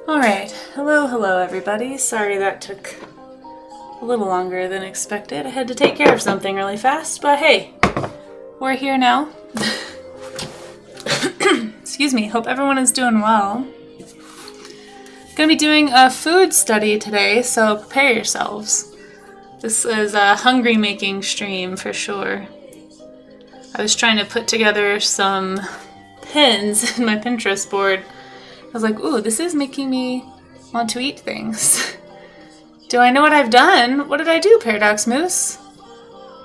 Alright, hello everybody. Sorry that took a little longer than expected. I had to take care of something really fast, but hey, we're here now. Excuse me, hope everyone is doing well. Gonna be doing a food study today, so prepare yourselves. This is a hungry making stream for sure. I was trying to put together some pins in my Pinterest board. I was like, ooh, this is making me want to eat things. Do I know what I've done? What did I do, Paradox Moose?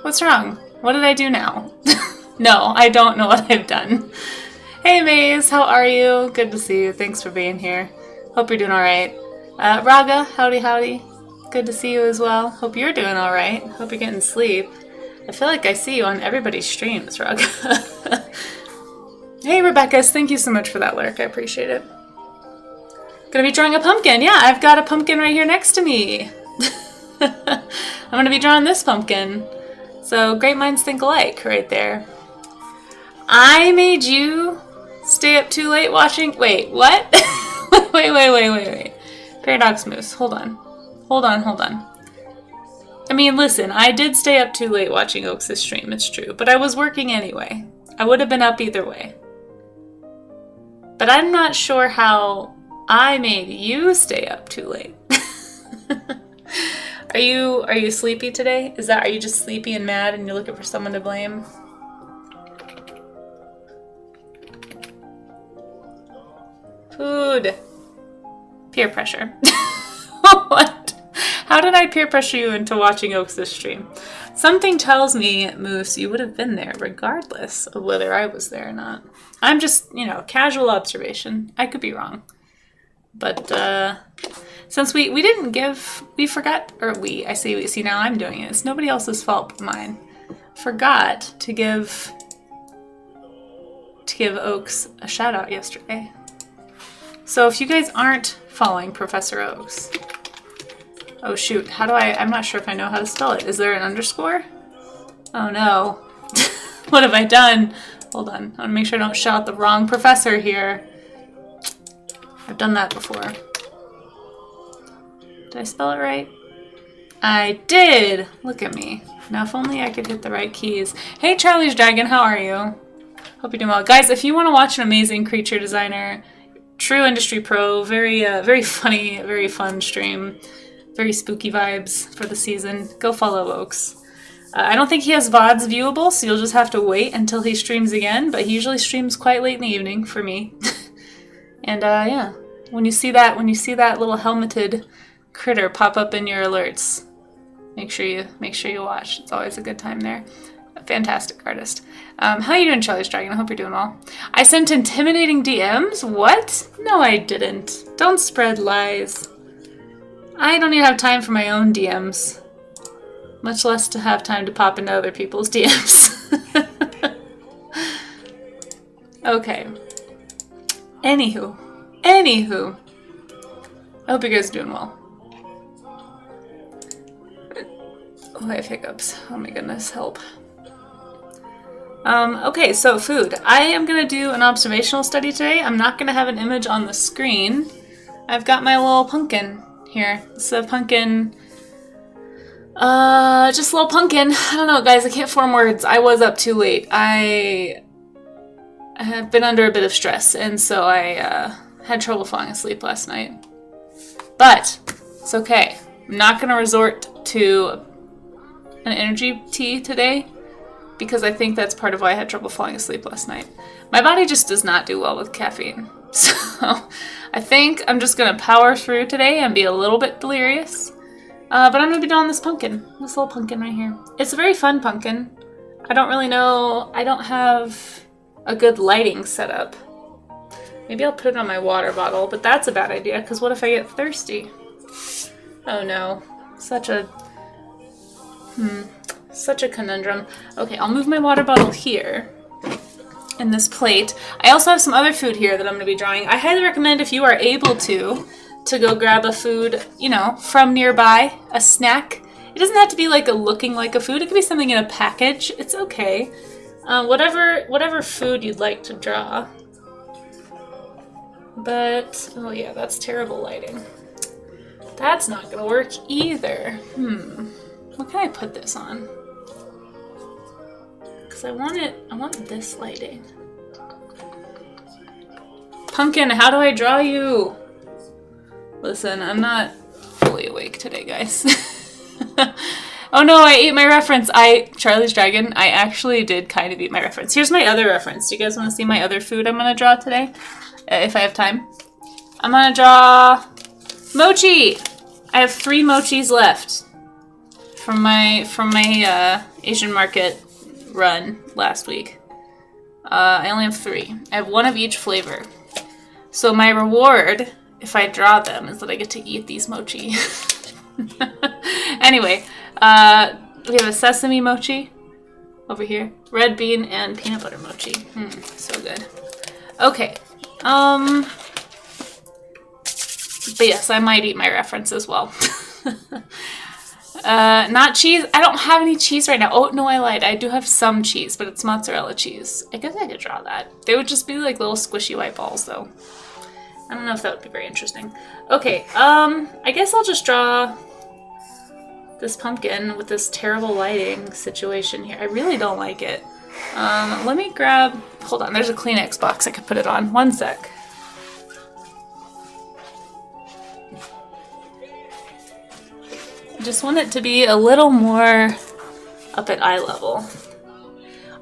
What's wrong? What did I do now? No, I don't know what I've done. Hey, Maze, how are you? Good to see you. Thanks for being here. Hope you're doing alright. Raga, howdy. Good to see you as well. Hope you're doing alright. Hope you're getting sleep. I feel like I see you on everybody's streams, Raga. Hey, Rebecca's, thank you so much for that lurk. I appreciate it. Gonna be drawing a pumpkin. Yeah, I've got a pumpkin right here next to me. I'm gonna be drawing this pumpkin. So great minds think alike right there. I made you stay up too late watching. Wait, what? wait. Paradox Moose, hold on. I mean, listen, I did stay up too late watching Oaks' stream, it's true, but I was working anyway. I would have been up either way. But I'm not sure how I made you stay up too late. Are you sleepy today? Are you just sleepy and mad and you're looking for someone to blame? Food. Peer pressure. What? How did I peer pressure you into watching Oaks' stream? Something tells me, Moose, you would have been there regardless of whether I was there or not. I'm just, casual observation. I could be wrong. But since we forgot, I see now I'm doing it. It's nobody else's fault but mine. Forgot to give Oaks a shout out yesterday. So if you guys aren't following Professor Oaks, oh shoot, I'm not sure if I know how to spell it. Is there an underscore? Oh no. What have I done? Hold on, I want to make sure I don't shout the wrong professor here. I've done that before. Did I spell it right? I did! Look at me. Now if only I could hit the right keys. Hey Charlie's Dragon, how are you? Hope you're doing well. Guys, if you want to watch an amazing creature designer, true industry pro, very funny, very fun stream, very spooky vibes for the season, go follow Oaks. I don't think he has VODs viewable, so you'll just have to wait until he streams again, but he usually streams quite late in the evening for me. And yeah, when you see that little helmeted critter pop up in your alerts, make sure you watch. It's always a good time there. A fantastic artist. How you doing, Charlie's Dragon? I hope you're doing well. I sent intimidating DMs? What? No, I didn't. Don't spread lies. I don't even have time for my own DMs. Much less to have time to pop into other people's DMs. Okay. Anywho. I hope you guys are doing well. Oh, I have hiccups. Oh my goodness, help. Okay, so food. I am going to do an observational study today. I'm not going to have an image on the screen. I've got my little pumpkin here. It's a pumpkin. Just a little pumpkin. I don't know, guys. I can't form words. I was up too late. I have been under a bit of stress, and so I had trouble falling asleep last night. But it's okay. I'm not going to resort to an energy tea today because I think that's part of why I had trouble falling asleep last night. My body just does not do well with caffeine. So I think I'm just going to power through today and be a little bit delirious. But I'm going to be drawing this little pumpkin right here. It's a very fun pumpkin. I don't really know. I don't have a good lighting setup. Maybe I'll put it on my water bottle, but that's a bad idea because what if I get thirsty? Oh no. Such a conundrum. Okay, I'll move my water bottle here in this plate. I also have some other food here that I'm going to be drawing. I highly recommend if you are able to go grab a food, from nearby, a snack. It doesn't have to be looking like a food. It could be something in a package. It's okay. Whatever food you'd like to draw. But, oh yeah, that's terrible lighting. That's not gonna work either. What can I put this on? Because I want this lighting. Pumpkin, how do I draw you? Listen, I'm not fully awake today, guys. Oh no, I ate my reference. Charlie's Dragon, I actually did kind of eat my reference. Here's my other reference. Do you guys want to see my other food I'm going to draw today? If I have time. I'm going to draw mochi. I have 3 mochis left from my Asian market run last week. I only have 3. I have 1 of each flavor. So my reward, if I draw them, is that I get to eat these mochi. Anyway, we have a sesame mochi over here, red bean, and peanut butter mochi. So good. Okay. But yes, I might eat my reference as well. Not cheese. I don't have any cheese right now. Oh, no, I lied. I do have some cheese, but it's mozzarella cheese. I guess I could draw that. They would just be like little squishy white balls, though. I don't know if that would be very interesting. Okay, I guess I'll just draw this pumpkin with this terrible lighting situation here. I really don't like it. Let me grab... Hold on, there's a Kleenex box I could put it on. One sec. I just want it to be a little more up at eye level.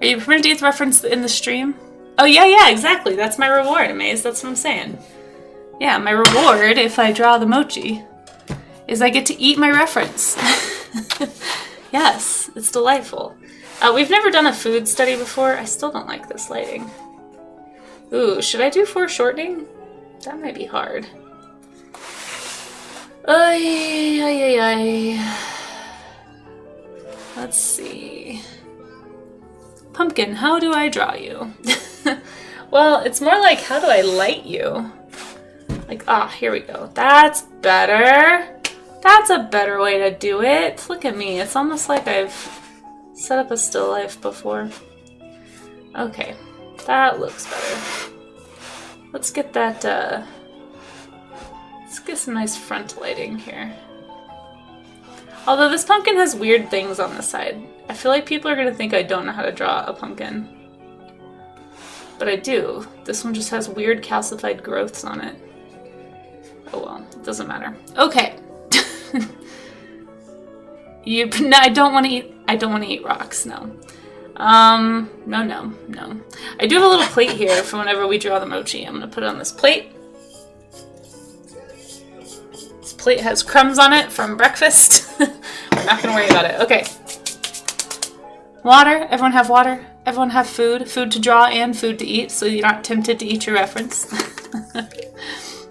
Are you permitted to use reference in the stream? Oh, yeah, exactly. That's my reward, Amaze. That's what I'm saying. Yeah, my reward, if I draw the mochi, is I get to eat my reference. Yes, it's delightful. We've never done a food study before. I still don't like this lighting. Ooh, should I do foreshortening? That might be hard. Ay. Let's see. Pumpkin, how do I draw you? Well, it's more like, how do I light you? Like, here we go. That's better. That's a better way to do it. Look at me. It's almost like I've set up a still life before. Okay, that looks better. Let's get that, let's get some nice front lighting here. Although this pumpkin has weird things on the side. I feel like people are going to think I don't know how to draw a pumpkin. But I do. This one just has weird calcified growths on it. Oh well, it doesn't matter. Okay. No, I don't want to eat rocks, no. No. I do have a little plate here for whenever we draw the mochi. I'm going to put it on this plate. This plate has crumbs on it from breakfast. We're not going to worry about it. Okay. Water. Everyone have water. Everyone have food. Food to draw and food to eat, so you're not tempted to eat your reference.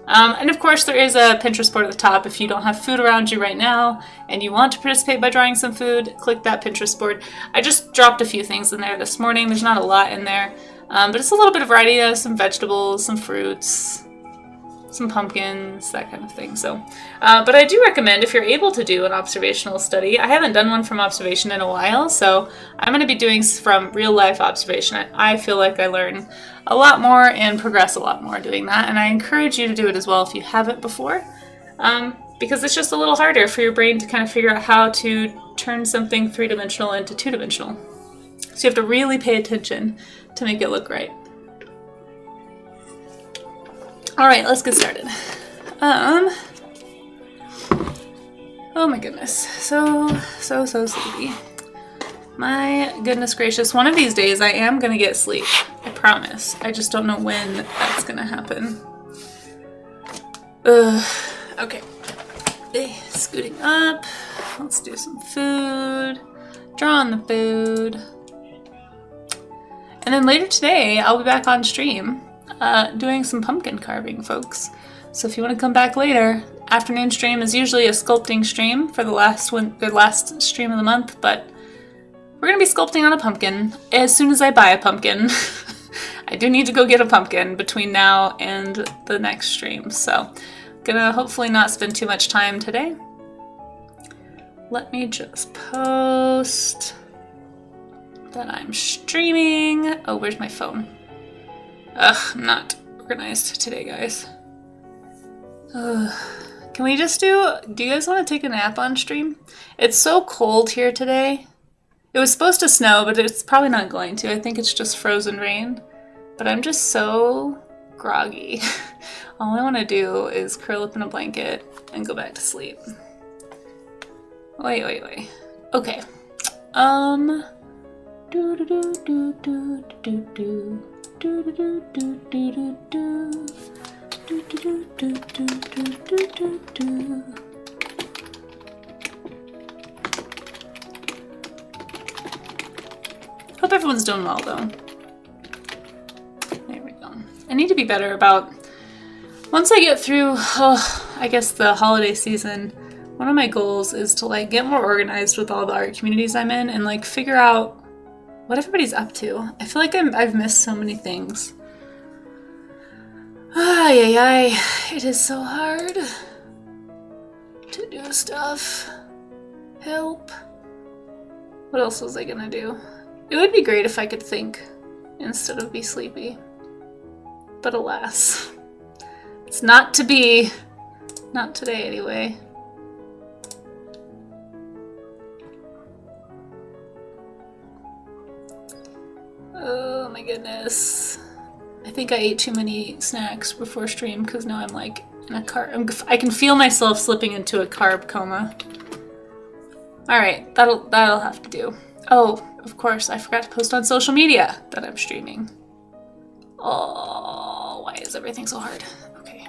And of course, there is a Pinterest board at the top. If you don't have food around you right now and you want to participate by drawing some food, click that Pinterest board. I just dropped a few things in there this morning. There's not a lot in there, but it's a little bit of variety. Some vegetables, some fruits, some pumpkins, that kind of thing. So, but I do recommend if you're able to do an observational study. I haven't done one from observation in a while, so I'm going to be doing from real life observation. I feel like I learn a lot more and progress a lot more doing that, and I encourage you to do it as well if you haven't before, because it's just a little harder for your brain to kind of figure out how to turn something 3-dimensional into 2-dimensional. So you have to really pay attention to make it look right. Alright, let's get started. Oh my goodness. So sleepy. My goodness gracious. One of these days I am gonna get sleep. I promise. I just don't know when that's gonna happen. Okay. Scooting up. Let's do some food. Draw on the food. And then later today, I'll be back on stream doing some pumpkin carving, folks. So if you want to come back later, afternoon stream is usually a sculpting stream for the last stream of the month, but we're going to be sculpting on a pumpkin as soon as I buy a pumpkin. I do need to go get a pumpkin between now and the next stream, so gonna hopefully not spend too much time today. Let me just post that I'm streaming. Oh, where's my phone? Ugh, I'm not organized today, guys. Can we just do you guys want to take a nap on stream? It's so cold here today. It was supposed to snow, but it's probably not going to. I think it's just frozen rain. But I'm just so groggy. All I want to do is curl up in a blanket and go back to sleep. Wait. Okay. Do do do do do do do do do do do do do. Do, do, do, do, do, do, do, do. Hope everyone's doing well though. There we go. I need to be better about, once I get through, I guess the holiday season, one of my goals is to like get more organized with all the art communities I'm in and like figure out what everybody's up to. I feel like I've missed so many things. Ay. It is so hard to do stuff. Help. What else was I gonna do? It would be great if I could think instead of be sleepy. But alas, it's not to be. Not today anyway. Oh my goodness. I think I ate too many snacks before stream because now I'm like in a I can feel myself slipping into a carb coma. All right, that'll have to do. Oh, of course, I forgot to post on social media that I'm streaming. Oh, why is everything so hard? Okay.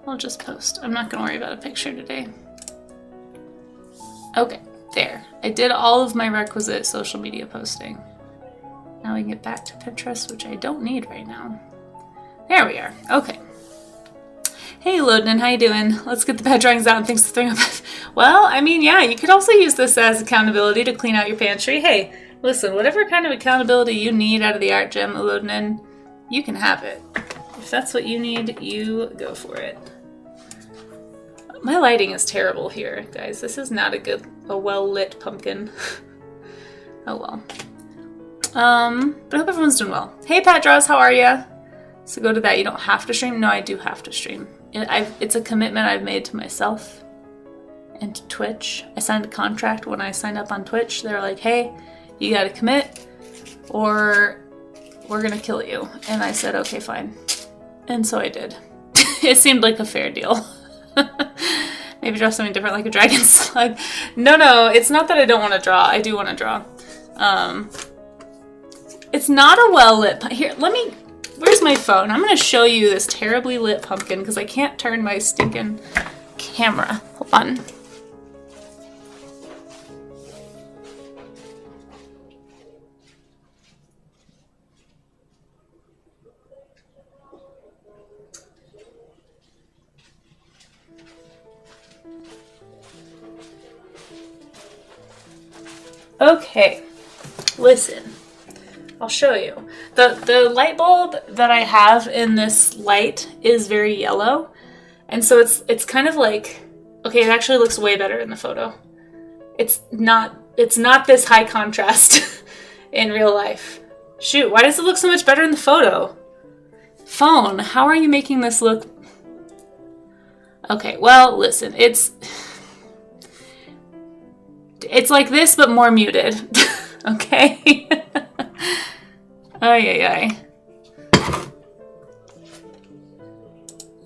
I'll just post. I'm not gonna worry about a picture today. Okay, there. I did all of my requisite social media posting. Now we can get back to Pinterest, which I don't need right now. There we are. Okay. Hey, Loden, how you doing? Let's get the bad drawings out and thanks for throwing up. Well, I mean, yeah, you could also use this as accountability to clean out your pantry. Hey, listen, whatever kind of accountability you need out of the art gym, Loden, you can have it. If that's what you need, you go for it. My lighting is terrible here, guys. This is not a well-lit pumpkin. Oh well. But I hope everyone's doing well. Hey, Pat Draws, how are ya? So go to that. You don't have to stream. No, I do have to stream. It's a commitment I've made to myself and to Twitch. I signed a contract when I signed up on Twitch. They were like, hey, you gotta commit or we're gonna kill you. And I said, okay, fine. And so I did. It seemed like a fair deal. Maybe draw something different like a dragon slug. No, it's not that I don't want to draw. I do want to draw. It's not a well-lit... Here, where's my phone? I'm going to show you this terribly lit pumpkin because I can't turn my stinking camera. Hold on. Okay, listen, I'll show you. The light bulb that I have in this light is very yellow, and so it's kind of like, okay, it actually looks way better in the photo. It's not this high contrast in real life. Shoot, why does it look so much better in the photo? Phone, how are you making this look? Okay, well, listen, it's like this, but more muted. Okay? Ay.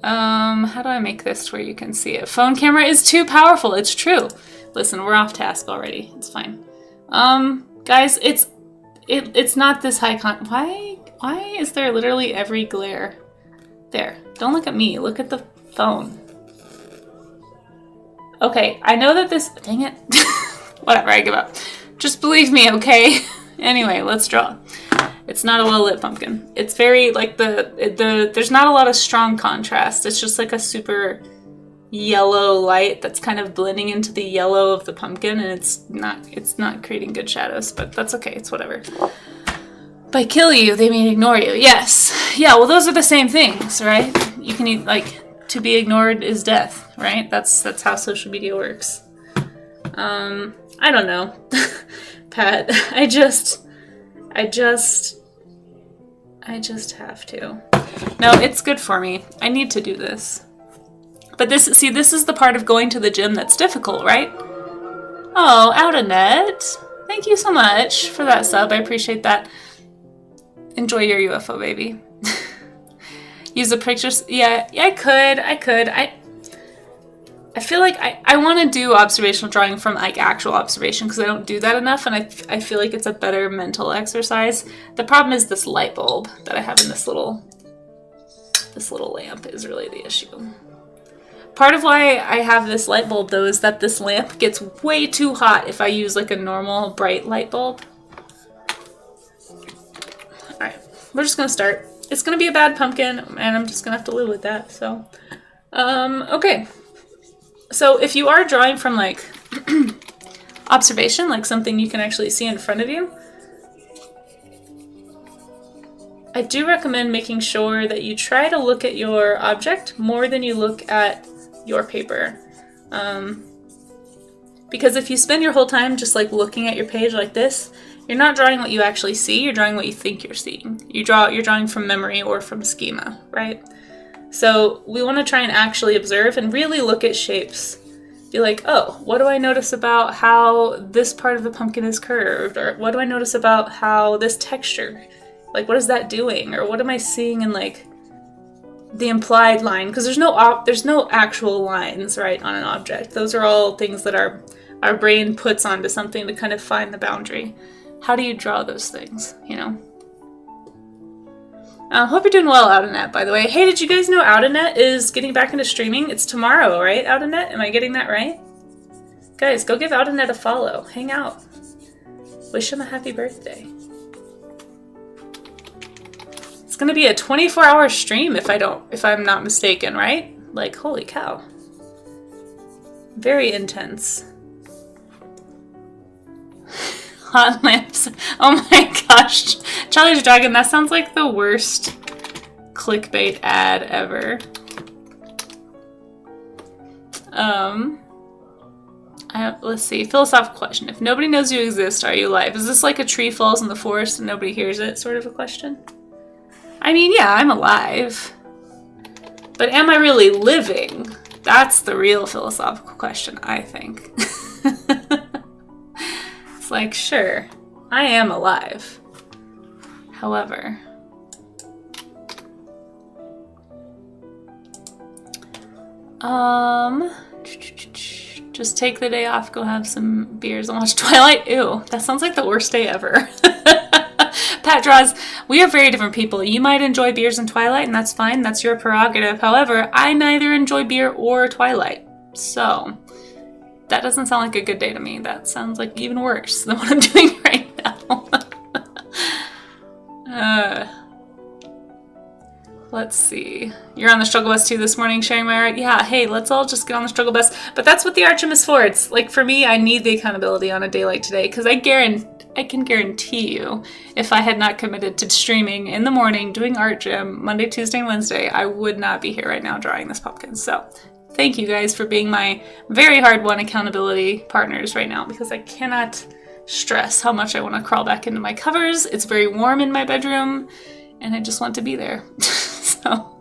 How do I make this where you can see it? Phone camera is too powerful. It's true. Listen, we're off task already. It's fine. Guys, it's not this high why is there literally every glare? There. Don't look at me. Look at the phone. Okay, I know that this... Dang it. Whatever, I give up. Just believe me, okay? Anyway, let's draw. It's not a well-lit pumpkin. It's very, like, there's not a lot of strong contrast. It's just like a super yellow light that's kind of blending into the yellow of the pumpkin, and it's not creating good shadows, but that's okay, it's whatever. By kill you, they mean ignore you. Yes. Yeah, well, those are the same things, right? You can eat, like, to be ignored is death, right? That's how social media works. I don't know. Pat, I just have to. No, it's good for me. I need to do this. But this is the part of going to the gym that's difficult, right? Oh, Outernet. Thank you so much for that sub. I appreciate that. Enjoy your UFO, baby. Use the pictures. Yeah, I could. I feel like I want to do observational drawing from like actual observation because I don't do that enough, and I feel like it's a better mental exercise. The problem is this light bulb that I have in this little lamp is really the issue. Part of why I have this light bulb though is that this lamp gets way too hot if I use like a normal bright light bulb. Alright, we're just gonna start. It's gonna be a bad pumpkin and I'm just gonna have to live with that, so. Okay. So if you are drawing from like observation, like something you can actually see in front of you, I do recommend making sure that you try to look at your object more than you look at your paper. Because if you spend your whole time just like looking at your page like this, you're not drawing what you actually see, you're drawing what you think you're seeing. You're drawing from memory or from schema, right? So we want to try and actually observe and really look at shapes. Be like, oh, what do I notice about how this part of the pumpkin is curved? Or what do I notice about how this texture, like what is that doing? Or what am I seeing in like the implied line? Because there's no actual lines, right, on an object. Those are all things that our brain puts onto something to kind of find the boundary. How do you draw those things, you know? Hope you're doing well, Outernet, by the way. Hey, did you guys know Outernet is getting back into streaming? It's tomorrow, right, Outernet? Am I getting that right? Guys, go give Outernet a follow. Hang out. Wish him a happy birthday. It's gonna be a 24-hour stream if I'm not mistaken, right? Like, holy cow. Very intense. Hot lamps. Oh my gosh. Charlie's Dragon, that sounds like the worst clickbait ad ever. Let's see. Philosophical question. If nobody knows you exist, are you alive? Is this like a tree falls in the forest and nobody hears it sort of a question? I mean, yeah, I'm alive. But am I really living? That's the real philosophical question, I think. Like, sure, I am alive. However, just take the day off, go have some beers and watch Twilight. Ew, that sounds like the worst day ever. Pat draws, we are very different people. You might enjoy beers and Twilight, and that's fine, that's your prerogative. However, I neither enjoy beer or Twilight, so that doesn't sound like a good day to me. That sounds like even worse than what I'm doing right now. Let's see. You're on the struggle bus too this morning, sharing my art. Yeah, hey, let's all just get on the struggle bus. But that's what the art gym is for. It's like, for me, I need the accountability on a day like today, because I can guarantee you, if I had not committed to streaming in the morning, doing art gym Monday, Tuesday, and Wednesday, I would not be here right now drawing this pumpkin. So thank you guys for being my very hard-won accountability partners right now, because I cannot stress how much I want to crawl back into my covers. It's very warm in my bedroom, and I just want to be there. So,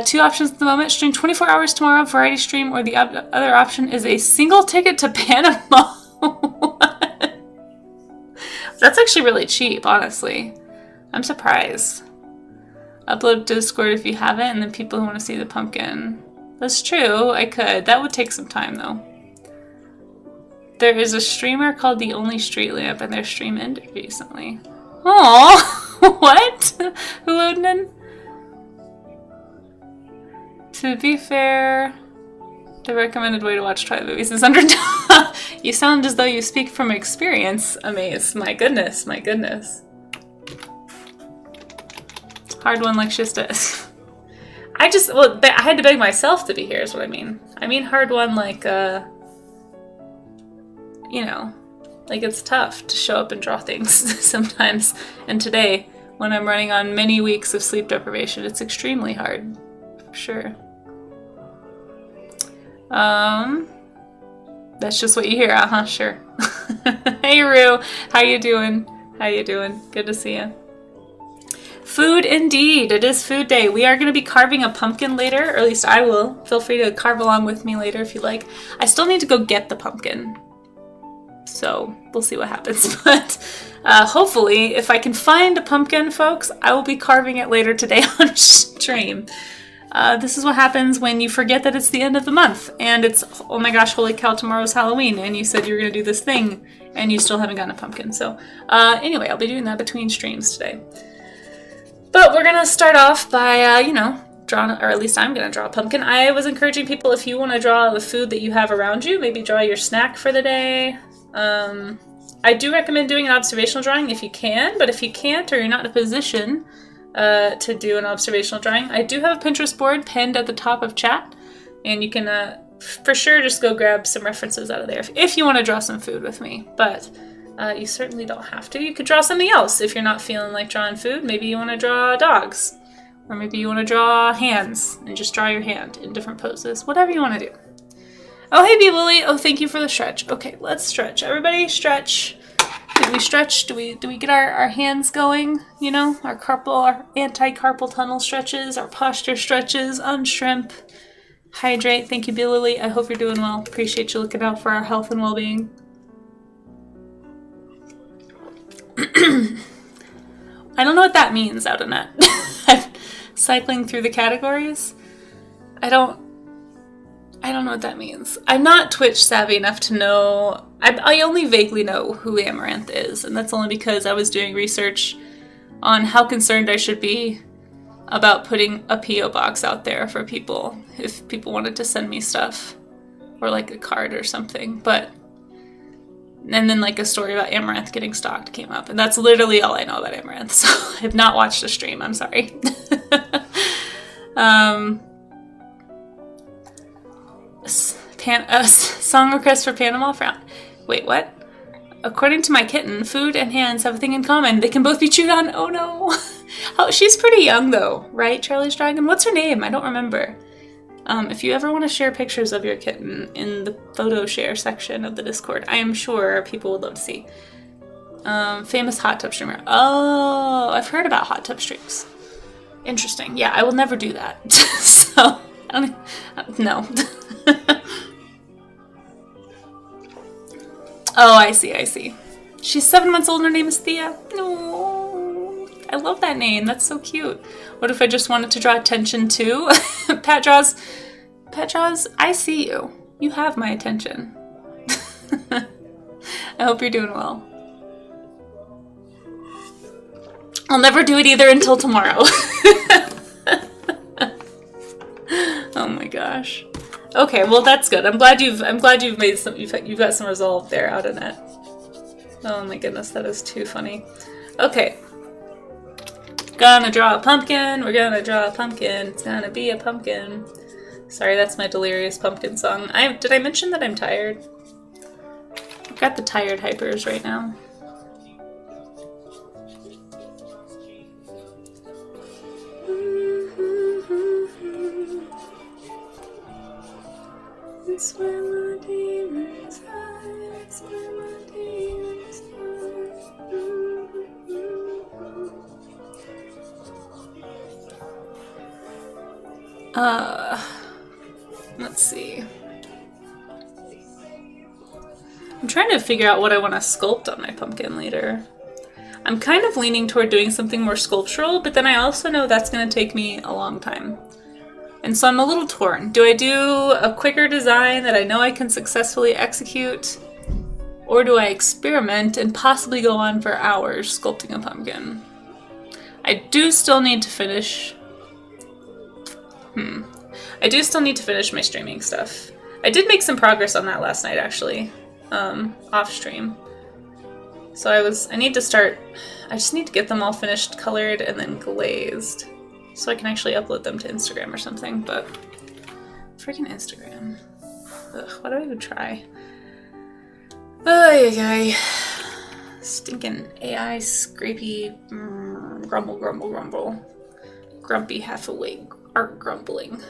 two options at the moment. Stream 24 hours tomorrow, variety stream, or the other option is a single ticket to Panama. That's actually really cheap, honestly. I'm surprised. Upload to Discord if you haven't, and then people who want to see the pumpkin. That's true, I could. That would take some time, though. There is a streamer called The Only Street Lamp, and their stream ended recently. Aww! What? Who loaded in? To be fair, the recommended way to watch Twilight movies is under... You sound as though you speak from experience, Amaze. My goodness, my goodness. Hard one like Shista is. well, I had to beg myself to be here is what I mean. I mean hard one like, you know, like it's tough to show up and draw things sometimes. And today, when I'm running on many weeks of sleep deprivation, it's extremely hard, for sure. That's just what you hear, uh-huh, sure. Hey, Rue, how you doing? How you doing? Good to see you. Food indeed. It is food day. We are going to be carving a pumpkin later, or at least I will. Feel free to carve along with me later if you like. I still need to go get the pumpkin. So we'll see what happens. But hopefully, if I can find a pumpkin, folks, I will be carving it later today on stream. This is what happens when you forget that it's the end of the month and it's, oh my gosh, holy cow, tomorrow's Halloween and you said you were going to do this thing and you still haven't gotten a pumpkin. So anyway, I'll be doing that between streams today. But we're going to start off by, you know, drawing, or at least I'm going to draw a pumpkin. I was encouraging people, if you want to draw the food that you have around you, maybe draw your snack for the day. I do recommend doing an observational drawing if you can, but if you can't or you're not in a position to do an observational drawing, I do have a Pinterest board pinned at the top of chat, and you can for sure just go grab some references out of there if you want to draw some food with me. But you certainly don't have to. You could draw something else if you're not feeling like drawing food. Maybe you want to draw dogs, or maybe you want to draw hands and just draw your hand in different poses. Whatever you want to do. Oh, hey, B. Lily. Oh, thank you for the stretch. Okay, let's stretch. Everybody stretch. Did we stretch? Do we get our hands going? You know, our anti-carpal tunnel stretches, our posture stretches, unshrimp, hydrate. Thank you, B. Lily. I hope you're doing well. Appreciate you looking out for our health and well-being. I don't know what that means, out of net. Cycling through the categories? I don't know what that means. I'm not Twitch savvy enough to know. I only vaguely know who Amaranth is, and that's only because I was doing research on how concerned I should be about putting a P.O. box out there for people if people wanted to send me stuff or like a card or something. And then like a story about Amaranth getting stalked came up, and that's literally all I know about Amaranth. So I have not watched the stream. I'm sorry. Song request for Panama Frown. Wait, what? According to my kitten, food and hands have a thing in common. They can both be chewed on. Oh no. Oh, she's pretty young though, right, Charlie's Dragon? What's her name? I don't remember. If you ever want to share pictures of your kitten in the photo share section of the Discord, I am sure people would love to see. Famous hot tub streamer. Oh, I've heard about hot tub streams. Interesting. Yeah, I will never do that. So, no. Oh, I see. She's 7 months old and her name is Thea. No, I love that name. That's so cute. What if I just wanted to draw attention to? Pat draws, I see you. You have my attention. I hope you're doing well. I'll never do it either until tomorrow. Oh my gosh. Okay, well that's good. I'm glad you've made some. You've got some resolve there, out of net. Oh my goodness, that is too funny. Okay. Gonna draw a pumpkin. We're gonna draw a pumpkin. It's gonna be a pumpkin. Sorry, that's my delirious pumpkin song. Did I mention that I'm tired? I've got the tired hypers right now. It's where my demons hide. It's where my demons hide. Let's see. I'm trying to figure out what I want to sculpt on my pumpkin later. I'm kind of leaning toward doing something more sculptural, but then I also know that's going to take me a long time. And so I'm a little torn. Do I do a quicker design that I know I can successfully execute? Or do I experiment and possibly go on for hours sculpting a pumpkin? I do still need to finish... I do still need to finish my streaming stuff. I did make some progress on that last night, actually. Off stream. So I just need to get them all finished, colored, and then glazed. so I can actually upload them to Instagram or something, but freaking Instagram. Ugh, why do I even try? Oh, yeah. Stinking AI, scrapey, grumble, grumble, grumble. Grumpy, half awake, art grumbling.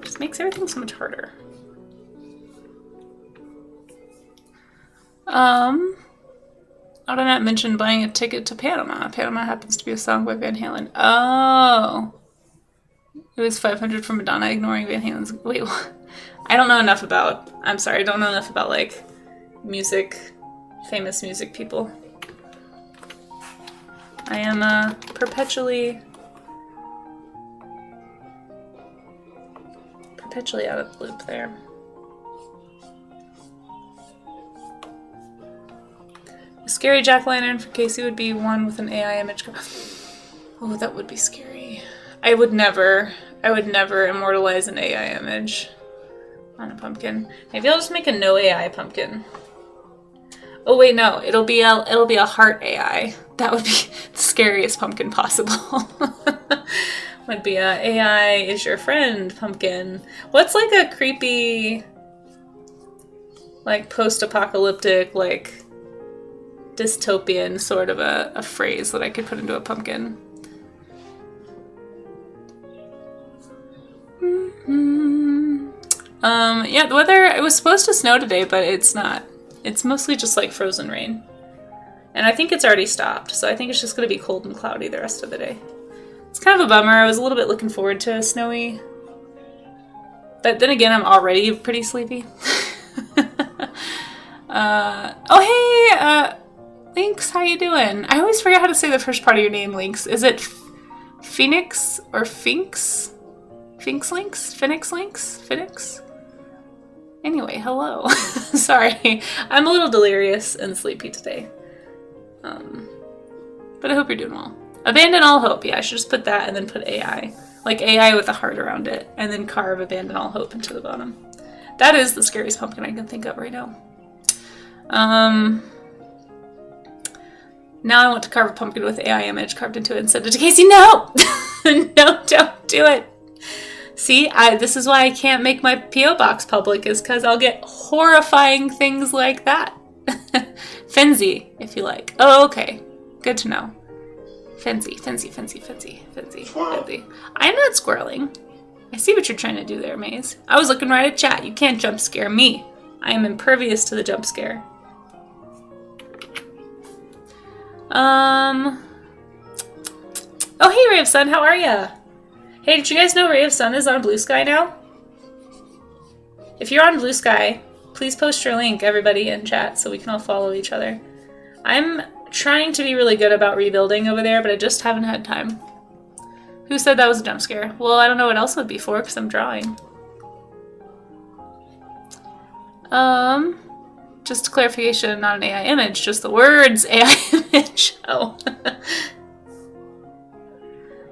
Just makes everything so much harder. I did not mention buying a ticket to Panama. Panama happens to be a song by Van Halen. Oh. It was 500 for Madonna, ignoring Van Halen's... Wait, what? I don't know enough about... I'm sorry, I don't know enough about, like, music, famous music people. I am, perpetually out of the loop there. A scary jack-o'-lantern for Casey would be one with an AI image. Oh, that would be scary. I would never immortalize an AI image on a pumpkin. Maybe I'll just make a no AI pumpkin. Oh wait, no, it'll be a heart AI. That would be the scariest pumpkin possible. Would be a AI is your friend pumpkin. What's like a creepy, like post-apocalyptic, like dystopian sort of a phrase that I could put into a pumpkin? Yeah, the weather, it was supposed to snow today, but it's not. It's mostly just like frozen rain. And I think it's already stopped, so I think it's just going to be cold and cloudy the rest of the day. It's kind of a bummer. I was a little bit looking forward to snowy. But then again, I'm already pretty sleepy. Oh, hey, Lynx, how you doing? I always forget how to say the first part of your name, Lynx. Is it Phoenix or Finks? Finks Lynx? Phoenix Lynx? Phoenix? Anyway, hello. Sorry, I'm a little delirious and sleepy today. But I hope you're doing well. Abandon all hope. Yeah, I should just put that and then put AI. Like AI with a heart around it. And then carve abandon all hope into the bottom. That is the scariest pumpkin I can think of right now. Now I want to carve a pumpkin with AI image carved into it and send it to Casey. No! No, don't do it. See, this is why I can't make my P.O. box public, is because I'll get horrifying things like that. Fenzy, if you like. Oh, okay. Good to know. Fenzy. I'm not squirreling. I see what you're trying to do there, Maze. I was looking right at chat. You can't jump scare me. I am impervious to the jump scare. Oh, hey, Ray of Sun. How are ya? Hey, did you guys know Ray of Sun is on Blue Sky now? If you're on Blue Sky, please post your link, everybody, in chat so we can all follow each other. I'm trying to be really good about rebuilding over there, but I just haven't had time. Who said that was a jump scare? Well, I don't know what else it would be for, because I'm drawing. Just a clarification, not an AI image, just the words AI image. Oh.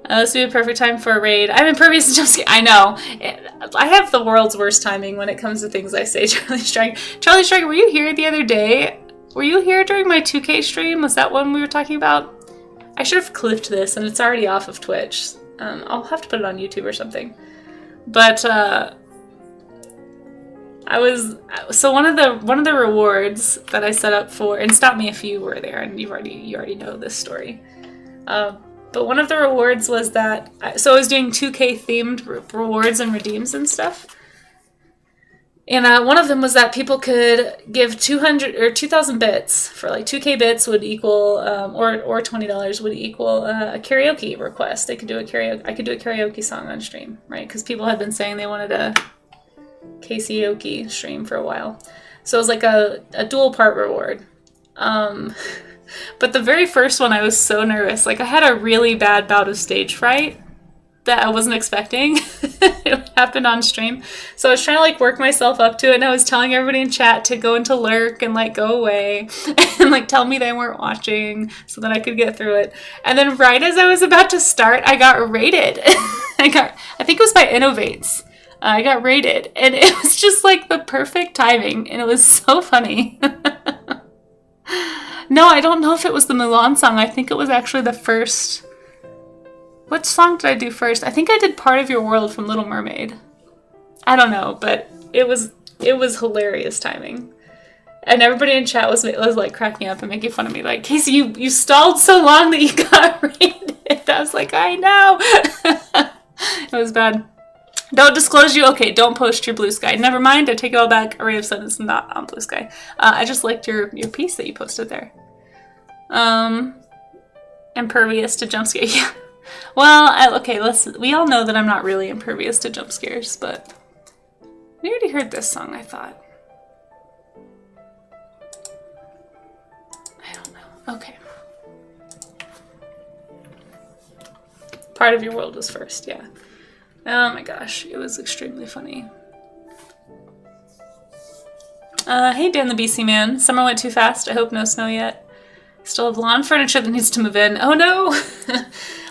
This would be a perfect time for a raid. I'm impervious to jump scare. I know. I have the world's worst timing when it comes to things I say. Charlie Strike. Charlie Strike, were you here the other day? Were you here during my 2K stream? Was that one we were talking about? I should have clipped this, and it's already off of Twitch. I'll have to put it on YouTube or something. But so one of the rewards that I set up for, and stop me if you were there and you already know this story. But one of the rewards was that, so I was doing 2K themed rewards and redeems and stuff. And one of them was that people could give 200 or 2,000 bits for like 2K bits would equal, or $20 would equal a karaoke request. I could do a karaoke song on stream, right? Because people had been saying they wanted a karaoke stream for a while. So it was like a dual part reward. But the very first one, I was so nervous. Like I had a really bad bout of stage fright that I wasn't expecting. It happened on stream. So I was trying to like work myself up to it, and I was telling everybody in chat to go into lurk and like go away and like tell me they weren't watching so that I could get through it. And then right as I was about to start, I got raided. I think it was by Innovates. I got raided, and it was just like the perfect timing, and it was so funny. No, I don't know if it was the Mulan song. I think it was actually the first... What song did I do first? I think I did Part of Your World from Little Mermaid. I don't know, but it was hilarious timing. And everybody in chat was like cracking up and making fun of me. Like, Casey, you stalled so long that you got rated. I was like, I know. It was bad. Don't disclose you. Okay, don't post your Blue Sky. Never mind. I take it all back. A Ray of Sun is not on Blue Sky. I just liked your piece that you posted there. Impervious to jump scares. Yeah. Well, okay. We all know that I'm not really impervious to jump scares, but we already heard this song. I thought. I don't know. Okay. Part of Your World was first. Yeah. Oh my gosh, it was extremely funny. Hey Dan the BC man. Summer went too fast. I hope no snow yet. Still have lawn furniture that needs to move in. Oh no!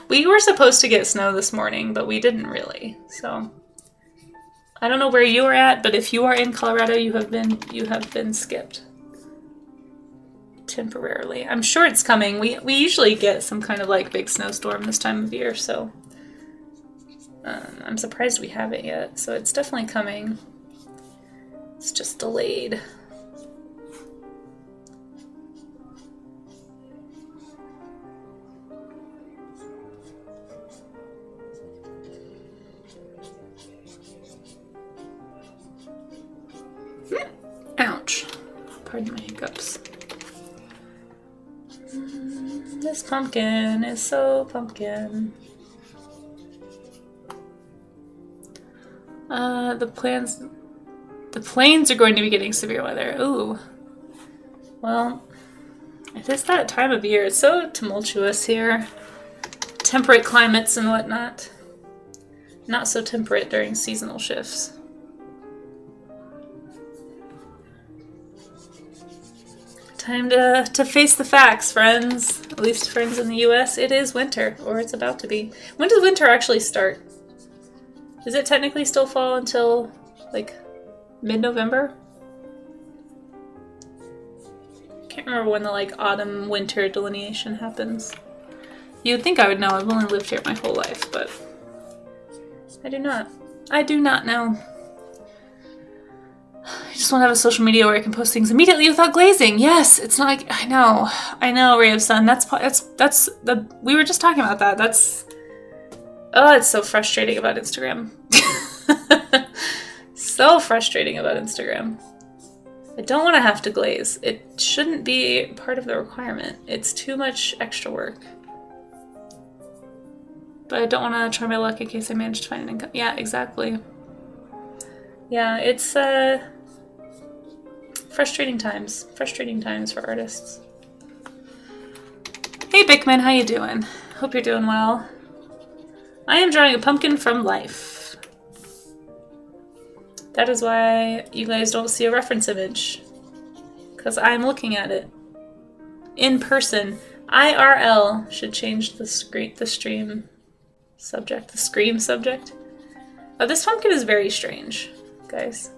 We were supposed to get snow this morning, but we didn't really. So I don't know where you are at, but if you are in Colorado, you have been skipped. Temporarily. I'm sure it's coming. We usually get some kind of like big snowstorm this time of year, so I'm surprised we haven't yet, so it's definitely coming. It's just delayed. Ouch. Pardon my hiccups. This pumpkin is so pumpkin. The plains are going to be getting severe weather. Ooh. Well, it is that time of year. It's so tumultuous here. Temperate climates and whatnot. Not so temperate during seasonal shifts. Time to face the facts, friends. At least friends in the US, it is winter, or it's about to be. When does winter actually start? Does it technically still fall until, like, mid-November? Can't remember when the, like, autumn-winter delineation happens. You'd think I would know. I've only lived here my whole life, but I do not. I do not know. I just want to have a social media where I can post things immediately without glazing. Yes, it's not like... I know, Ray of Sun. That's the... We were just talking about that. That's... Oh, it's so frustrating about Instagram. So frustrating about Instagram. I don't want to have to glaze. It shouldn't be part of the requirement. It's too much extra work. But I don't want to try my luck in case I manage to find an income. Yeah, exactly. Yeah, it's frustrating times. Frustrating times for artists. Hey Bickman, how you doing? Hope you're doing well. I am drawing a pumpkin from life. That is why you guys don't see a reference image. Because I'm looking at it. In person. IRL should change the stream subject. The scream subject. Oh, this pumpkin is very strange, guys.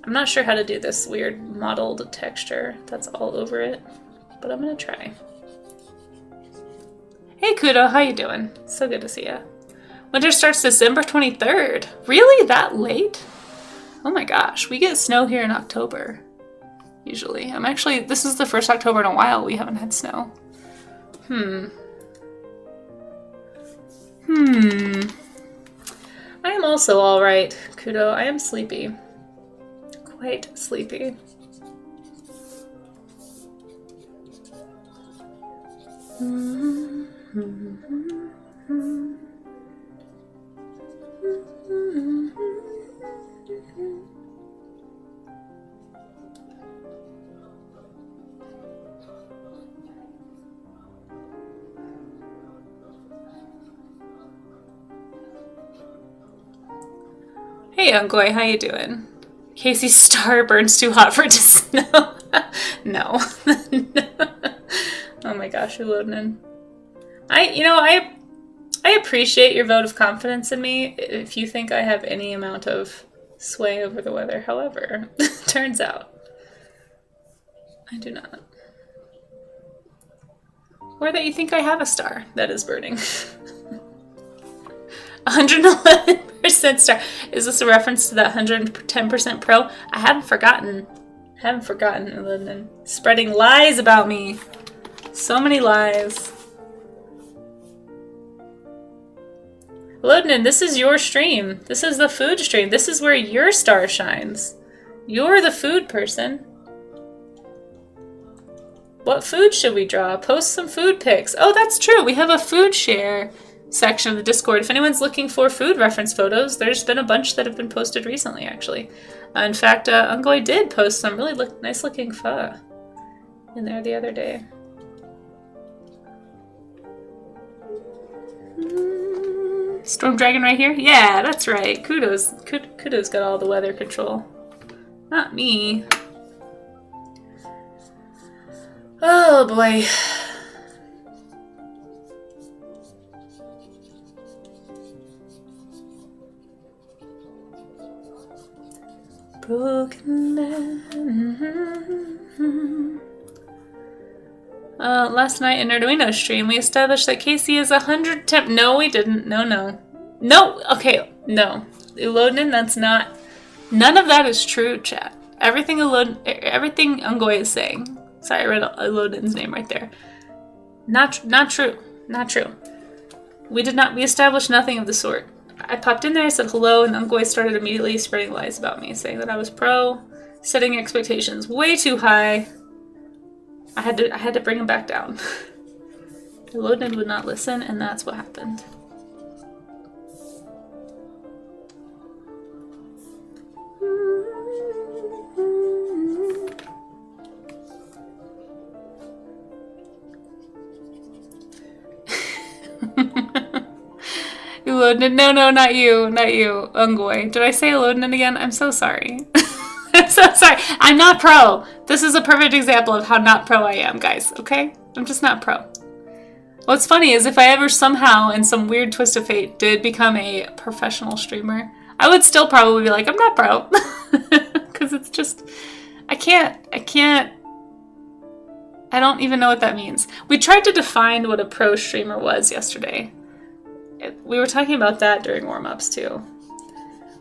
I'm not sure how to do this weird mottled texture that's all over it. But I'm gonna try. Hey Kudo, how you doing? So good to see ya. Winter starts December 23rd. Really? That late? Oh my gosh, we get snow here in October. Usually. This is the first October in a while we haven't had snow. I am also alright, Kudo. I am sleepy. Quite sleepy. Hey, Ungoy, how you doing? Casey's star burns too hot for it to snow. No. Oh my gosh, you're loading in. I appreciate your vote of confidence in me if you think I have any amount of sway over the weather. However, turns out I do not. Or that you think I have a star that is burning. 111% star. Is this a reference to that 110% pro? I haven't forgotten. And spreading lies about me. So many lies. Loden, this is your stream. This is the food stream. This is where your star shines. You're the food person. What food should we draw? Post some food pics. Oh, that's true. We have a food share section of the Discord. If anyone's looking for food reference photos, there's been a bunch that have been posted recently, actually. In fact, Ungoy did post some really nice looking pho in there the other day. Storm Dragon right here? Yeah, that's right. Kudos got all the weather control. Not me. Oh boy. Broken man. Last night in Arduino stream, we established that Casey is 110. No, we didn't. No. Okay, no. Elodin, that's not. None of that is true, chat. Everything Ungoy is saying. Sorry, I read Elodin's name right there. Not true. Not true. We established nothing of the sort. I popped in there, I said hello, and Ungoy started immediately spreading lies about me, saying that I was pro, setting expectations way too high. I had to bring him back down. Elodin would not listen, and that's what happened. Elodin, no, not you, Ungoy. Did I say Elodin again? I'm so sorry. I'm so sorry. I'm not pro. This is a perfect example of how not pro I am, guys, okay? I'm just not pro. What's funny is if I ever somehow, in some weird twist of fate, did become a professional streamer, I would still probably be like, I'm not pro. Because it's just, I don't even know what that means. We tried to define what a pro streamer was yesterday. We were talking about that during warm-ups too.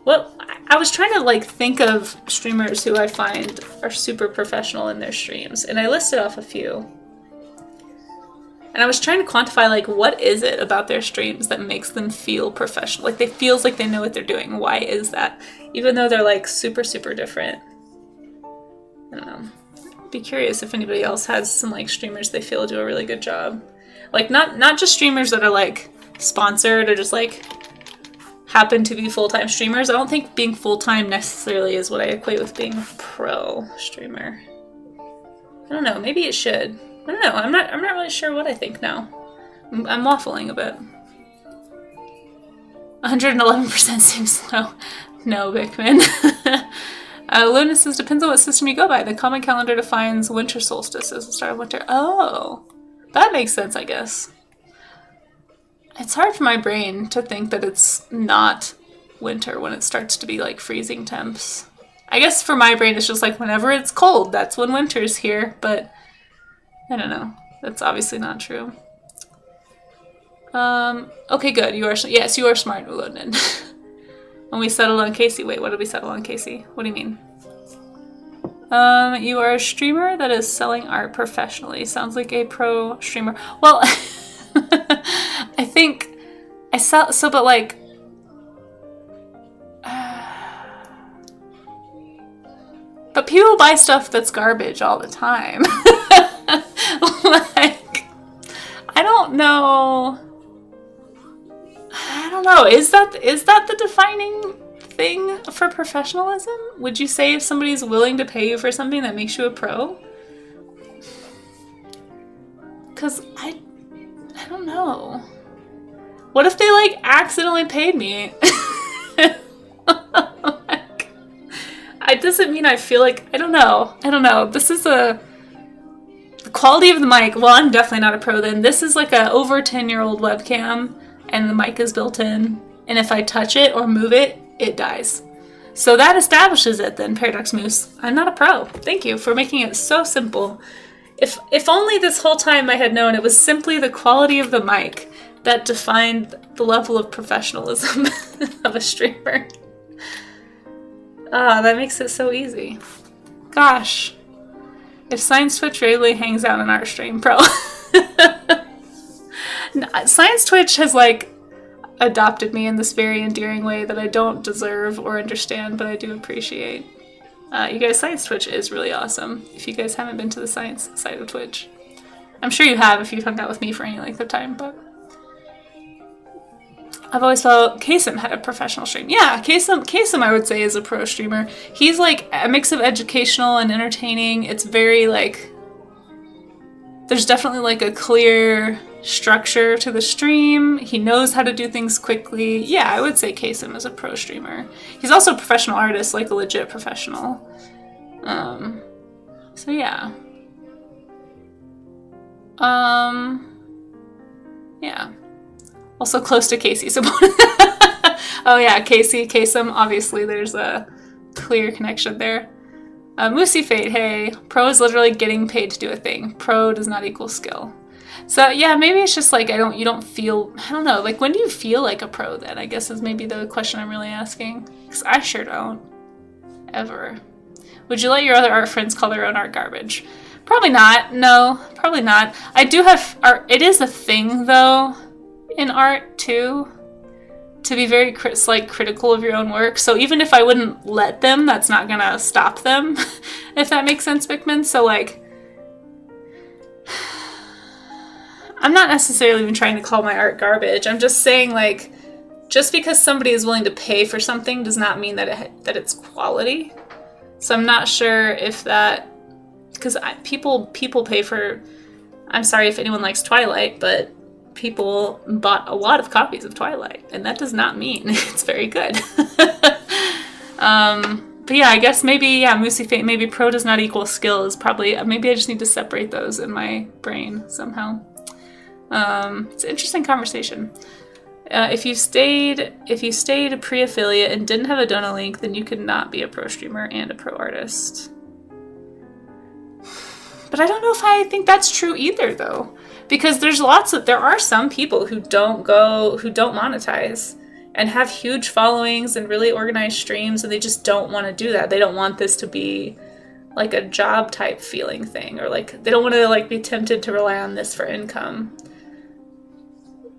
Well, I was trying to think of streamers who I find are super professional in their streams, and I listed off a few. And I was trying to quantify what is it about their streams that makes them feel professional? They feels like they know what they're doing. Why is that? Even though they're super, super different. I don't know. Be curious if anybody else has some streamers they feel do a really good job. Not just streamers that are sponsored or just happen to be full-time streamers. I don't think being full-time necessarily is what I equate with being a pro streamer. I don't know, maybe it should. I don't know, I'm not really sure what I think now. I'm waffling a bit. 111% seems low. No, Bickman. Luna says, depends on what system you go by. The common calendar defines winter solstice as the start of winter. Oh, that makes sense, I guess. It's hard for my brain to think that it's not winter when it starts to be freezing temps. I guess for my brain it's just whenever it's cold, that's when winter's here, but I don't know. That's obviously not true. Okay, good. Yes, you are smart, Ulodin. When we settled on Casey. Wait, what did we settle on, Casey? What do you mean? You are a streamer that is selling art professionally. Sounds like a pro streamer. Well, I think I sell, but but people buy stuff that's garbage all the time. I don't know. Is that the defining thing for professionalism? Would you say if somebody's willing to pay you for something that makes you a pro? Because I don't know. What if they accidentally paid me? It doesn't mean I feel I don't know. This is the quality of the mic. Well, I'm definitely not a pro then. This is a over 10-year-old webcam and the mic is built in. And if I touch it or move it, it dies. So that establishes it then, Paradox Moose. I'm not a pro. Thank you for making it so simple. If only this whole time I had known it was simply the quality of the mic that defined the level of professionalism of a streamer. Ah, that makes it so easy. Gosh. If Science Twitch regularly hangs out in our stream, pro. Science Twitch has, like, adopted me in this very endearing way that I don't deserve or understand, but I do appreciate. You guys, Science Twitch is really awesome. If you guys haven't been to the science side of Twitch. I'm sure you have if you've hung out with me for any length of time, but... I've always felt Kasem had a professional stream. Yeah, Kasem I would say is a pro streamer. He's like a mix of educational and entertaining. It's very like... There's definitely like a clear structure to the stream. He knows how to do things quickly. Yeah, I would say Kasem is a pro streamer. He's also a professional artist, like a legit professional. So yeah. Yeah. Also close to Casey. So oh yeah, Kasem, obviously there's a clear connection there. Moosey Fate, hey, pro is literally getting paid to do a thing. Pro does not equal skill. So yeah, maybe it's just like you don't feel, I don't know, like when do you feel like a pro then? I guess is maybe the question I'm really asking. Because I sure don't. Ever. Would you let your other art friends call their own art garbage? Probably not. No, probably not. I do have art. It is a thing though in art too, to be very critical of your own work. So even if I wouldn't let them, that's not gonna stop them, if that makes sense, Bickman. So like, I'm not necessarily even trying to call my art garbage. I'm just saying like, just because somebody is willing to pay for something does not mean that it's quality. So I'm not sure if that, because people pay for, I'm sorry if anyone likes Twilight, but people bought a lot of copies of Twilight, and that does not mean it's very good. But yeah, I guess maybe, yeah, Moosey Fate, maybe pro does not equal skill is probably, maybe I just need to separate those in my brain somehow. It's an interesting conversation. If you stayed a pre-affiliate and didn't have a donor link, then you could not be a pro streamer and a pro artist. But I don't know if I think that's true either, though. Because there are some people who don't monetize and have huge followings and really organized streams, and they just don't want to do that. They don't want this to be like a job type feeling thing, or like they don't want to like be tempted to rely on this for income.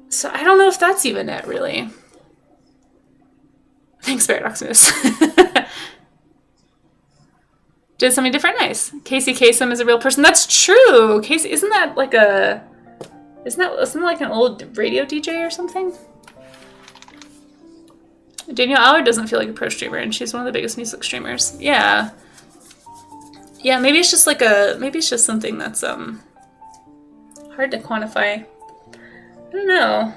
So I don't know if that's even it, really. Thanks, Paradoximus. Did something different? Nice. Casey Kasem is a real person. That's true. Casey, isn't that like an old radio DJ or something? Danielle Allard doesn't feel like a pro streamer, and she's one of the biggest music streamers. Yeah. Yeah, maybe it's just something that's hard to quantify. I don't know.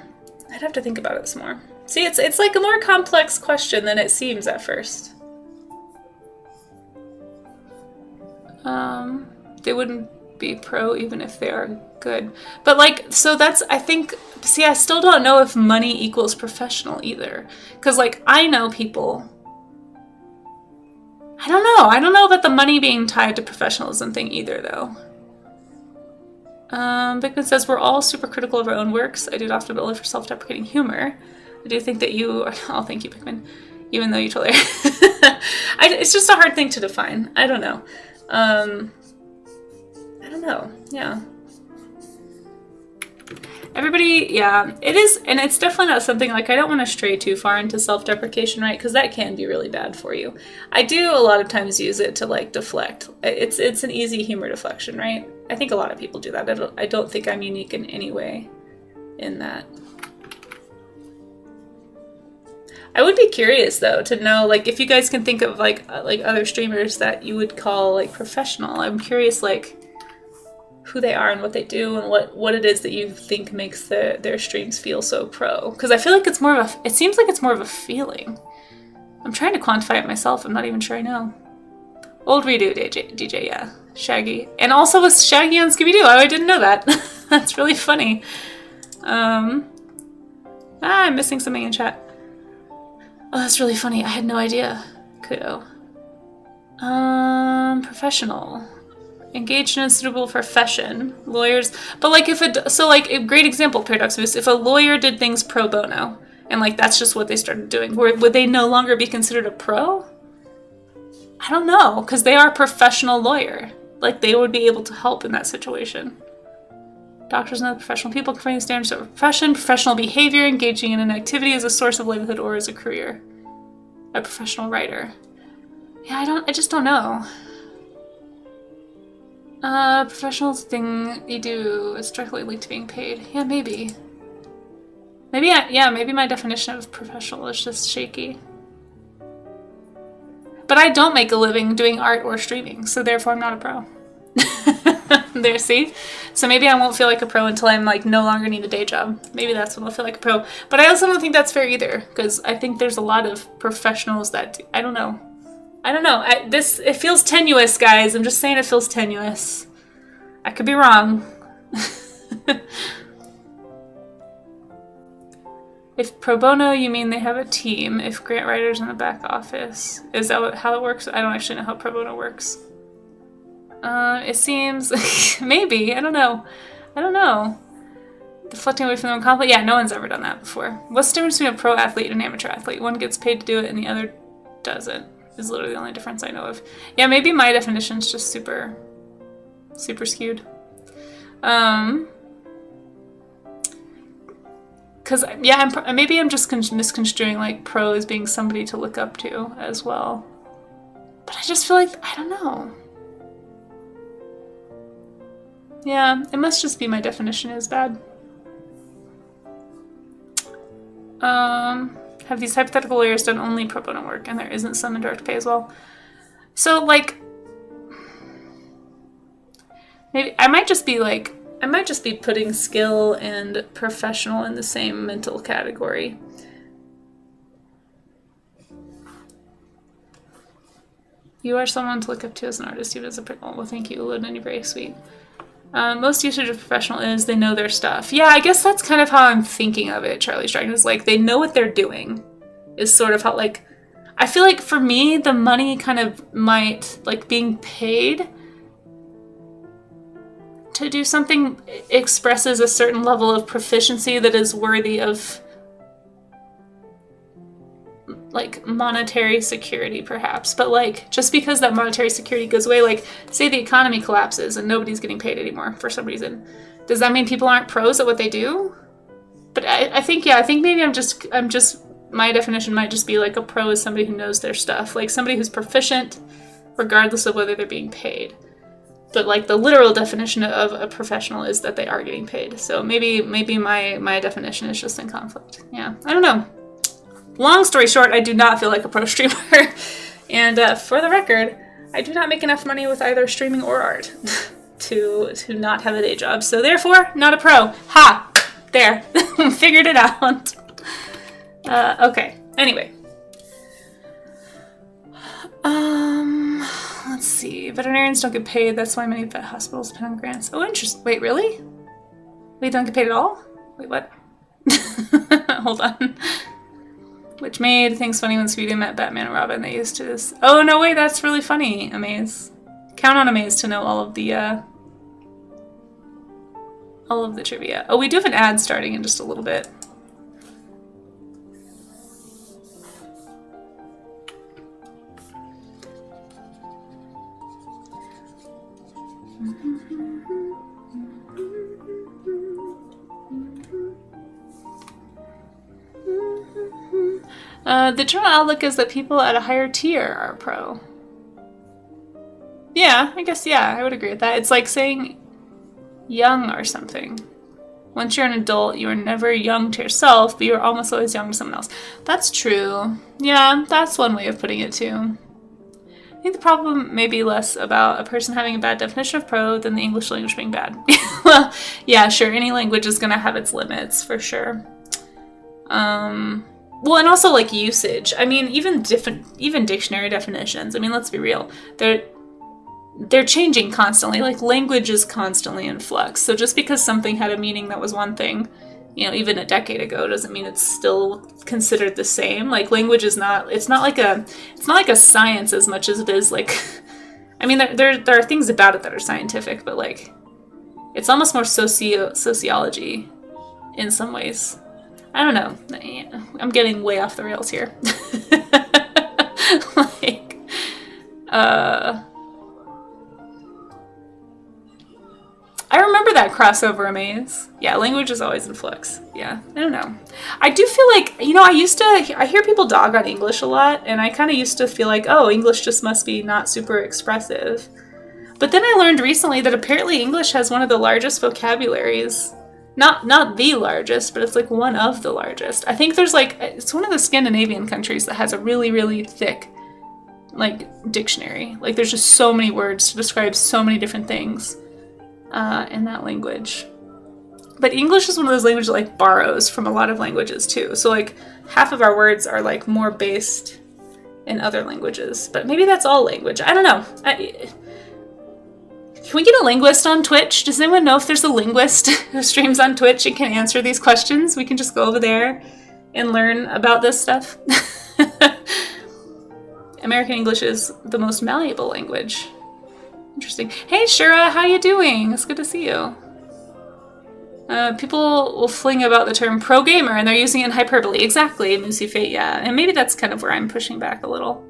I'd have to think about it some more. See, it's like a more complex question than it seems at first. They wouldn't be pro even if they are good. But like, so that's, I think, see, I still don't know if money equals professional either. Because like, I know people, I don't know about the money being tied to professionalism thing either though. Bickman says, we're all super critical of our own works. I do often build it for self-deprecating humor. I do think that you are, oh, thank you, Bickman. Even though you totally it's just a hard thing to define. I don't know. I don't know. Yeah. Everybody, yeah, it is, and it's definitely not something, like, I don't want to stray too far into self-deprecation, right, because that can be really bad for you. I do a lot of times use it to, like, deflect. It's an easy humor deflection, right? I think a lot of people do that. I don't think I'm unique in any way in that. I would be curious, though, to know, like, if you guys can think of, like other streamers that you would call, like, professional. I'm curious, like, who they are and what they do and what it is that you think makes their streams feel so pro. Because I feel like it's more of a, it seems like it's more of a feeling. I'm trying to quantify it myself. I'm not even sure I know. Old Redo DJ, yeah. Shaggy. And also with Shaggy on Scooby-Doo. Oh, I didn't know that. That's really funny. I'm missing something in chat. Oh, that's really funny. I had no idea. Kudo. Professional. engaged in a suitable profession. Lawyers, but like like a great example, Paradox Boost, if a lawyer did things pro bono, and like that's just what they started doing, would they no longer be considered a pro? I don't know, because they are a professional lawyer. Like, they would be able to help in that situation. Doctors and other professional people conforming standards of profession, professional behavior, engaging in an activity as a source of livelihood or as a career. A professional writer. Yeah, I just don't know. Professional thing you do is directly linked to being paid. Yeah, maybe. Maybe my definition of professional is just shaky. But I don't make a living doing art or streaming, so therefore I'm not a pro. There, see? So maybe I won't feel like a pro until I'm like no longer need a day job. Maybe that's when I'll feel like a pro. But I also don't think that's fair either, because I think there's a lot of professionals that I don't know. It feels tenuous, guys. I'm just saying it feels tenuous. I could be wrong. If pro bono, you mean they have a team. If grant writers in the back office. Is that how it works? I don't actually know how pro bono works. It seems... maybe. I don't know. Deflecting away from the conflict? Yeah, no one's ever done that before. What's the difference between a pro athlete and an amateur athlete? One gets paid to do it and the other doesn't. Is literally the only difference I know of. Yeah, maybe my definition's just super skewed. Because, yeah, maybe I'm just misconstruing, like, pro as being somebody to look up to as well. But I just feel like, I don't know. Yeah, it must just be my definition is bad. Have these hypothetical lawyers done only pro bono work and there isn't some indirect pay as well? So, like, maybe I might just be putting skill and professional in the same mental category. You are someone to look up to as an artist, even as a well, thank you, Luden, you're very sweet. Most usage of professional is they know their stuff. Yeah, I guess that's kind of how I'm thinking of it, Charlie's Dragon, is like they know what they're doing. Is sort of how, like, I feel like for me, the money kind of might, like, being paid to do something expresses a certain level of proficiency that is worthy of, like, monetary security, perhaps. But, like, just because that monetary security goes away, like, say the economy collapses and nobody's getting paid anymore for some reason, does that mean people aren't pros at what they do? But I think maybe I'm just, my definition might just be, like, a pro is somebody who knows their stuff. Like, somebody who's proficient regardless of whether they're being paid. But, like, the literal definition of a professional is that they are getting paid. So maybe my definition is just in conflict. Yeah, I don't know. Long story short, I do not feel like a pro streamer. And for the record, I do not make enough money with either streaming or art to not have a day job. So therefore, not a pro. Ha! There. Figured it out. Okay. Anyway. Let's see. Veterinarians don't get paid. That's why many vet hospitals depend on grants. Oh, interesting. Wait, really? We don't get paid at all? Wait, what? Hold on. Which made things funny when Sweden met Batman and Robin. They used to this. Oh, no, wait, that's really funny, Amaze. Count on Amaze to know all of the trivia. Oh, we do have an ad starting in just a little bit. The general outlook is that people at a higher tier are pro. Yeah, I guess, yeah, I would agree with that. It's like saying young or something. Once you're an adult, you are never young to yourself, but you're almost always young to someone else. That's true. Yeah, that's one way of putting it too. I think the problem may be less about a person having a bad definition of pro than the English language being bad. Well, yeah, sure, any language is going to have its limits, for sure. Well, and also, like, usage. I mean, even dictionary definitions. I mean, let's be real. They're changing constantly. Like, language is constantly in flux. So just because something had a meaning that was one thing, you know, even a decade ago, doesn't mean it's still considered the same. Like, language is not, it's not like a science as much as it is, like, I mean, there are things about it that are scientific, but like, it's almost more sociology in some ways. I don't know. I'm getting way off the rails here. Like, I remember that crossover amaze. Yeah, language is always in flux. Yeah, I don't know. I do feel like, I hear people dog on English a lot, and I kind of used to feel like, oh, English just must be not super expressive. But then I learned recently that apparently English has one of the largest vocabularies. Not the largest, but it's like one of the largest. I think there's like, it's one of the Scandinavian countries that has a really, really thick, like, dictionary. Like, there's just so many words to describe so many different things in that language. But English is one of those languages that, like, borrows from a lot of languages, too. So, like, half of our words are, like, more based in other languages. But maybe that's all language. I don't know. Can we get a linguist on Twitch? Does anyone know if there's a linguist who streams on Twitch and can answer these questions? We can just go over there and learn about this stuff. American English is the most malleable language. Interesting. Hey, Shura, how you doing? It's good to see you. People will fling about the term pro gamer and they're using it in hyperbole. Exactly, Moosey Fate, yeah. And maybe that's kind of where I'm pushing back a little.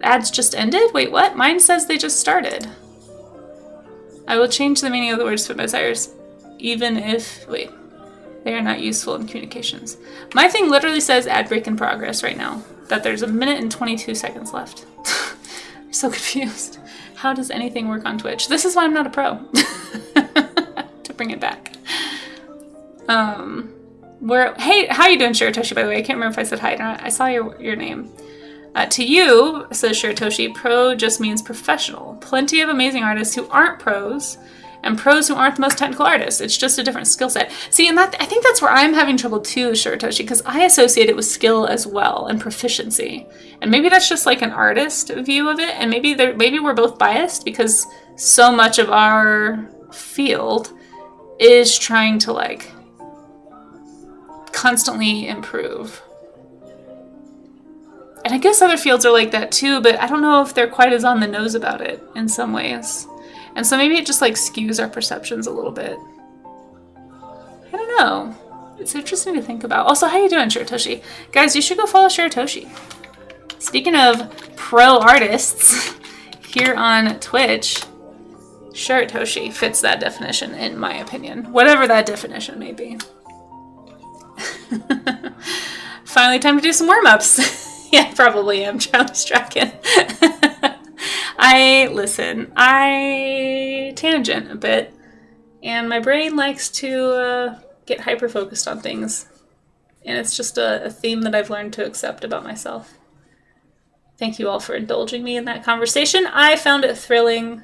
Ads just ended? Wait, what? Mine says they just started. I will change the meaning of the words to fit my desires, even if, wait, they are not useful in communications. My thing literally says ad break in progress right now, that there's 1 minute and 22 seconds left. I'm so confused. How does anything work on Twitch? This is why I'm not a pro. To bring it back. Hey, how you doing, Shiratoshi, by the way? I can't remember if I said hi or not. I saw your name. To you, says Shiratoshi, pro just means professional. Plenty of amazing artists who aren't pros, and pros who aren't the most technical artists. It's just a different skill set. See, and I think that's where I'm having trouble too, Shiratoshi, because I associate it with skill as well, and proficiency. And maybe that's just like an artist view of it, and maybe we're both biased, because so much of our field is trying to, like, constantly improve. And I guess other fields are like that too, but I don't know if they're quite as on the nose about it in some ways. And so maybe it just, like, skews our perceptions a little bit. I don't know. It's interesting to think about. Also, how you doing, Shiratoshi? Guys, you should go follow Shiratoshi. Speaking of pro artists here on Twitch, Shiratoshi fits that definition, in my opinion. Whatever that definition may be. Finally, time to do some warm-ups. Yeah, I probably am, Charlie's Dragon. I tangent a bit, and my brain likes to get hyper-focused on things, and it's just a theme that I've learned to accept about myself. Thank you all for indulging me in that conversation. I found it thrilling.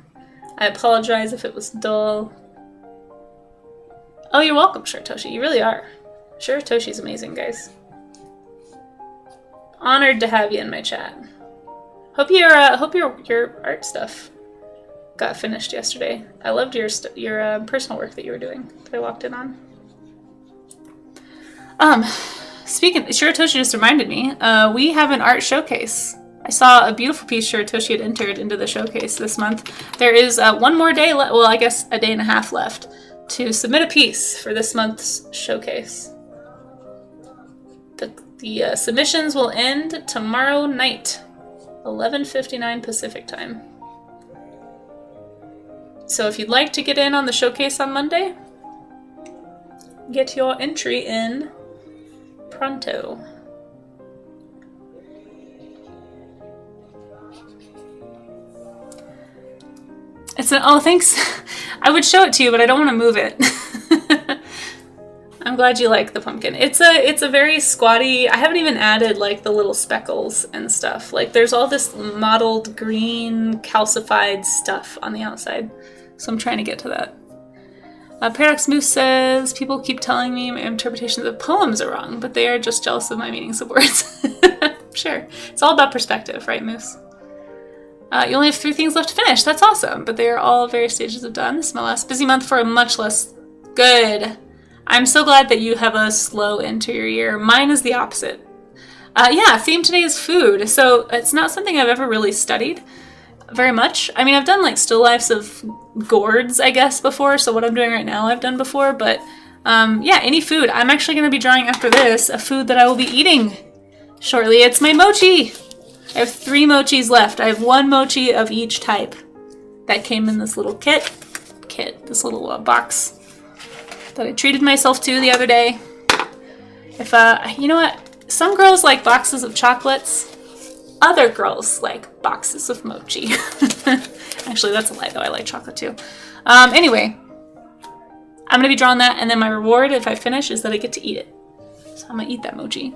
I apologize if it was dull. Oh, you're welcome, Shiratoshi. You really are. Shiratoshi's amazing, guys. Honored to have you in my chat. Hope your art stuff got finished yesterday. I loved your personal work that you were doing that I walked in on. Shiratoshi just reminded me, we have an art showcase. I saw a beautiful piece Shiratoshi had entered into the showcase this month. There is one more day, well, I guess a day and a half left to submit a piece for this month's showcase. The submissions will end tomorrow night, 11:59 Pacific time. So if you'd like to get in on the showcase on Monday, get your entry in pronto. Oh, thanks. I would show it to you, but I don't want to move it. I'm glad you like the pumpkin. It's a very squatty. I haven't even added, like, the little speckles and stuff. Like, there's all this mottled green calcified stuff on the outside. So I'm trying to get to that. Paradox Moose says, people keep telling me my interpretations of poems are wrong, but they are just jealous of my meanings of words. Sure. It's all about perspective, right, Moose? You only have 3 things left to finish. That's awesome. But they are all various stages of done. This is my last busy month for a much less good. I'm so glad that you have a slow end to your year. Mine is the opposite. Yeah, theme today is food. So it's not something I've ever really studied. very much. I mean, I've done like still lifes of gourds, I guess, before. So what I'm doing right now, I've done before. But yeah, any food. I'm actually going to be drawing after this a food that I will be eating shortly. It's my mochi. I have 3 mochis left. I have 1 mochi of each type that came in this little this little box that I treated myself to the other day. If you know what? Some girls like boxes of chocolates. Other girls like boxes of mochi. Actually, that's a lie, though. I like chocolate, too. Anyway, I'm going to be drawing that, and then my reward, if I finish, is that I get to eat it. So I'm going to eat that mochi.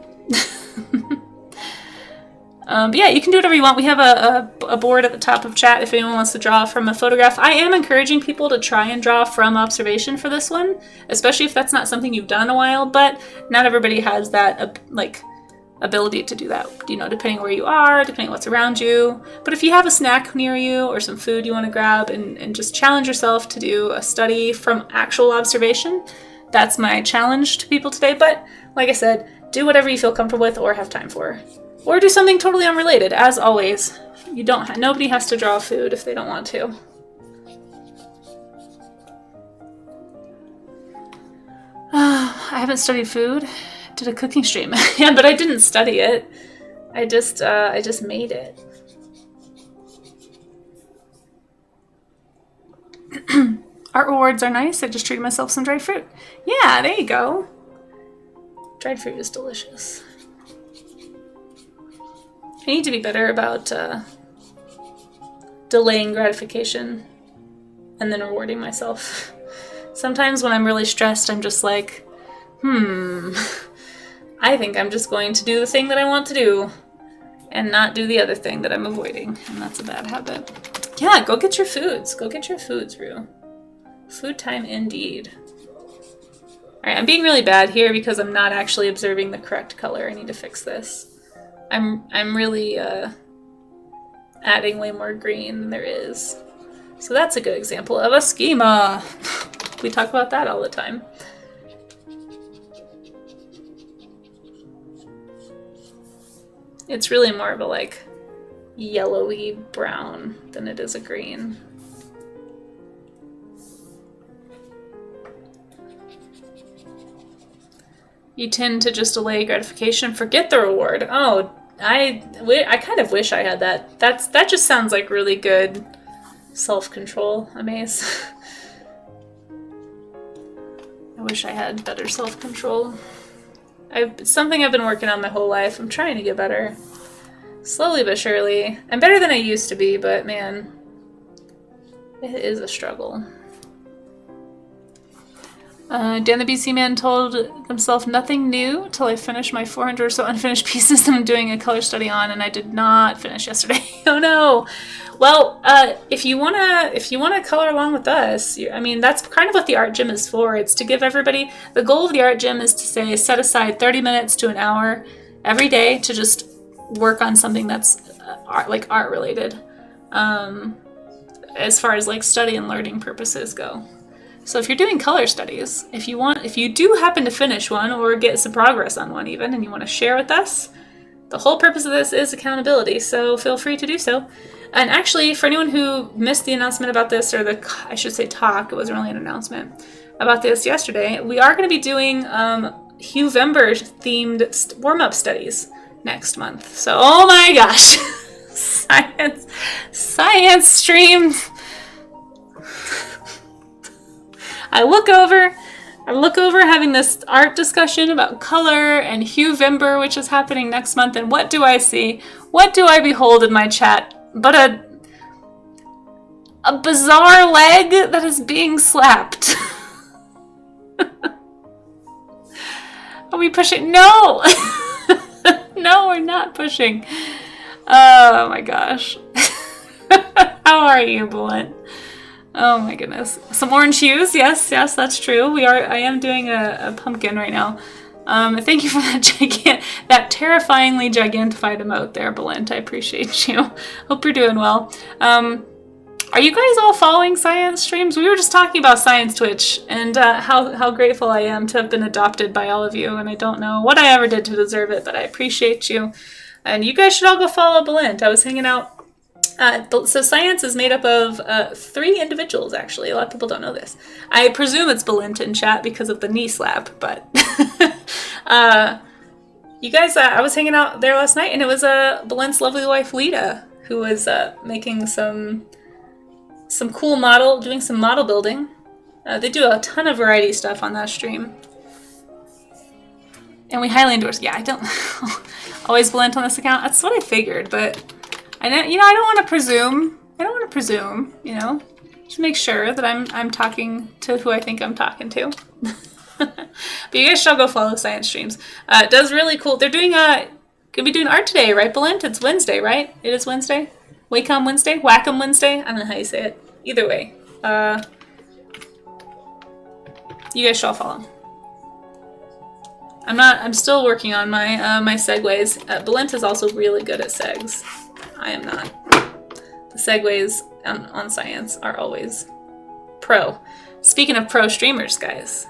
But yeah, you can do whatever you want. We have a board at the top of chat if anyone wants to draw from a photograph. I am encouraging people to try and draw from observation for this one, especially if that's not something you've done in a while, but not everybody has that, ability to do that, you know, depending where you are, depending what's around you. But if you have a snack near you or some food you want to grab and just challenge yourself to do a study from actual observation, that's my challenge to people today. But like I said, do whatever you feel comfortable with or have time for. Or do something totally unrelated. As always, nobody has to draw food if they don't want to. I haven't studied food. Did a cooking stream. Yeah, but I didn't study it. I just made it. Art rewards are nice. I just treated myself some dried fruit. Yeah, there you go. Dried fruit is delicious. I need to be better about delaying gratification and then rewarding myself. Sometimes when I'm really stressed, I'm just like, I think I'm just going to do the thing that I want to do and not do the other thing that I'm avoiding. And that's a bad habit. Yeah, go get your foods. Go get your foods, Rue. Food time indeed. Alright, I'm being really bad here because I'm not actually observing the correct color. I need to fix this. I'm really adding way more green than there is. So that's a good example of a schema. We talk about that all the time. It's really more of a like yellowy brown than it is a green. You tend to just delay gratification, forget the reward. Oh, I kind of wish I had that. That just sounds like really good self-control, Amaze. I wish I had better self-control. It's something I've been working on my whole life. I'm trying to get better. Slowly but surely. I'm better than I used to be, but man, it is a struggle. Dan the BC Man told himself nothing new till I finish my 400 or so unfinished pieces that I'm doing a color study on, and I did not finish yesterday. Oh no! Well, if you wanna color along with us, I mean that's kind of what the art gym is for. It's to give everybody. The goal of the art gym is to say set aside 30 minutes to an hour every day to just work on something that's art related, as far as like study and learning purposes go. So if you're doing color studies, if you do happen to finish one or get some progress on one even, and you want to share with us, the whole purpose of this is accountability, so feel free to do so. And actually, for anyone who missed the announcement about this, or I should say talk, it wasn't really an announcement, about this yesterday, we are going to be doing Huevember themed warm-up studies next month. So, oh my gosh, science streams. I look over having this art discussion about color and Huevember, which is happening next month, and what do I see? What do I behold in my chat but a bizarre leg that is being slapped? Are we pushing? No! No, we're not pushing. Oh my gosh. How are you, Bullet? Oh my goodness. Some orange hues. Yes, that's true. I am doing a pumpkin right now. Thank you for that terrifyingly gigantified emote there, Belint. I appreciate you. Hope you're doing well. Are you guys all following science streams? We were just talking about Science Twitch and how grateful I am to have been adopted by all of you, and I don't know what I ever did to deserve it, but I appreciate you. And you guys should all go follow Belint. I was hanging out So science is made up of 3 individuals, actually. A lot of people don't know this. I presume it's Belint in chat because of the knee slap, but you guys, I was hanging out there last night, and it was Belint's lovely wife, Lita, who was making some cool doing some model building. They do a ton of variety stuff on that stream. And we highly endorse. Yeah, I don't always Belint on this account. That's what I figured, but I don't want to presume. You know, just make sure that I'm talking to who I think I'm talking to. But you guys shall go follow science streams. It does really cool. They're gonna be doing art today, right, Belint? It's Wednesday, right? It is Wednesday. Wacom Wednesday, Wacom Wednesday. I don't know how you say it. Either way, you guys shall follow. I'm still working on my my segues. Belint is also really good at segs. I am not. The segues on science are always pro. Speaking of pro streamers, guys,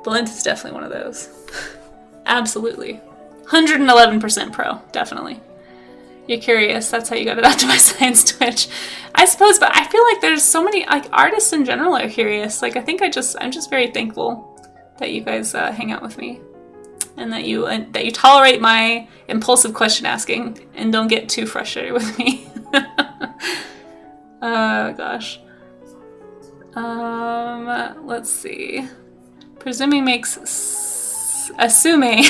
Belint is definitely one of those. Absolutely. 111% pro, definitely. You're curious, that's how you got it out to my science Twitch. I suppose, but I feel like there's so many, like, artists in general are curious. Like, I think I'm just very thankful that you guys hang out with me, and that you tolerate my impulsive question asking and don't get too frustrated with me. Gosh. Let's see. Presuming makes assume.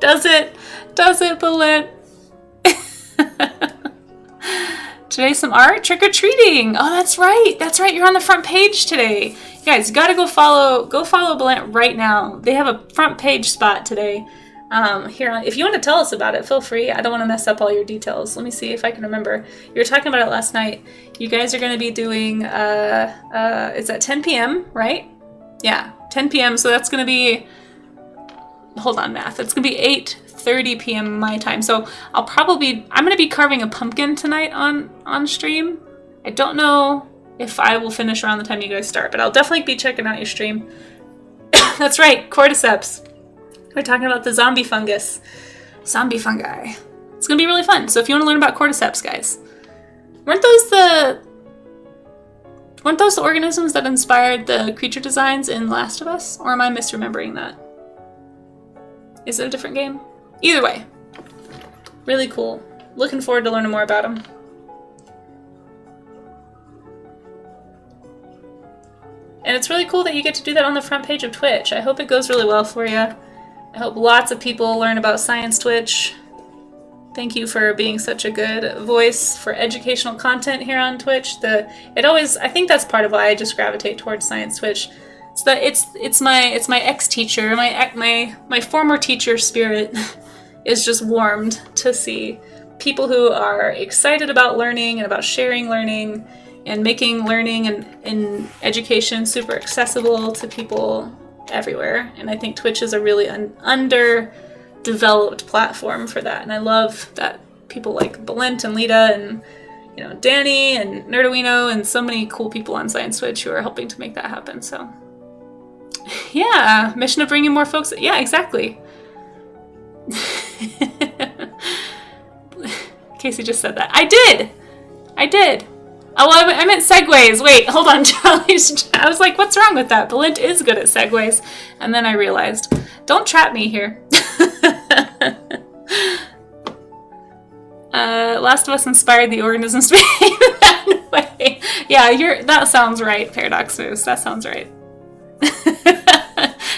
Does it, Belint? Today some art, trick-or-treating. Oh, that's right. You're on the front page today. You guys, you gotta go follow Belint right now. They have a front page spot today. If you want to tell us about it, feel free. I don't want to mess up all your details. Let me see if I can remember. You were talking about it last night. You guys are going to be doing, it's at 10 p.m., right? Yeah, 10 p.m. So that's going to be, hold on, math. It's going to be 8:30 p.m. my time. So I'm going to be carving a pumpkin tonight on stream. I don't know if I will finish around the time you guys start, but I'll definitely be checking out your stream. That's right, cordyceps. We're talking about the zombie fungi. It's gonna be really fun. So if you want to learn about cordyceps, guys, weren't those the organisms that inspired the creature designs in Last of Us? Or am I misremembering that? Is it a different game? Either way, really cool. Looking forward to learning more about them. And it's really cool that you get to do that on the front page of Twitch. I hope it goes really well for you. I hope lots of people learn about Science Twitch. Thank you for being such a good voice for educational content here on Twitch. I think that's part of why I just gravitate towards Science Twitch. It's my ex-teacher, my former teacher spirit is just warmed to see people who are excited about learning and about sharing learning and making learning and education super accessible to people everywhere. And I think Twitch is a really underdeveloped platform for that. And I love that people like Belint and Lita and Danny and Nerdowino and so many cool people on Science Twitch who are helping to make that happen. So yeah, mission of bringing more folks. Yeah, exactly. Casey just said that. I did. Oh, well, I meant segues. Wait, hold on, Charlie. I was like, what's wrong with that? Belint is good at segues. And then I realized, don't trap me here. Last of Us inspired the organisms to behave that way. Yeah, that sounds right, Paradox Moose. That sounds right.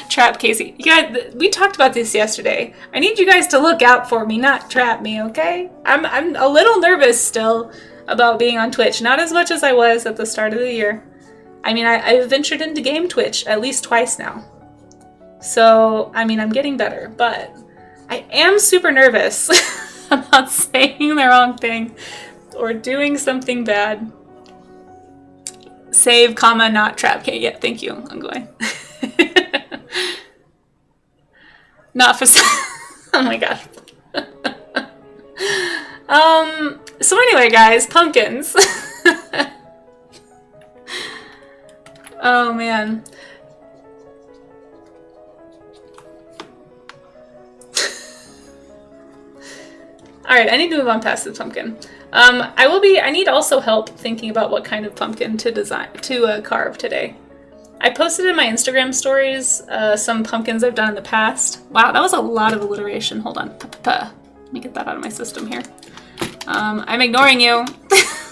Trap Casey. You guys, we talked about this yesterday. I need you guys to look out for me, not trap me, okay? I'm a little nervous still about being on Twitch. Not as much as I was at the start of the year. I mean, I've ventured into game Twitch at least twice now. So, I mean, I'm getting better, but I am super nervous about saying the wrong thing or doing something bad. Save, comma, not trap. Okay, yeah, thank you. I'm going. Not for... Oh my gosh. So anyway, guys, pumpkins. Oh, man. All right, I need to move on past this pumpkin. I need also help thinking about what kind of pumpkin to carve today. I posted in my Instagram stories some pumpkins I've done in the past. Wow, that was a lot of alliteration. Hold on. Let me get that out of my system here. I'm ignoring you.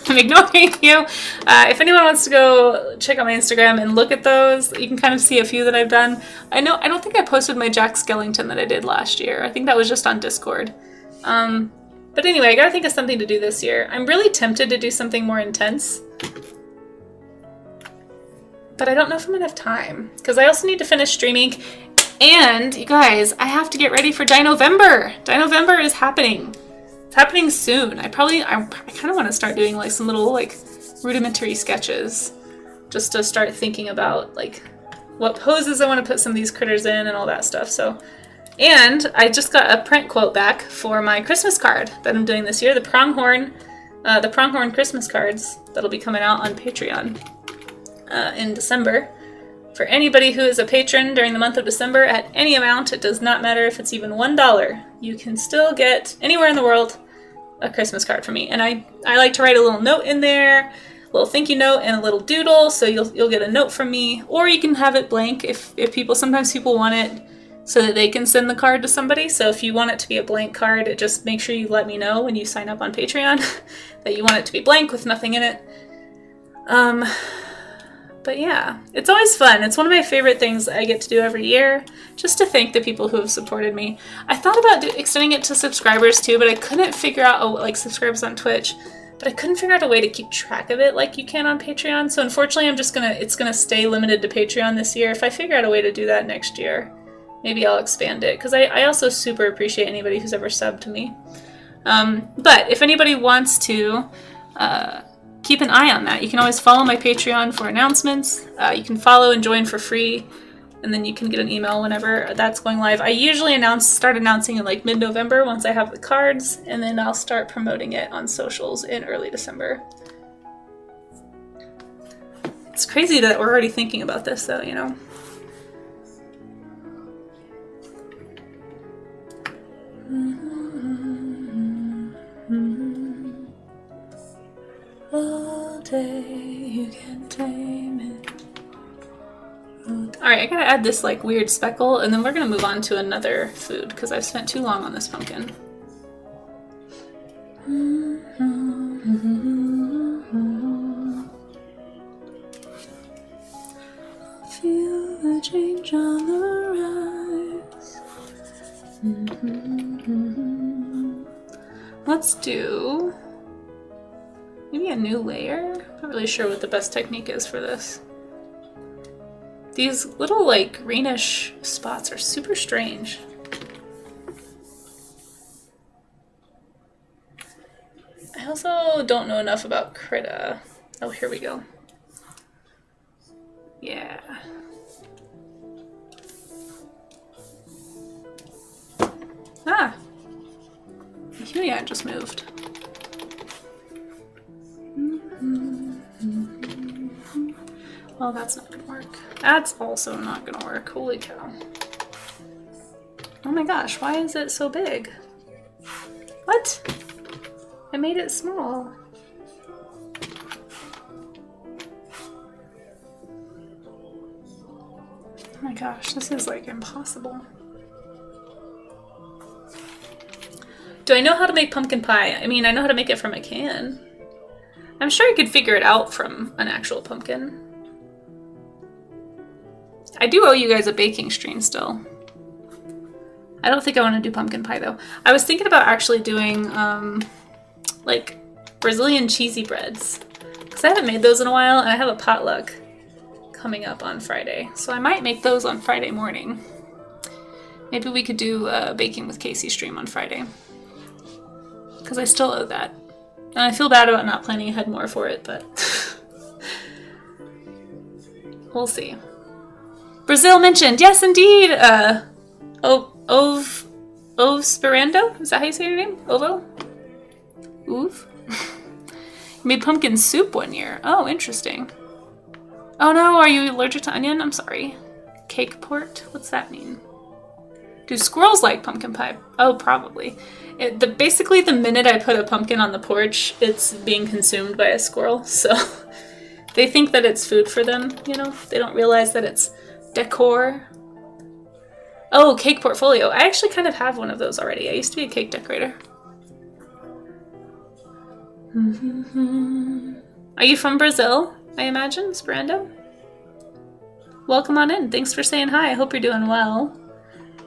I'm ignoring you. If anyone wants to go check out my Instagram and look at those, you can kind of see a few that I've done. I don't think I posted my Jack Skellington that I did last year. I think that was just on Discord. But anyway, I gotta think of something to do this year. I'm really tempted to do something more intense. But I don't know if I'm gonna have time. Because I also need to finish streaming. And, you guys, I have to get ready for Dino-vember. Dino-vember is happening. It's happening soon. I kind of want to start doing like some little like rudimentary sketches. Just to start thinking about like what poses I want to put some of these critters in and all that stuff. So, and I just got a print quote back for my Christmas card that I'm doing this year. The pronghorn Christmas cards that'll be coming out on Patreon. In December. For anybody who is a patron during the month of December at any amount, it does not matter if it's even $1, you can still get anywhere in the world a Christmas card from me. And I like to write a little note in there, a little thank you note and a little doodle, so you'll get a note from me, or you can have it blank if sometimes people want it so that they can send the card to somebody. So if you want it to be a blank card, just make sure you let me know when you sign up on Patreon that you want it to be blank with nothing in it. But yeah, it's always fun. It's one of my favorite things I get to do every year, just to thank the people who have supported me. I thought about extending it to subscribers too, but I couldn't figure out, like subscribers on Twitch, but I couldn't figure out a way to keep track of it like you can on Patreon. So unfortunately, it's gonna stay limited to Patreon this year. If I figure out a way to do that next year, maybe I'll expand it, because I also super appreciate anybody who's ever subbed to me. But if anybody wants to, keep an eye on that. You can always follow my Patreon for announcements. You can follow and join for free, and then you can get an email whenever that's going live. I usually start announcing in like mid-November once I have the cards, and then I'll start promoting it on socials in early December. It's crazy that we're already thinking about this though, you know? All day you can tame it. Alright, I gotta add this like weird speckle, and then we're gonna move on to another food because I've spent too long on this pumpkin. Feel the change on the rise. Let's do maybe a new layer? Not really sure what the best technique is for this. These little like greenish spots are super strange. I also don't know enough about Krita. Oh, here we go. Yeah. Ah! The Huion just moved. Well, that's not gonna work. That's also not gonna work. Holy cow. Oh my gosh, why is it so big? What? I made it small. Oh my gosh, this is like impossible. Do I know how to make pumpkin pie? I mean, I know how to make it from a can. I'm sure I could figure it out from an actual pumpkin. I do owe you guys a baking stream still. I don't think I want to do pumpkin pie though. I was thinking about actually doing like Brazilian cheesy breads, because I haven't made those in a while, and I have a potluck coming up on Friday. So I might make those on Friday morning. Maybe we could do a Baking with Casey stream on Friday, because I still owe that. And I feel bad about not planning ahead more for it, but we'll see. Brazil mentioned, yes indeed. Sperando? Is that how you say your name? Ovo? Oof. You made pumpkin soup one year. Oh, interesting. Oh no, are you allergic to onion? I'm sorry. Cake port? What's that mean? Do squirrels like pumpkin pie? Oh, probably. Basically, the minute I put a pumpkin on the porch, it's being consumed by a squirrel, so they think that it's food for them, you know? They don't realize that it's decor. Oh, cake portfolio. I actually kind of have one of those already. I used to be a cake decorator. Are you from Brazil, I imagine, Sperando? Welcome on in. Thanks for saying hi. I hope you're doing well.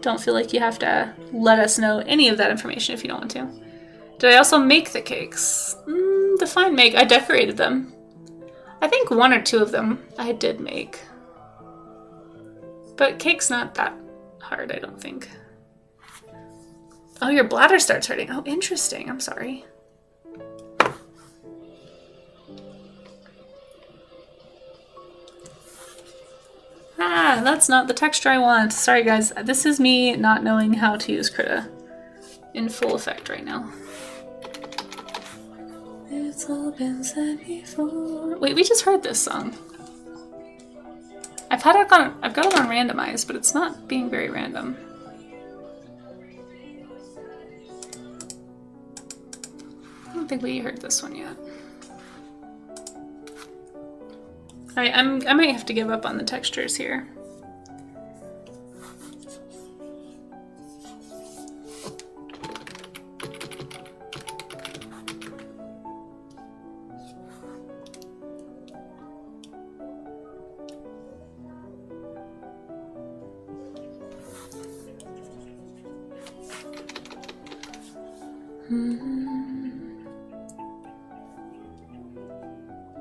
Don't feel like you have to let us know any of that information if you don't want to. Did I also make the cakes? Define make. I decorated them. I think 1 or 2 of them I did make. But cake's not that hard, I don't think. Oh, your bladder starts hurting. Oh, interesting. I'm sorry. Ah, that's not the texture I want. Sorry, guys. This is me not knowing how to use Krita in full effect right now. It's all been said before. Wait, we just heard this song. I've got it on randomized, but it's not being very random. I don't think we heard this one yet. Alright, I might have to give up on the textures here.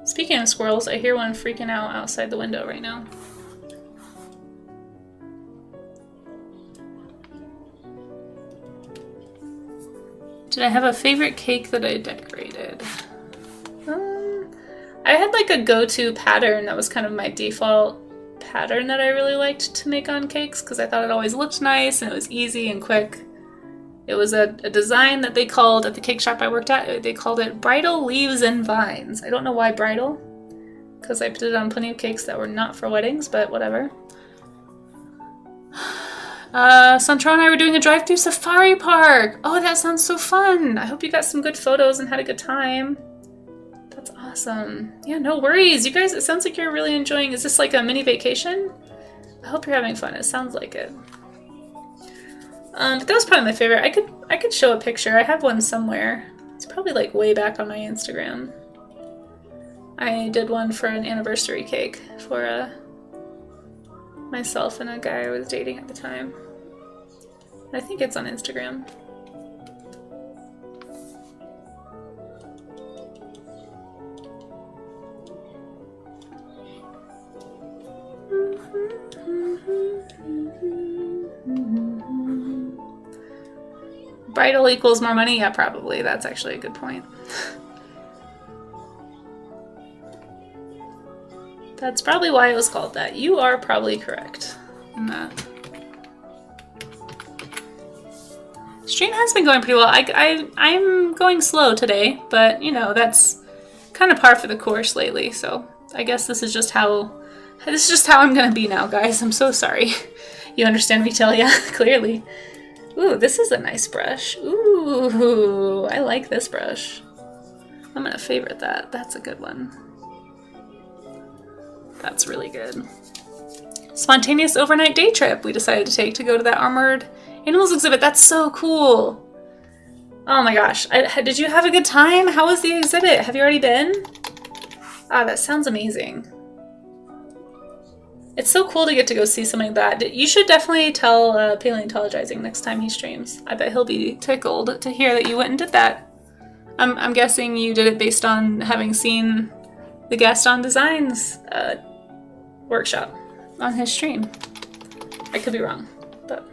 Speaking of squirrels, I hear one freaking out outside the window right now. Did I have a favorite cake that I decorated? I had like a go-to pattern that was kind of my default pattern that I really liked to make on cakes because I thought it always looked nice and it was easy and quick. It was a design that they called, at the cake shop I worked at, they called it Bridal Leaves and Vines. I don't know why bridal, because I put it on plenty of cakes that were not for weddings, but whatever. Santro and I were doing a drive-through safari park. Oh, that sounds so fun. I hope you got some good photos and had a good time. That's awesome. Yeah, no worries. You guys, it sounds like you're really enjoying. Is this like a mini vacation? I hope you're having fun. It sounds like it. But that was probably my favorite. I could show a picture. I have one somewhere. It's probably like way back on my Instagram. I did one for an anniversary cake for myself and a guy I was dating at the time. I think it's on Instagram. Bridal equals more money? Yeah, probably. That's actually a good point. That's probably why it was called that. You are probably correct in that. Stream has been going pretty well. I'm going slow today, but you know, that's kind of par for the course lately, so I guess this is just how I'm gonna be now, guys. I'm so sorry. You understand me, Talia? Clearly. Ooh, this is a nice brush. Ooh, I like this brush. I'm gonna favorite that. That's a good one. That's really good. Spontaneous overnight day trip we decided to take to go to that armored animals exhibit. That's so cool. Oh my gosh. Did you have a good time? How was the exhibit? Have you already been? Ah, that sounds amazing. It's so cool to get to go see something like that. You should definitely tell Paleontologizing next time he streams. I bet he'll be tickled to hear that you went and did that. I'm guessing you did it based on having seen the Gaston Designs workshop on his stream. I could be wrong, but...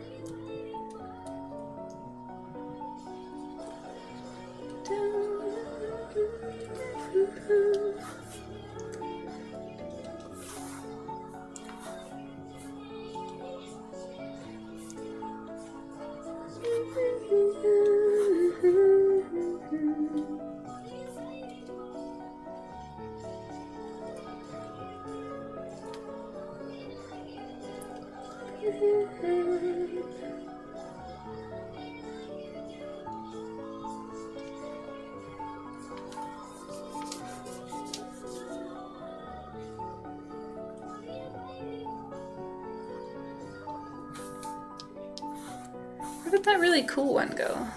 did that really cool one go?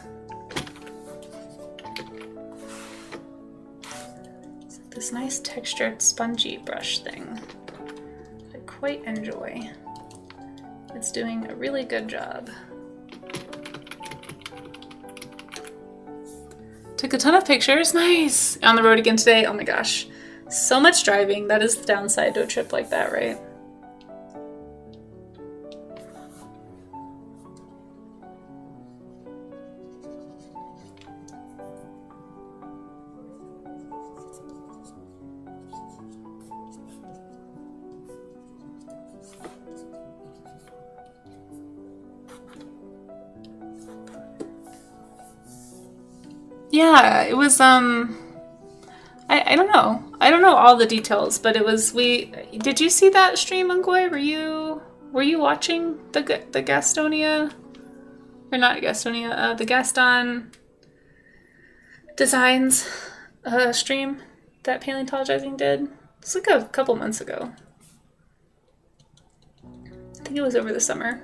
It's like this nice textured spongy brush thing that I quite enjoy. It's doing a really good job. Took a ton of pictures. Nice! On the road again today. Oh my gosh. So much driving. That is the downside to a trip like that, right? Yeah, it was, I don't know. I don't know all the details, but it was, did you see that stream, Ungoy? Were you watching the Gastonia, or not Gastonia, the Gaston Designs stream that Paleontologizing did? It's like a couple months ago. I think it was over the summer.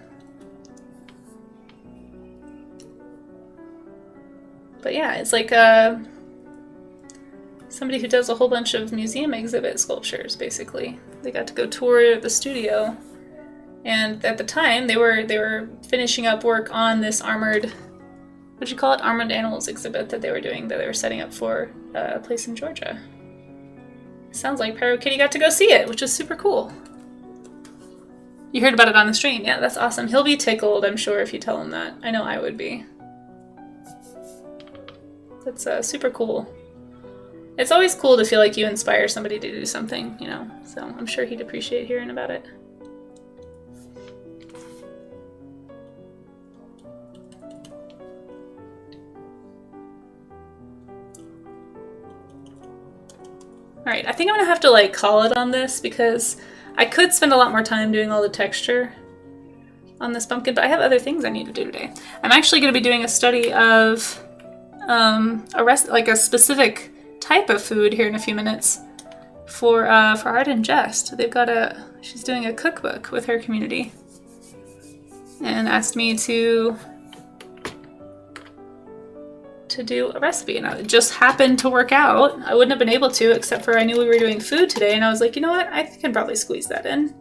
But yeah, it's like somebody who does a whole bunch of museum exhibit sculptures, basically. They got to go tour the studio, and at the time they were finishing up work on this armored, what'd you call it? Armored animals exhibit that they were doing, that they were setting up for a place in Georgia. Sounds like Pyro Kitty got to go see it, which is super cool. You heard about it on the stream. Yeah, that's awesome. He'll be tickled, I'm sure, if you tell him that. I know I would be. That's super cool. It's always cool to feel like you inspire somebody to do something, you know, so I'm sure he'd appreciate hearing about it. Alright, I think I'm gonna have to like call it on this because I could spend a lot more time doing all the texture on this pumpkin, but I have other things I need to do today. I'm actually gonna be doing a study of like a specific type of food here in a few minutes for Art and Jest. They've got she's doing a cookbook with her community and asked me to do a recipe, and it just happened to work out. I wouldn't have been able to except for I knew we were doing food today, and I was like, you know what, I can probably squeeze that in.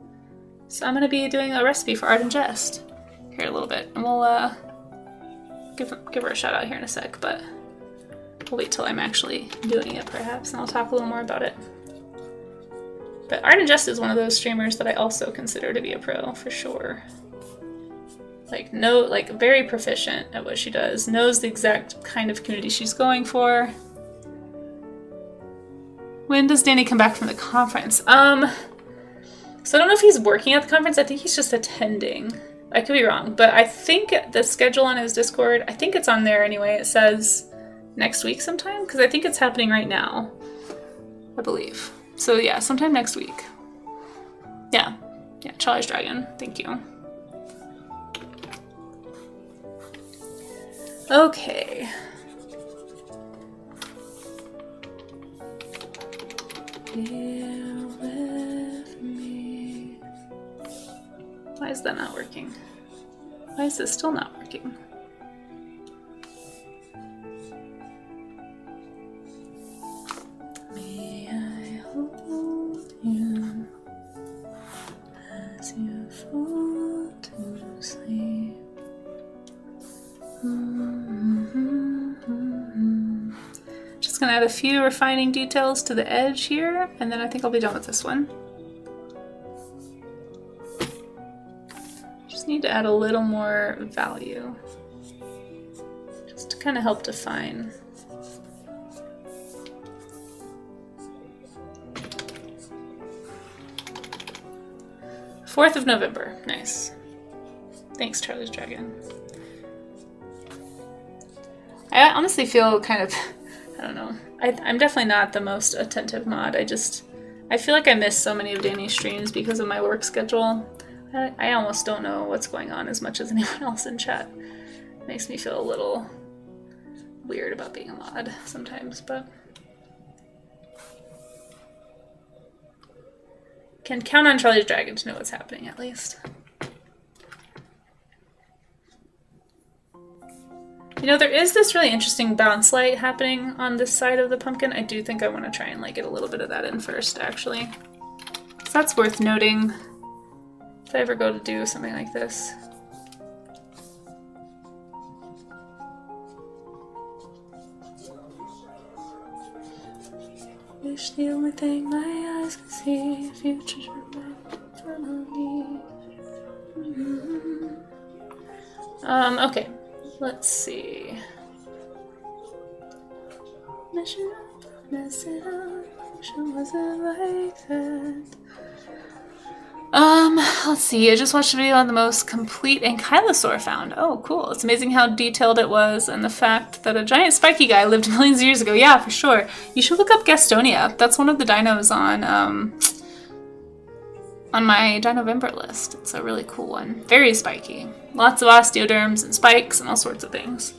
So I'm gonna be doing a recipe for Art and Jest here a little bit, and we'll give her a shout out here in a sec, but we'll wait till I'm actually doing it perhaps, and I'll talk a little more about it. But Art and Jest is one of those streamers that I also consider to be a pro for sure. Like very proficient at what she does, knows the exact kind of community she's going for. When does Danny come back from the conference? So I don't know if he's working at the conference. I think he's just attending. I could be wrong, but I think the schedule on his Discord, I think it's on there anyway. It says next week sometime, because I think it's happening right now, I believe. So yeah, sometime next week. Yeah, Charlie's Dragon, thank you. Okay. Here with me. Why is that not working? Why is this still not working? May I hold you as you fall to sleep? Just gonna add a few refining details to the edge here, and then I think I'll be done with this one. Just need to add a little more value, just to kind of help define. of November, nice. Thanks, Charlie's Dragon. I honestly feel kind of, I don't know. I'm definitely not the most attentive mod. I feel like I miss so many of Danny's streams because of my work schedule. I almost don't know what's going on as much as anyone else in chat. It makes me feel a little weird about being a mod sometimes, but can count on Charlie's Dragon to know what's happening at least. You know, there is this really interesting bounce light happening on this side of the pumpkin. I do think I want to try and like get a little bit of that in first, actually. So that's worth noting if I ever go to do something like this. Wish the only thing my eyes can see, future's from me. Okay, let's see. Mission up, mess it up, wish it wasn't like that. Let's see, I just watched a video on the most complete ankylosaur found. Oh, cool. It's amazing how detailed it was and the fact that a giant spiky guy lived millions of years ago. Yeah, for sure. You should look up Gastonia. That's one of the dinos on my Dinovember list. It's a really cool one. Very spiky. Lots of osteoderms and spikes and all sorts of things.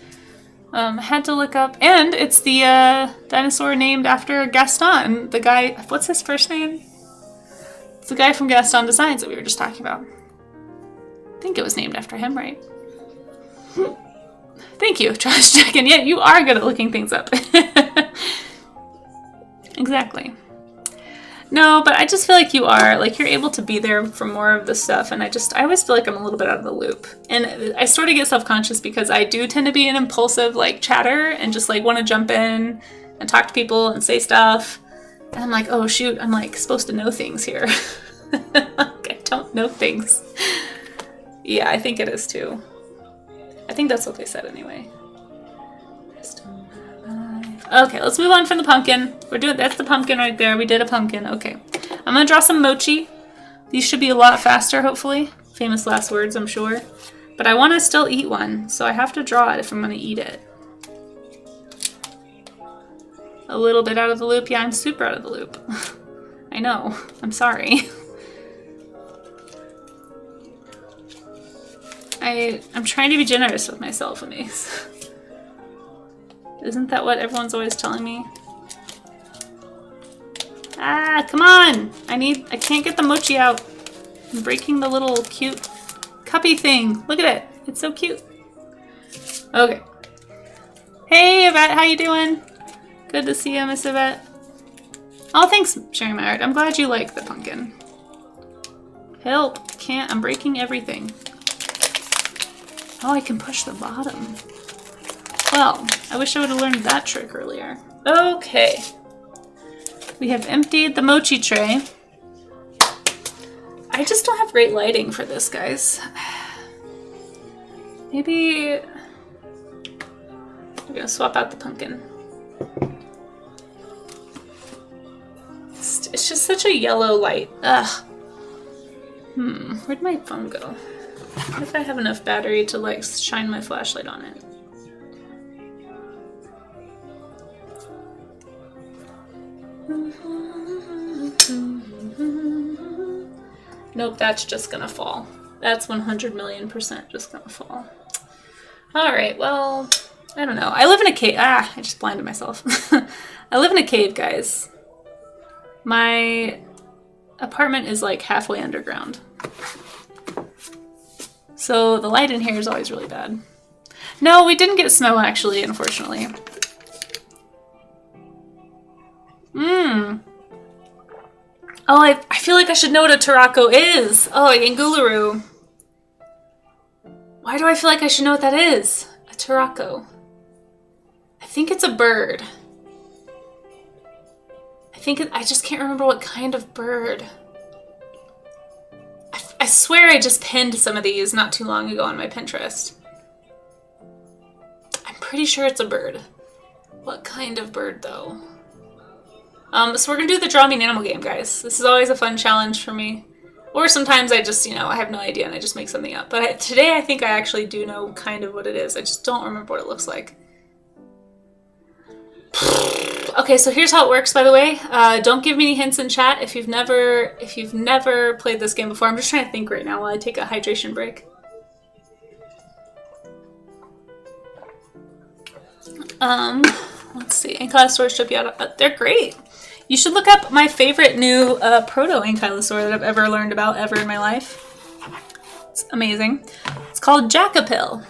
Had to look up, and it's the dinosaur named after Gaston, the guy, what's his first name? It's the guy from Gaston Designs that we were just talking about. I think it was named after him, right? Thank you, Trash Dragon. Yeah, you are good at looking things up. Exactly. No, but I just feel like you are, like you're able to be there for more of the stuff, and I always feel like I'm a little bit out of the loop. And I sort of get self-conscious because I do tend to be an impulsive like chatter and just like want to jump in and talk to people and say stuff. And I'm like, oh shoot, I'm like supposed to know things here. I don't know things. Yeah, I think it is too. I think that's what they said anyway. Okay, let's move on from the pumpkin. That's the pumpkin right there. We did a pumpkin. Okay. I'm gonna draw some mochi. These should be a lot faster, hopefully. Famous last words, I'm sure. But I want to still eat one, so I have to draw it if I'm gonna eat it. A little bit out of the loop. Yeah, I'm super out of the loop. I know. I'm sorry. I'm trying to be generous with myself in these. Isn't that what everyone's always telling me? Ah, come on! I can't get the mochi out. I'm breaking the little cute cuppy thing. Look at it. It's so cute. Okay. Hey, Yvette, how you doing? Good to see you, Miss Yvette. Oh, thanks for sharing my art. I'm glad you like the pumpkin. Help. I'm breaking everything. Oh, I can push the bottom. Well, I wish I would have learned that trick earlier. Okay. We have emptied the mochi tray. I just don't have great lighting for this, guys. Maybe I'm gonna swap out the pumpkin. It's just such a yellow light. Ugh. Where'd my phone go? What if I have enough battery to like shine my flashlight on it? Nope, that's just gonna fall. That's 100,000,000% just gonna fall. Alright, well, I don't know. I live in a cave. I just blinded myself. I live in a cave, guys. My apartment is like halfway underground. So the light in here is always really bad. No, we didn't get snow actually, unfortunately. Oh, I feel like I should know what a Tarako is. Oh, a Yangularu. Why do I feel like I should know what that is? A Tarako. I think it's a bird. I just can't remember what kind of bird. I swear I just pinned some of these not too long ago on my Pinterest. I'm pretty sure it's a bird. What kind of bird, though? So we're gonna do the Draw Me an Animal game, guys. This is always a fun challenge for me. Or sometimes I just, I have no idea and I just make something up. But today I think I actually do know kind of what it is. I just don't remember what it looks like. Okay, so here's how it works, by the way. Don't give me any hints in chat if you've never played this game before. I'm just trying to think right now while I take a hydration break. Let's see. Ankylosaurs should be out. They're great. You should look up my favorite new proto-ankylosaur that I've ever learned about in my life. It's amazing. It's called Jackapil.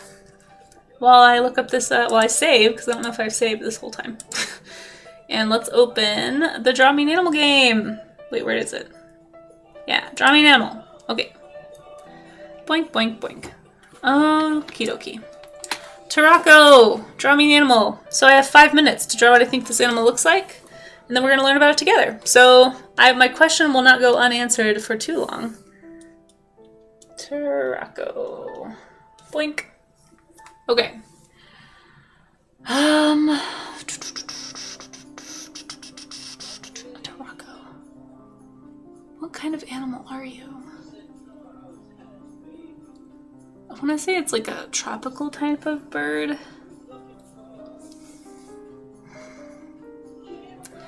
while I look up this, while I save, because I don't know if I've saved this whole time. And let's open the Draw Me an Animal game. Wait, where is it? Yeah, Draw Me an Animal. Okay. Boink, boink, boink. Okie dokie. Tarako, draw me an animal. So I have 5 minutes to draw what I think this animal looks like, and then we're gonna learn about it together. So my question will not go unanswered for too long. Tarako. Boink. Okay. Tarako. What kind of animal are you? I want to say it's like a tropical type of bird.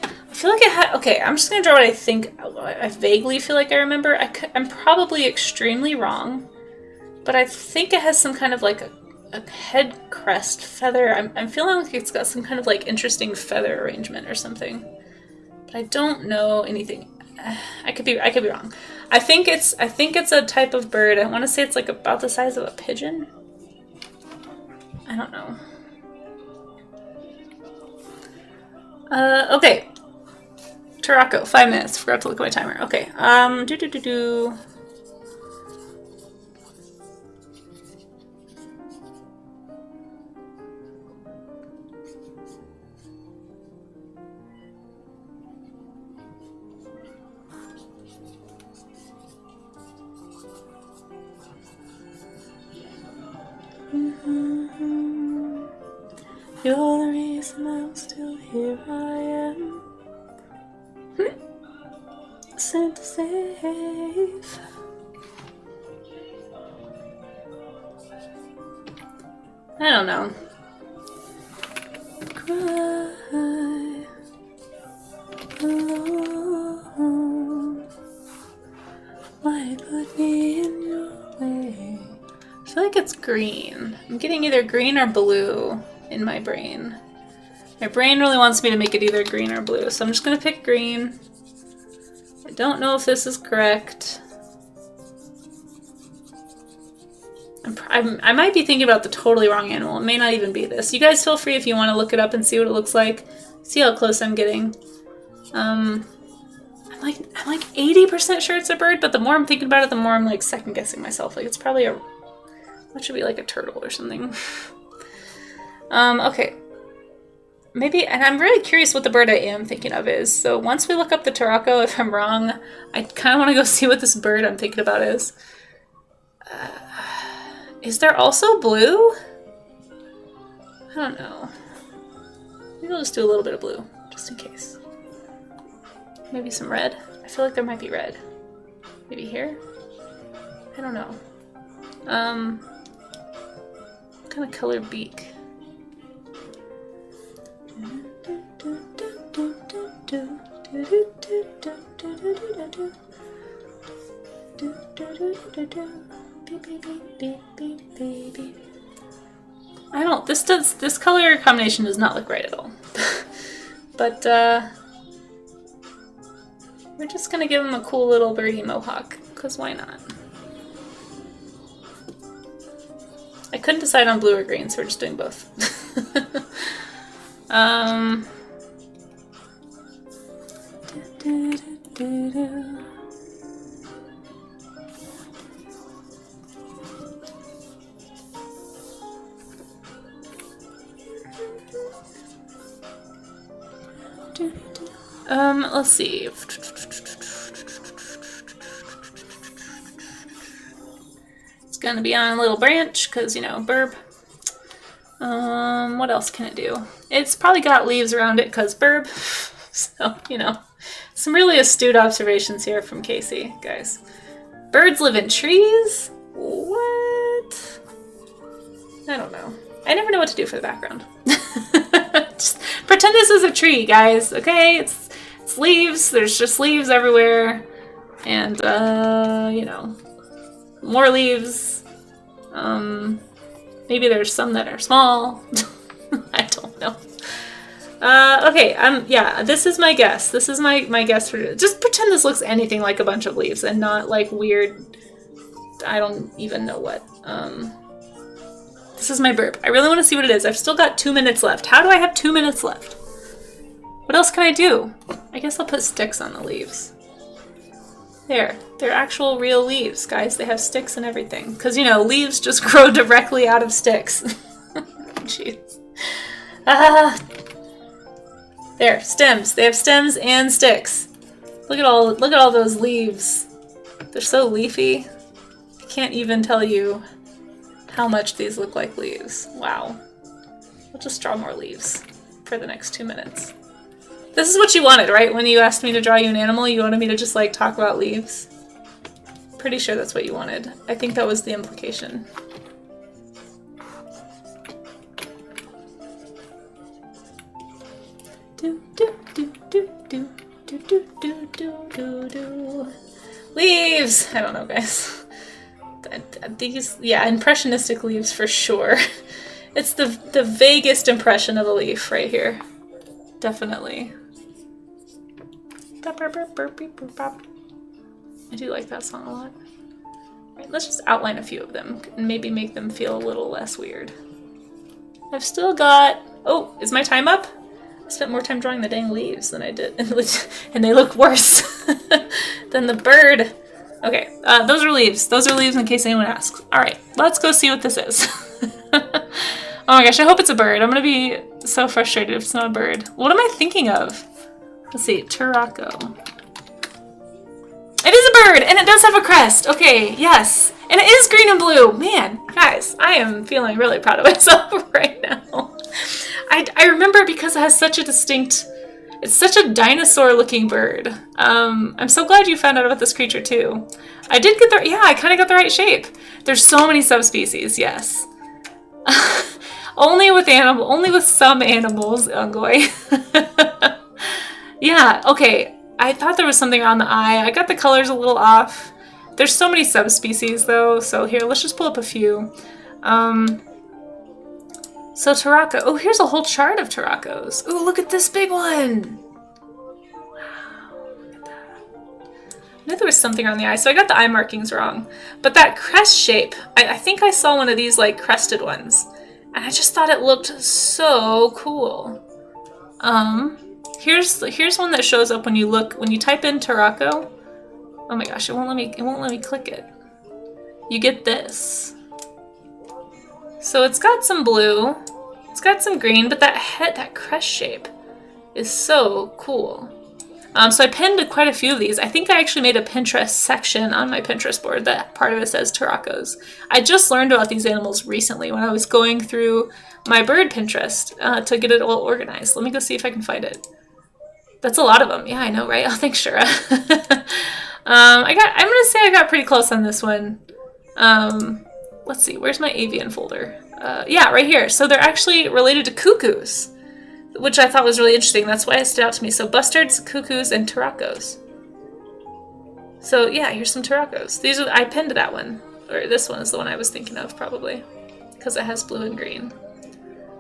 I feel like it had... Okay, I'm just going to draw what I think. I vaguely feel like I remember. I'm probably extremely wrong, but I think it has some kind of like a head crest feather. I'm feeling like it's got some kind of like interesting feather arrangement or something, but I don't know anything. I could be wrong. I think it's a type of bird. I want to say it's like about the size of a pigeon. I don't know. Okay. Tarako, 5 minutes. Forgot to look at my timer. Okay. You're the reason I'm still here, I am. Sent to save. I don't know. Cry alone. Why put me in your way? I feel like it's green. I'm getting either green or blue in my brain. My brain really wants me to make it either green or blue, so I'm just gonna pick green. I don't know if this is correct. I might be thinking about the totally wrong animal. It may not even be this. You guys feel free if you want to look it up and see what it looks like. See how close I'm getting. I'm like 80% sure it's a bird, but the more I'm thinking about it, the more I'm like second guessing myself. Like it's probably what should be like a turtle or something. Okay. Maybe, and I'm really curious what the bird I am thinking of is. So once we look up the Tarako, if I'm wrong, I kind of want to go see what this bird I'm thinking about is. Is there also blue? I don't know. Maybe I'll just do a little bit of blue, just in case. Maybe some red. I feel like there might be red. Maybe here? I don't know. What kind of color beak? I don't. This color combination does not look right at all. But we're just gonna give him a cool little birdie mohawk, cause why not? I couldn't decide on blue or green, so we're just doing both. Let's see. It's gonna be on a little branch, cause you know, burb. What else can it do? It's probably got leaves around it, cause burb. So, you know, some really astute observations here from Casey, guys. Birds live in trees? What? I don't know. I never know what to do for the background. Just pretend this is a tree, guys, okay? It's leaves. There's just leaves everywhere. And, you know, more leaves. Maybe there's some that are small. I don't know. Okay, yeah, this is my guess. This is my guess for... Just pretend this looks anything like a bunch of leaves and not like weird... I don't even know what. This is my burp. I really want to see what it is. I've still got 2 minutes left. How do I have 2 minutes left? What else can I do? I guess I'll put sticks on the leaves. There. They're actual real leaves, guys. They have sticks and everything. Because, you know, leaves just grow directly out of sticks. Jeez. There, stems. They have stems and sticks. Look at all those leaves. They're so leafy. I can't even tell you how much these look like leaves. Wow. I'll just draw more leaves for the next 2 minutes. This is what you wanted, right? When you asked me to draw you an animal, you wanted me to just like talk about leaves. Pretty sure that's what you wanted. I think that was the implication. Do do do do do do do do do do do. Leaves! I don't know, guys. These, yeah, impressionistic leaves for sure. It's the vaguest impression of a leaf right here. Definitely. I do like that song a lot. Right, let's just outline a few of them and maybe make them feel a little less weird. I've still got... Oh, is my time up? I spent more time drawing the dang leaves than I did. And they look worse than the bird. Okay, those are leaves. Those are leaves in case anyone asks. Alright, let's go see what this is. Oh my gosh, I hope it's a bird. I'm gonna be so frustrated if it's not a bird. What am I thinking of? Let's see, Turako. It is a bird, and it does have a crest. Okay, yes. And it is green and blue. Man, guys, I am feeling really proud of myself right now. I remember because it has such a distinct... It's such a dinosaur-looking bird. I'm so glad you found out about this creature, too. I did get the... Yeah, I kind of got the right shape. There's so many subspecies, yes. Only with some animals, Ungoy. Yeah, okay. I thought there was something on the eye. I got the colors a little off. There's so many subspecies, though. So here, let's just pull up a few. So Turako. Oh, here's a whole chart of Turakos. Ooh, look at this big one. Wow, look at that. I knew there was something on the eye, so I got the eye markings wrong. But that crest shape, I think I saw one of these like crested ones. And I just thought it looked so cool. Here's one that shows up when you type in Turako. Oh my gosh, it won't let me click it. You get this. So it's got some blue, it's got some green, but that crest shape is so cool. So I pinned quite a few of these. I think I actually made a Pinterest section on my Pinterest board that part of it says Turakos. I just learned about these animals recently when I was going through my bird Pinterest to get it all organized. Let me go see if I can find it. That's a lot of them. Yeah, I know, right? Oh, thanks, Shura. I'm gonna say I got pretty close on this one. Let's see, where's my avian folder? Yeah, right here. So they're actually related to cuckoos, which I thought was really interesting. That's why it stood out to me. So bustards, cuckoos, and Turakos. So yeah, here's some Turakos. I pinned that one, or this one is the one I was thinking of probably, because it has blue and green.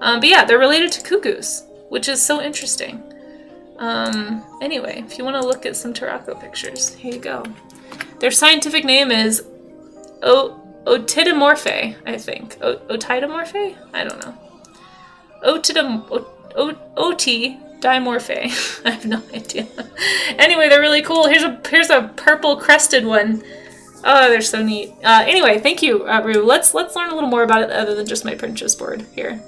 But yeah, they're related to cuckoos, which is so interesting. Anyway, if you want to look at some Turako pictures, here you go. Their scientific name is Otidomorphae, I think. Otidomorphae? I don't know. Otidomorphae. I have no idea. Anyway, they're really cool. Here's a purple crested one. Oh, they're so neat. Anyway, thank you, Rue. Let's learn a little more about it other than just my Pinterest board here.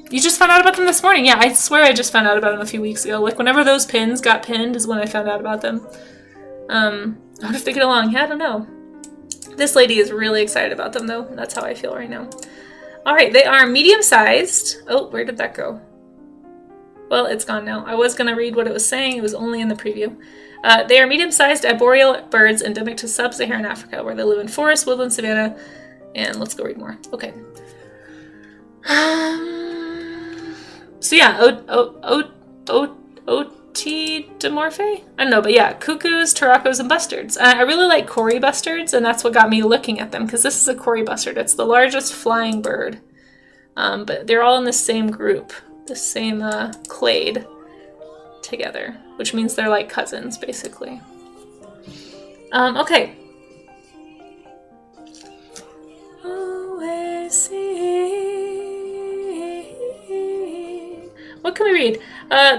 You just found out about them this morning. Yeah, I swear I just found out about them a few weeks ago. Like, whenever those pins got pinned is when I found out about them. I wonder if they get along. Yeah, I don't know. This lady is really excited about them, though. That's how I feel right now. All right, they are medium-sized. Oh, where did that go? Well, it's gone now. I was going to read what it was saying. It was only in the preview. They are medium-sized arboreal birds endemic to sub-Saharan Africa, where they live in forests, woodland, savanna, and let's go read more. Okay. So yeah, Otidomorphae? I don't know, but yeah, cuckoos, Turakos, and bustards. I really like Cory bustards, and that's what got me looking at them, because this is a Cory bustard. It's the largest flying bird. But they're all in the same group, the same clade together, which means they're like cousins, basically. Okay. Oh, I see. can we read?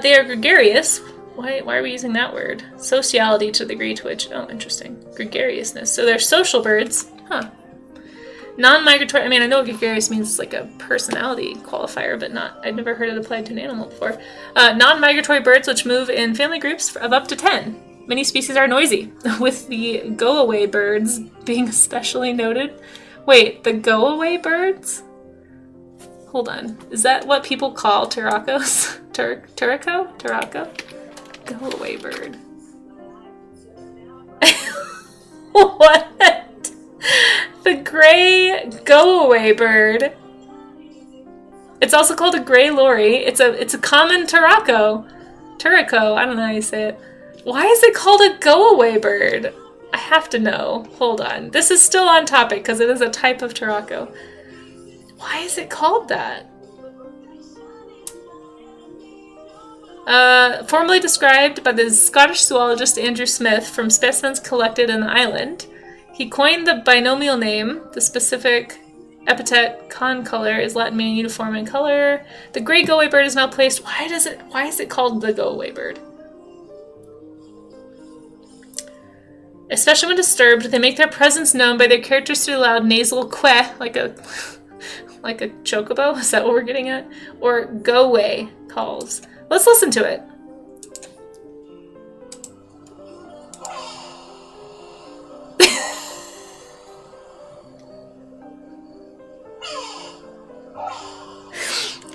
They are gregarious. Why are we using that word? Sociality to the degree to which... Oh, interesting. Gregariousness. So they're social birds. Huh. Non-migratory... I mean, I know gregarious means it's like a personality qualifier, but not... I've never heard it applied to an animal before. Non-migratory birds which move in family groups of up to 10. Many species are noisy, with the go-away birds being especially noted. Wait, the go-away birds? Hold on. Is that what people call turacos? Turaco? Go-away bird. What? The gray go-away bird. It's also called a gray lory. It's a common turaco. Turaco, I don't know how you say it. Why is it called a go-away bird? I have to know. Hold on. This is still on topic because it is a type of turaco. Why is it called that? Formerly described by the Scottish zoologist Andrew Smith from specimens collected in the island. He coined the binomial name. The specific epithet concolor is Latin meaning uniform in color. The gray go-away bird is now placed. Why is it called the go-away bird? Especially when disturbed, they make their presence known by their characteristically loud nasal queh, like a chocobo. Is that what we're getting at? Or go-way calls. Let's listen to it.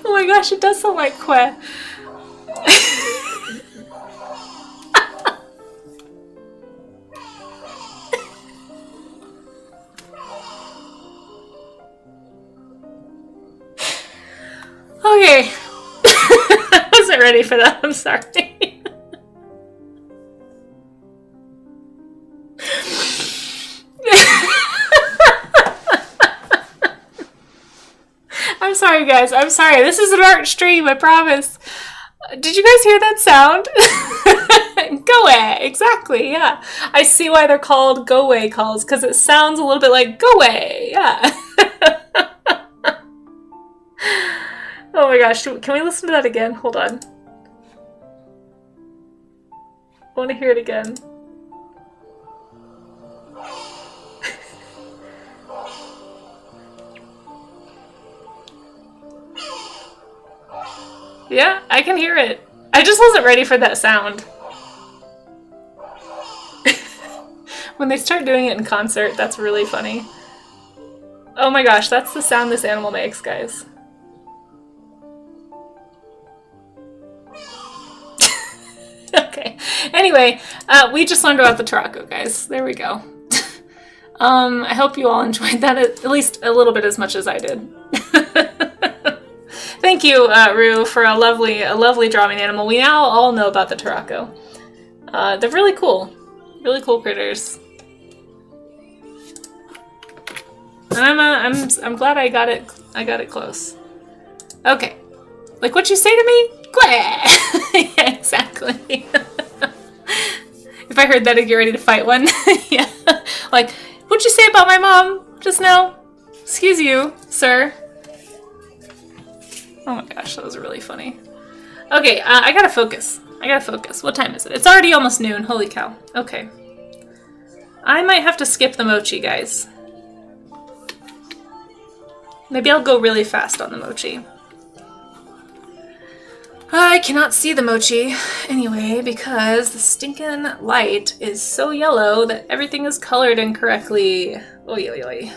Oh my gosh, it does sound like queh. Okay. I wasn't ready for that, I'm sorry. I'm sorry, guys. I'm sorry. This is an art stream, I promise. Did you guys hear that sound? Go away. Exactly, yeah. I see why they're called go away calls, because it sounds a little bit like go away, yeah. Oh my gosh, can we listen to that again? Hold on. I want to hear it again. Yeah, I can hear it. I just wasn't ready for that sound. When they start doing it in concert, that's really funny. Oh my gosh, that's the sound this animal makes, guys. Okay. Anyway, we just learned about the turaco, guys. There we go. I hope you all enjoyed that at least a little bit as much as I did. Thank you, Rue, for a lovely drawing animal. We now all know about the turaco. They're really cool critters. And I'm glad I got it close. Okay, like what you say to me? Yeah, exactly. If I heard that, I'd get ready to fight one. Yeah, like what'd you say about my mom just now? Excuse you, sir. Oh my gosh, that was really funny. Okay, I gotta focus. What time is it? It's already almost noon. Holy cow. Okay. I might have to skip the mochi, guys. Maybe I'll go really fast on the mochi. I cannot see the mochi anyway because the stinking light is so yellow that everything is colored incorrectly. Oy, oy, oy.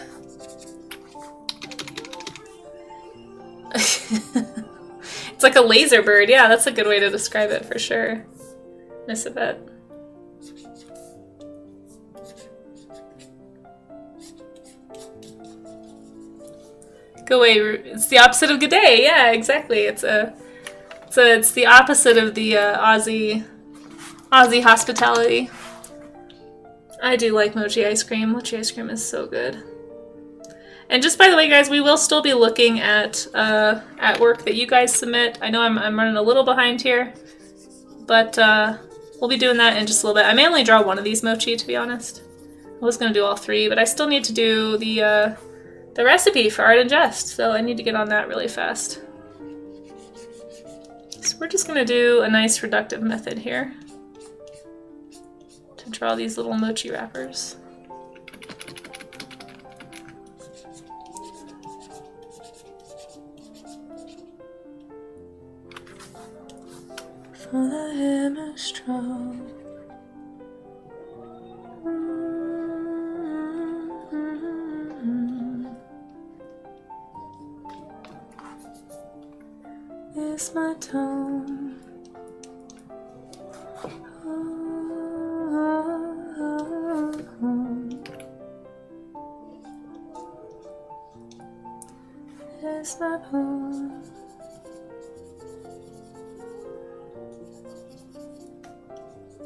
It's like a laser bird. Yeah, that's a good way to describe it for sure. Miss a bit. Go away. It's the opposite of good day. Yeah, exactly. It's the opposite of the Aussie hospitality. I do like mochi ice cream. Mochi ice cream is so good. And just by the way, guys, we will still be looking at work that you guys submit. I know I'm running a little behind here, but we'll be doing that in just a little bit. I may only draw one of these mochi, to be honest. I was going to do all three, but I still need to do the recipe for Art and Jest, so I need to get on that really fast. So we're just gonna do a nice reductive method here to draw these little mochi wrappers. For the hammer strong. Is my tone. Is my home.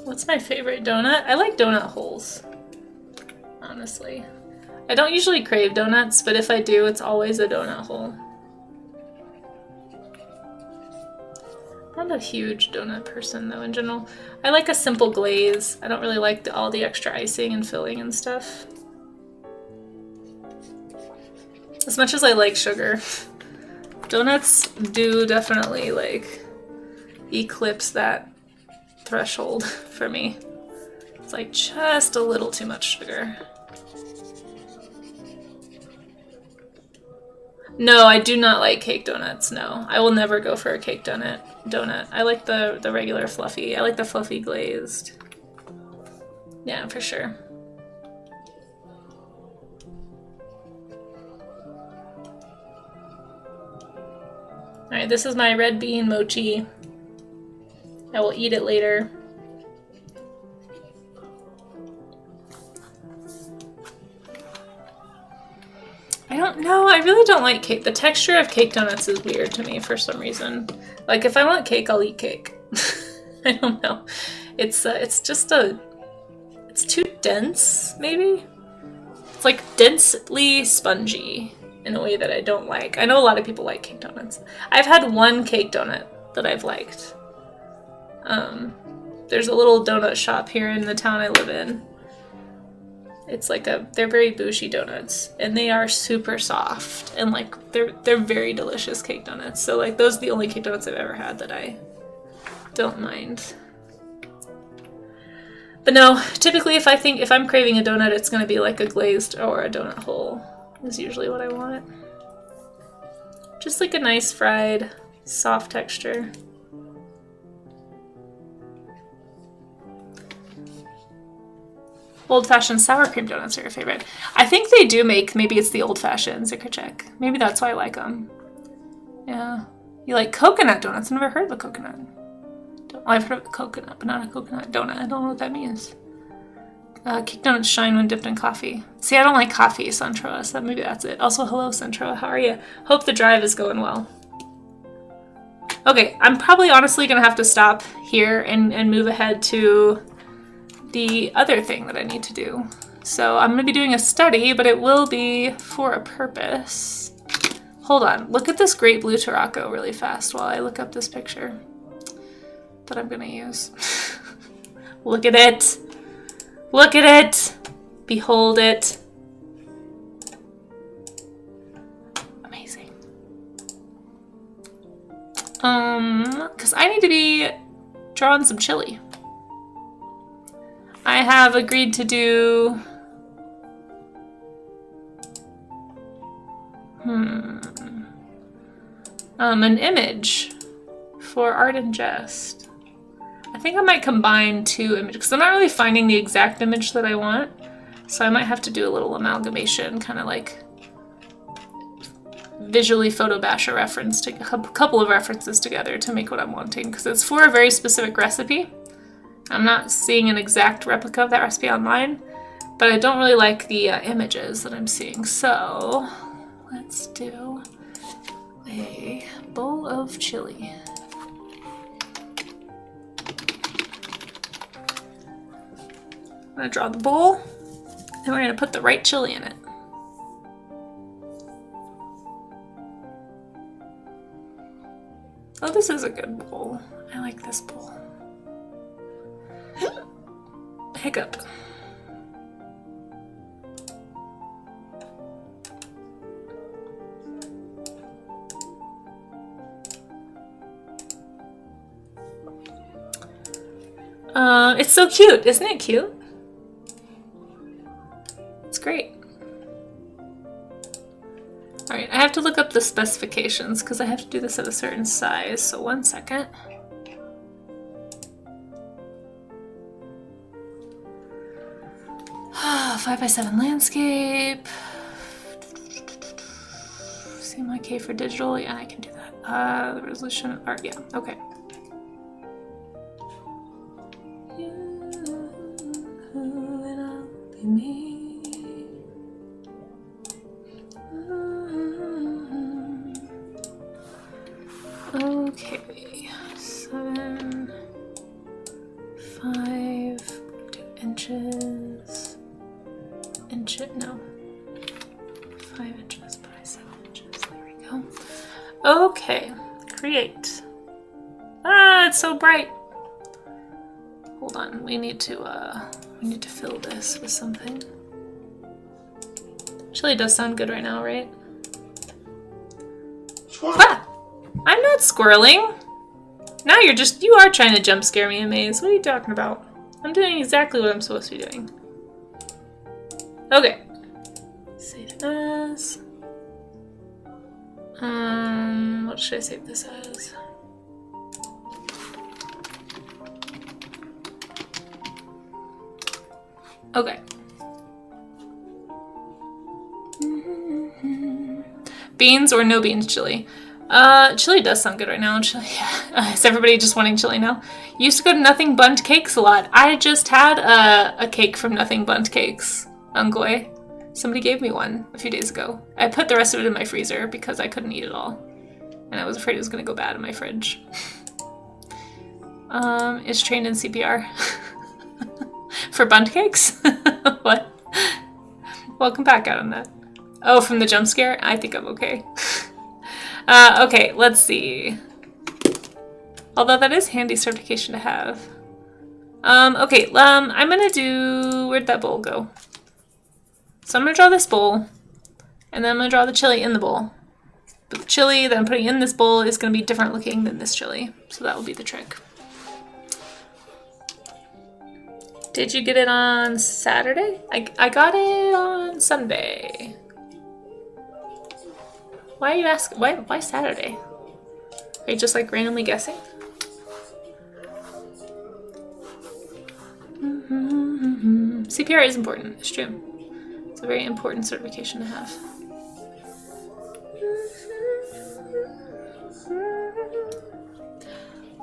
What's my favorite donut? I like donut holes, honestly. I don't usually crave donuts, but if I do, it's always a donut hole. I'm not a huge donut person though in general. I like a simple glaze. I don't really like all the extra icing and filling and stuff. As much as I like sugar, donuts do definitely like eclipse that threshold for me. It's like just a little too much sugar. No, I do not like cake donuts, no. I will never go for a cake donut. I like the regular fluffy. I like the fluffy glazed. Yeah, for sure. Alright, this is my red bean mochi. I will eat it later. I don't know, I really don't like cake. The texture of cake donuts is weird to me for some reason. Like if I want cake, I'll eat cake. I don't know. It's just it's too dense, maybe? It's like densely spongy in a way that I don't like. I know a lot of people like cake donuts. I've had one cake donut that I've liked. There's a little donut shop here in the town I live in. It's like they're very bougie donuts, and they are super soft, and like they're very delicious cake donuts. So like those are the only cake donuts I've ever had that I don't mind. But no, typically if I'm craving a donut, it's gonna be like a glazed or a donut hole is usually what I want. Just like a nice fried, soft texture. Old-fashioned sour cream donuts are your favorite. I think they do make, maybe it's the old-fashioned Zickercheck. Maybe that's why I like them. Yeah. You like coconut donuts? I've never heard of a coconut. I've heard of a coconut, but not a coconut donut. I don't know what that means. Cake donuts shine when dipped in coffee. See, I don't like coffee, Santroa, so maybe that's it. Also, hello, Santroa. How are you? Hope the drive is going well. Okay, I'm probably honestly going to have to stop here and move ahead to the other thing that I need to do. So I'm going to be doing a study, but it will be for a purpose. Hold on. Look at this great blue Tarocco really fast while I look up this picture that I'm going to use. Look at it. Look at it. Behold it. Amazing. Because I need to be drawing some chili. I have agreed to do an image for Art and Jest. I think I might combine two images because I'm not really finding the exact image that I want, so I might have to do a little amalgamation, kind of like visually photo bash a reference to a couple of references together to make what I'm wanting, because it's for a very specific recipe. I'm not seeing an exact replica of that recipe online, but I don't really like the images that I'm seeing. So let's do a bowl of chili. I'm gonna draw the bowl, and we're gonna put the right chili in it. Oh, this is a good bowl. I like this bowl. Hiccup. It's so cute. Isn't it cute? It's great. Alright, I have to look up the specifications because I have to do this at a certain size, so 1 second. Ah, 5x7 landscape. CMYK for digital, yeah, I can do that. The resolution, art, yeah, okay. Okay, 7, 5, 2 inches, no, 5 inches by 7 inches, there we go. Okay, create. Ah, it's so bright. Hold on, we need to fill this with something. Chili does sound good right now, right? Ah! I'm not squirreling. Now you are trying to jump scare me in Maze. What are you talking about? I'm doing exactly what I'm supposed to be doing. Okay. Save as. What should I save this as? Okay. Beans or no beans chili? Chili does sound good right now. Chili, yeah. Is everybody just wanting chili now? Used to go to Nothing Bundt Cakes a lot. I just had a cake from Nothing Bundt Cakes. Ungoy. Somebody gave me one a few days ago. I put the rest of it in my freezer because I couldn't eat it all. And I was afraid it was going to go bad in my fridge. Is trained in CPR. For Bundt Cakes? What? Welcome back out on that. Oh, from the jump scare? I think I'm okay. Okay, let's see. Although that is handy certification to have. Okay, I'm gonna do... Where'd that bowl go? So I'm gonna draw this bowl, and then I'm gonna draw the chili in the bowl. But the chili that I'm putting in this bowl is gonna be different looking than this chili, so that will be the trick. Did you get it on Saturday? I got it on Sunday. Why are you asking? Why Saturday? Are you just like randomly guessing? CPR is important, it's true. It's a very important certification to have.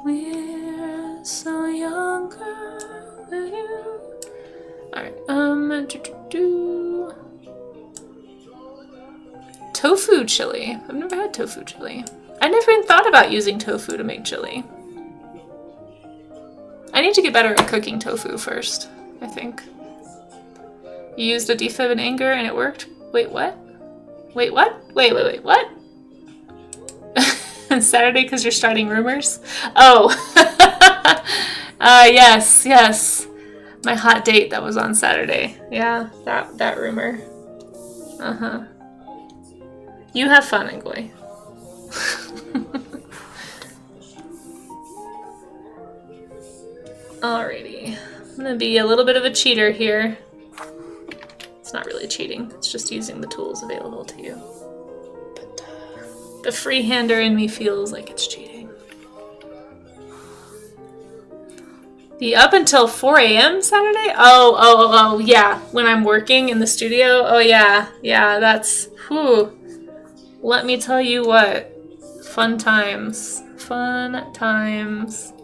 We're so young, girl, with you. Alright, tofu chili. I've never had tofu chili. I never even thought about using tofu to make chili. I need to get better at cooking tofu first, I think. You used a defib in anger and it worked? Wait, what? Wait, what? Wait, what? Saturday because you're starting rumors? Oh. Yes. My hot date that was on Saturday. Yeah, that rumor. Uh-huh. You have fun, Angoy. Alrighty. I'm gonna be a little bit of a cheater here. It's not really cheating, it's just using the tools available to you. But the freehander in me feels like it's cheating. The up until 4 a.m. Saturday? Oh, yeah. When I'm working in the studio? Oh, yeah. Yeah, that's... Whew. Let me tell you what. Fun times. Fun times.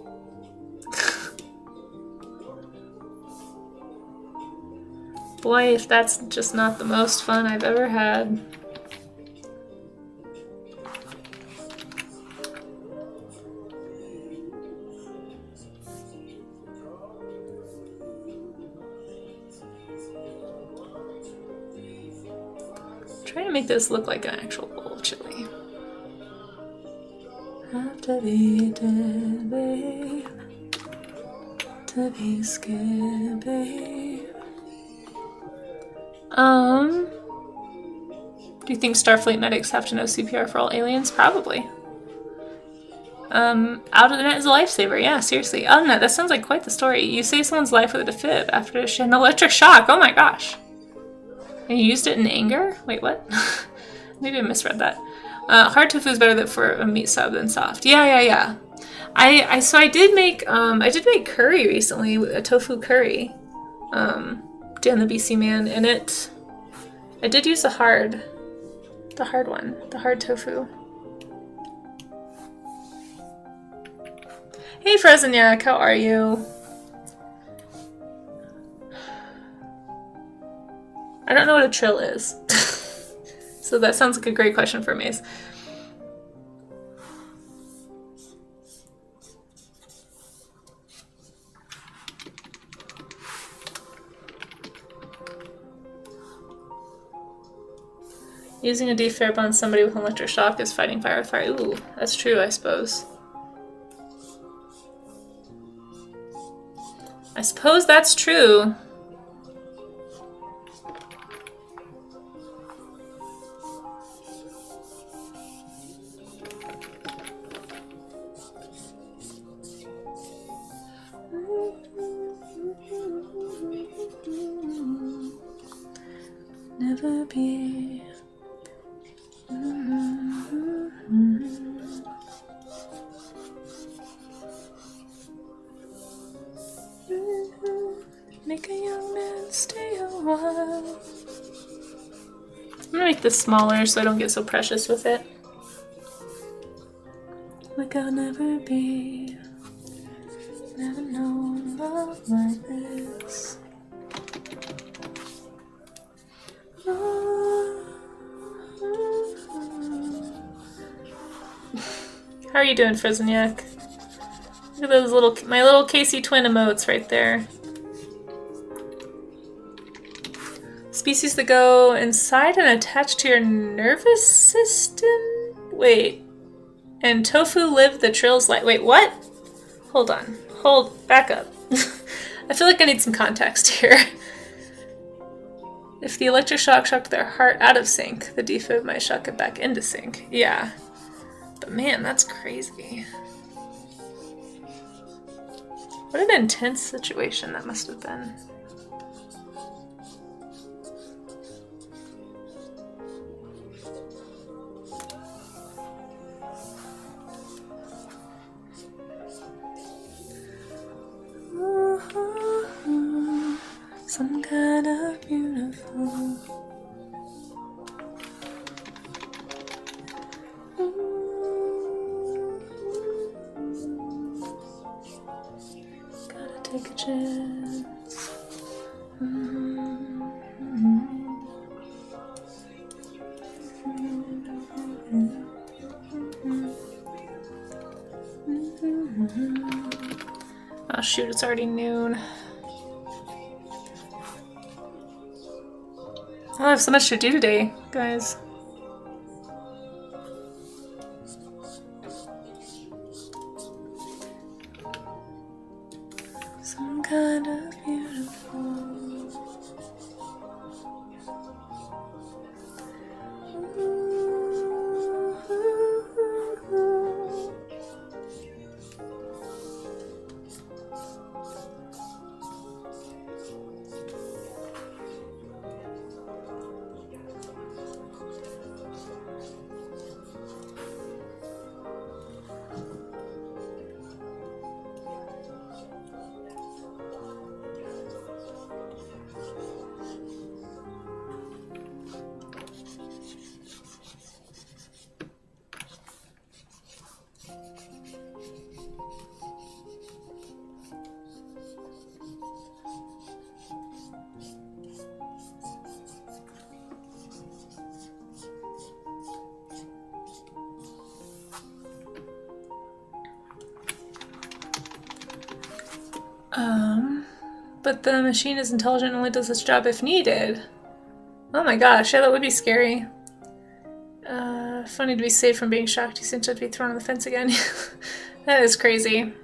Boy, if that's just not the most fun I've ever had. Trying to make this look like an actual bowl of chili. Have to be dead, babe. To be scared, babe. Do you think Starfleet medics have to know CPR for all aliens? Probably. Out of the net is a lifesaver. Yeah, seriously. Out of the net, that sounds like quite the story. You saved someone's life with a defib after she had an electric shock. Oh my gosh. And you used it in anger? Wait, what? Maybe I misread that. Hard tofu is better for a meat sub than soft. Yeah. So I did make curry recently, a tofu curry. Dan the BC Man, and I did use the hard one, the hard tofu. Hey Frozenyak, how are you? I don't know what a trill is. So that sounds like a great question for Maze. Using a defib on somebody with an electric shock is fighting fire with fire. Ooh, that's true, I suppose. I suppose that's true. Never be. Make a young man stay a while. I'm gonna make this smaller so I don't get so precious with it. Like I'll never be, never known love like this. How are you doing, Frizzenyak? Look at those my little Casey twin emotes right there. Species that go inside and attach to your nervous system? Wait. And tofu live the trill's life. Wait, what? Hold on. Back up. I feel like I need some context here. If the electric shock shocked their heart out of sync, the defib might shock it back into sync. Yeah. But man, that's crazy. What an intense situation that must have been. Some kind of beautiful. Gotta take a chance. Oh shoot, it's already noon. I have so much to do today, guys. Some kind of beautiful. But the machine is intelligent and only does its job if needed. Oh my gosh, yeah, that would be scary. Funny to be saved from being shocked. You seem to be thrown on the fence again. That is crazy.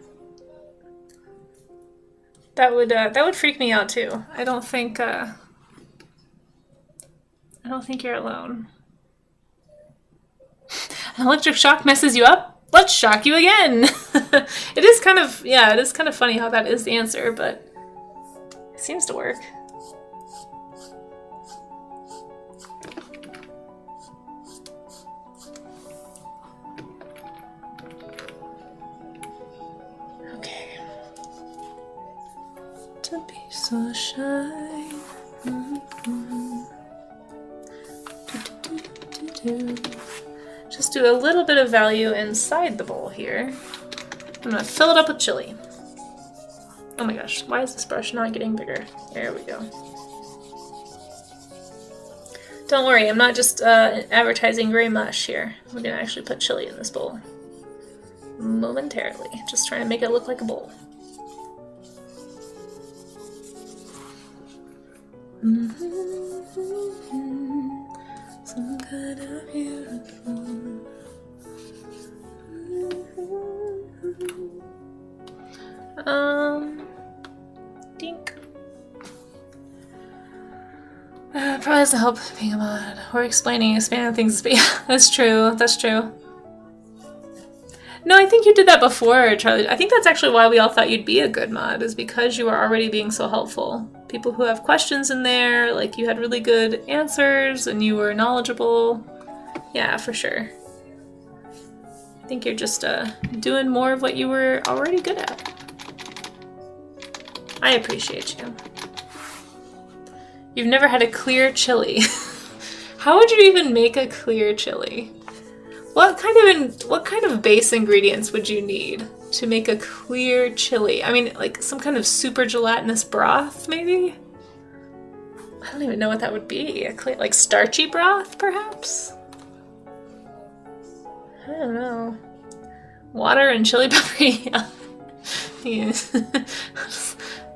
That would freak me out too. I don't think you're alone. An electric shock messes you up? Let's shock you again. It is kind of, yeah, it is kind of funny how that is the answer, but it seems to work. Okay. To be so shy. Just do a little bit of value inside the bowl here. I'm gonna fill it up with chili. Oh my gosh, why is this brush not getting bigger? There we go. Don't worry, I'm not just advertising gray mush here. We're gonna actually put chili in this bowl. Momentarily, just trying to make it look like a bowl. Some kind of beautiful. Dink. Probably doesn't help being a mod or explaining, expanding things, but yeah, that's true. That's true. No, I think you did that before, Charlie. I think that's actually why we all thought you'd be a good mod, is because you were already being so helpful. People who have questions in there, like you had really good answers and you were knowledgeable. Yeah, for sure. I think you're just doing more of what you were already good at. I appreciate you. You've never had a clear chili. How would you even make a clear chili? What kind of base ingredients would you need to make a clear chili? I mean, like some kind of super gelatinous broth, maybe? I don't even know what that would be. A clear, like starchy broth, perhaps? I don't know. Water and chili pepper. Yeah. Yeah.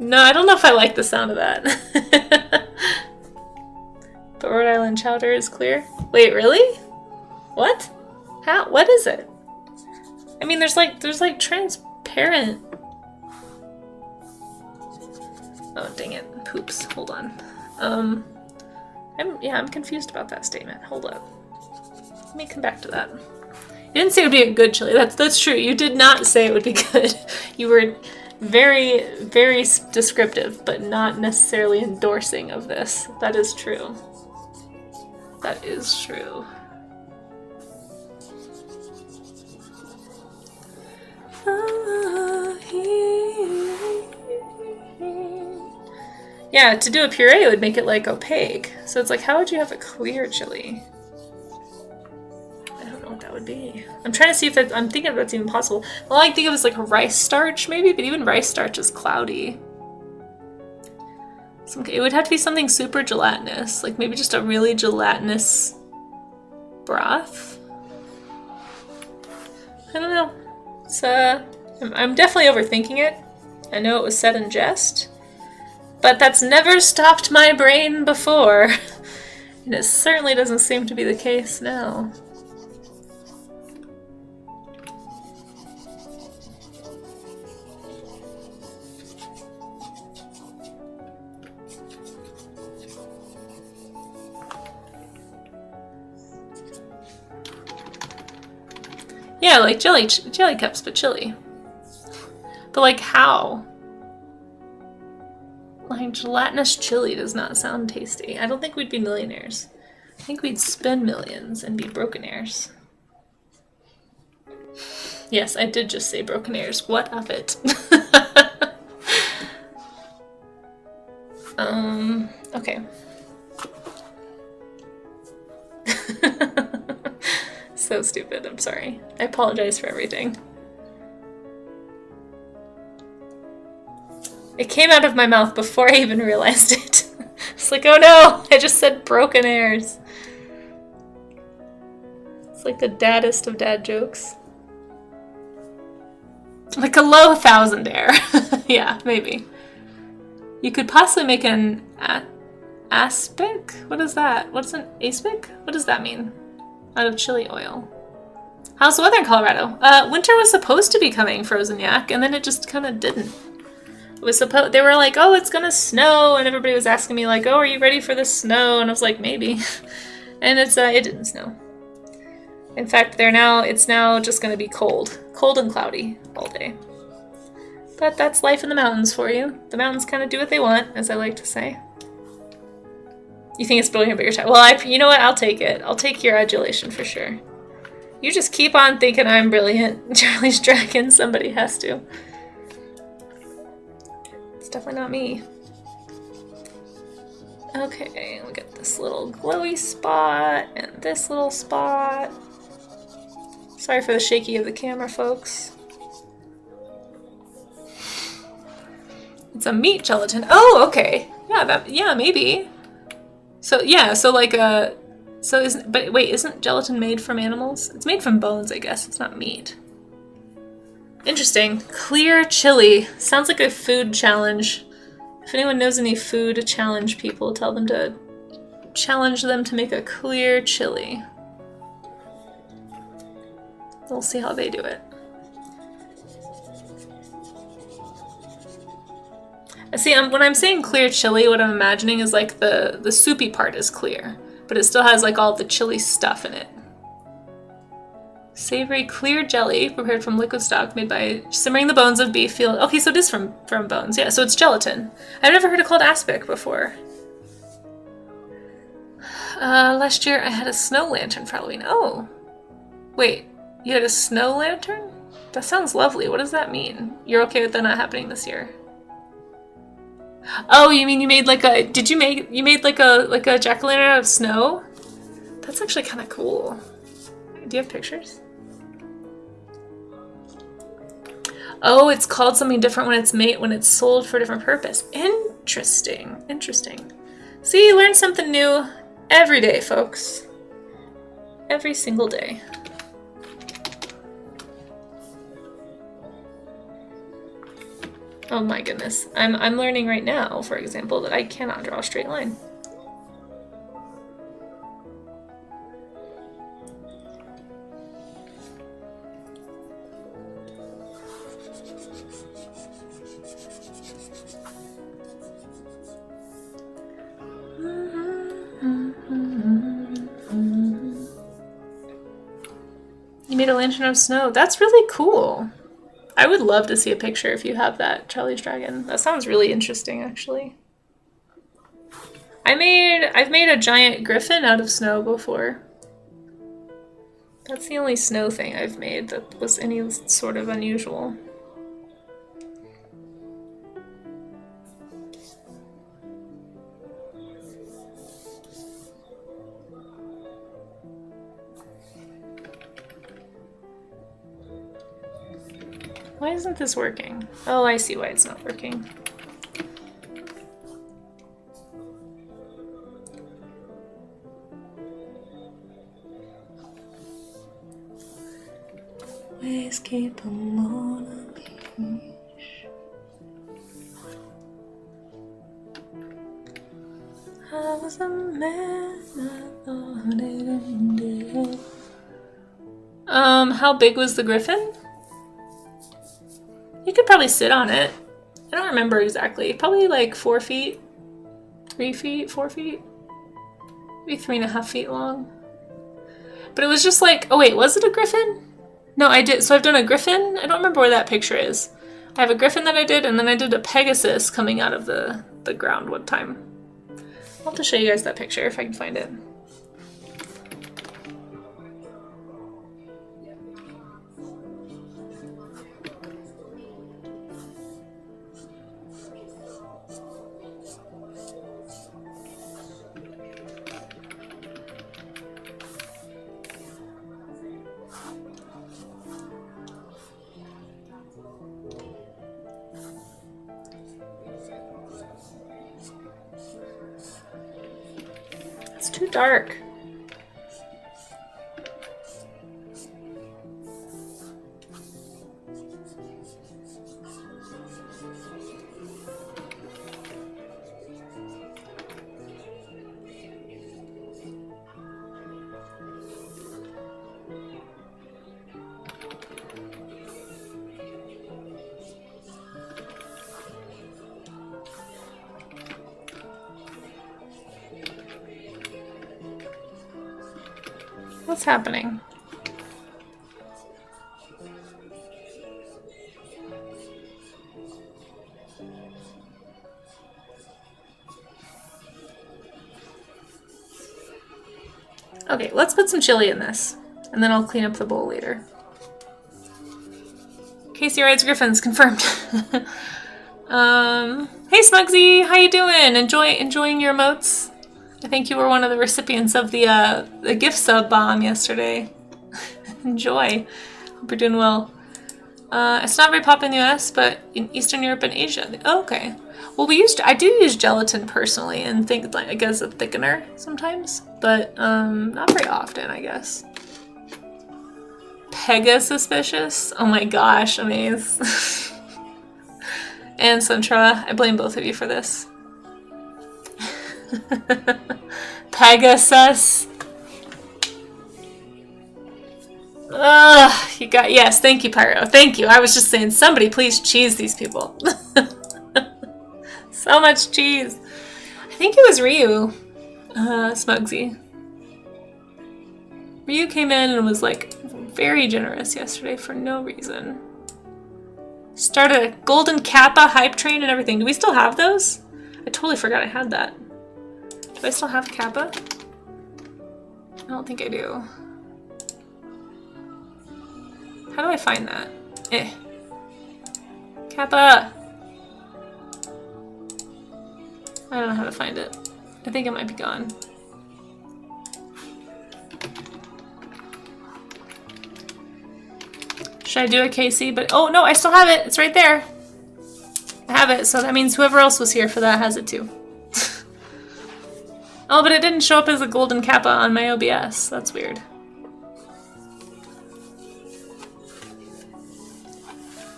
No, I don't know if I like the sound of that. But Rhode Island chowder is clear. Wait, really? What? How? What is it? I mean, there's like transparent. Oh, dang it. Poops. Hold on. I'm confused about that statement. Hold up. Let me come back to that. You didn't say it would be a good chili. That's true. You did not say it would be good. You were very, very descriptive, but not necessarily endorsing of this. That is true. That is true. Yeah, to do a puree would make it like opaque. So it's like, how would you have a clear chili? I don't know what that would be. I'm trying to see if I'm thinking if that's even possible. All I think of is like a rice starch maybe, but even rice starch is cloudy. So it would have to be something super gelatinous, like maybe just a really gelatinous broth. I don't know. It's I'm definitely overthinking it. I know it was said in jest, but that's never stopped my brain before. And it certainly doesn't seem to be the case now. Yeah, like jelly cups, but chili. But like how? Like gelatinous chili does not sound tasty. I don't think we'd be millionaires. I think we'd spend millions and be brokenaires. Yes, I did just say brokenaires. What of it? Okay. So stupid, I'm sorry. I apologize for everything. It came out of my mouth before I even realized it. It's like, oh no, I just said broken airs. It's like the daddest of dad jokes. Like a low thousandaire. Yeah, maybe. You could possibly make an aspic? What is that? What's an aspic? What does that mean? Out of chili oil. How's the weather in Colorado? Winter was supposed to be coming, Frozen Yak, and then it just kind of didn't. It was they were like, oh, it's gonna snow, and everybody was asking me like, oh, are you ready for the snow? And I was like, maybe. And it didn't snow. In fact, it's now just going to be cold. Cold and cloudy all day. But that's life in the mountains for you. The mountains kind of do what they want, as I like to say. You think it's brilliant, but you're tired. Well, you know what? I'll take it. I'll take your adulation for sure. You just keep on thinking I'm brilliant. Charlie's Dragon, somebody has to. It's definitely not me. Okay, look at this little glowy spot and this little spot. Sorry for the shaky of the camera, folks. It's a meat gelatin. Oh, okay. Yeah, maybe. So yeah, so like but wait, isn't gelatin made from animals? It's made from bones, I guess. It's not meat. Interesting. Clear chili. Sounds like a food challenge. If anyone knows any food challenge people, tell them to challenge them to make a clear chili. We'll see how they do it. See, when I'm saying clear chili, what I'm imagining is like the soupy part is clear, but it still has like all the chili stuff in it. Savory clear jelly prepared from liquid stock made by simmering the bones of beef. Okay, so it is from bones. Yeah, so it's gelatin. I've never heard it called aspic before. Last year I had a snow lantern for Halloween. Oh, wait, you had a snow lantern? That sounds lovely. What does that mean? You're okay with that not happening this year? Oh, you mean you made like a? You made like a jack-o'-lantern out of snow? That's actually kind of cool. Do you have pictures? Oh, it's called something different when it's sold for a different purpose. Interesting. Interesting. See, you learn something new every day, folks. Every single day. Oh my goodness. I'm learning right now, for example, that I cannot draw a straight line. You made a lantern of snow. That's really cool. I would love to see a picture if you have that, Charlie's Dragon. That sounds really interesting, actually. I've made a giant griffin out of snow before. That's the only snow thing I've made that was any sort of unusual. Why isn't this working? Oh, I see why it's not working. Always keep 'em on a leash. I was a man, I thought it ended. How big was the griffin? You could probably sit on it. I don't remember exactly. Probably like 4 feet, 3 feet, 4 feet, maybe 3.5 feet long. But it was just like, oh wait, was it a griffin? No, I did. So I've done a griffin. I don't remember where that picture is. I have a griffin that I did, and then I did a Pegasus coming out of the ground one time. I'll have to show you guys that picture if I can find it. It's too dark. What's happening? Okay, let's put some chili in this, and then I'll clean up the bowl later. Casey rides griffins, confirmed. Hey Smugsy, how you doing? Enjoying your emotes? I think you were one of the recipients of the gift sub bomb yesterday. Enjoy. Hope you're doing well. It's not very popular in the US, but in Eastern Europe and Asia. Oh, okay. Well, I do use gelatin personally, and think like as a thickener sometimes, but not very often, I guess. Pegasuspicious? Oh my gosh, amaze. And Suntra, I blame both of you for this. Pegasus. You got, yes, thank you, Pyro. Thank you. I was just saying, somebody please cheese these people. So much cheese. I think it was Ryu, Smugsy. Ryu came in and was like very generous yesterday for no reason. Started a golden kappa hype train and everything. Do we still have those? I totally forgot I had that. Do I still have kappa? I don't think I do. How do I find that? Kappa! I don't know how to find it. I think it might be gone. Should I do a KC? But oh no, I still have it. It's right there. I have it, so that means whoever else was here for that has it too. Oh, but it didn't show up as a golden kappa on my OBS. That's weird.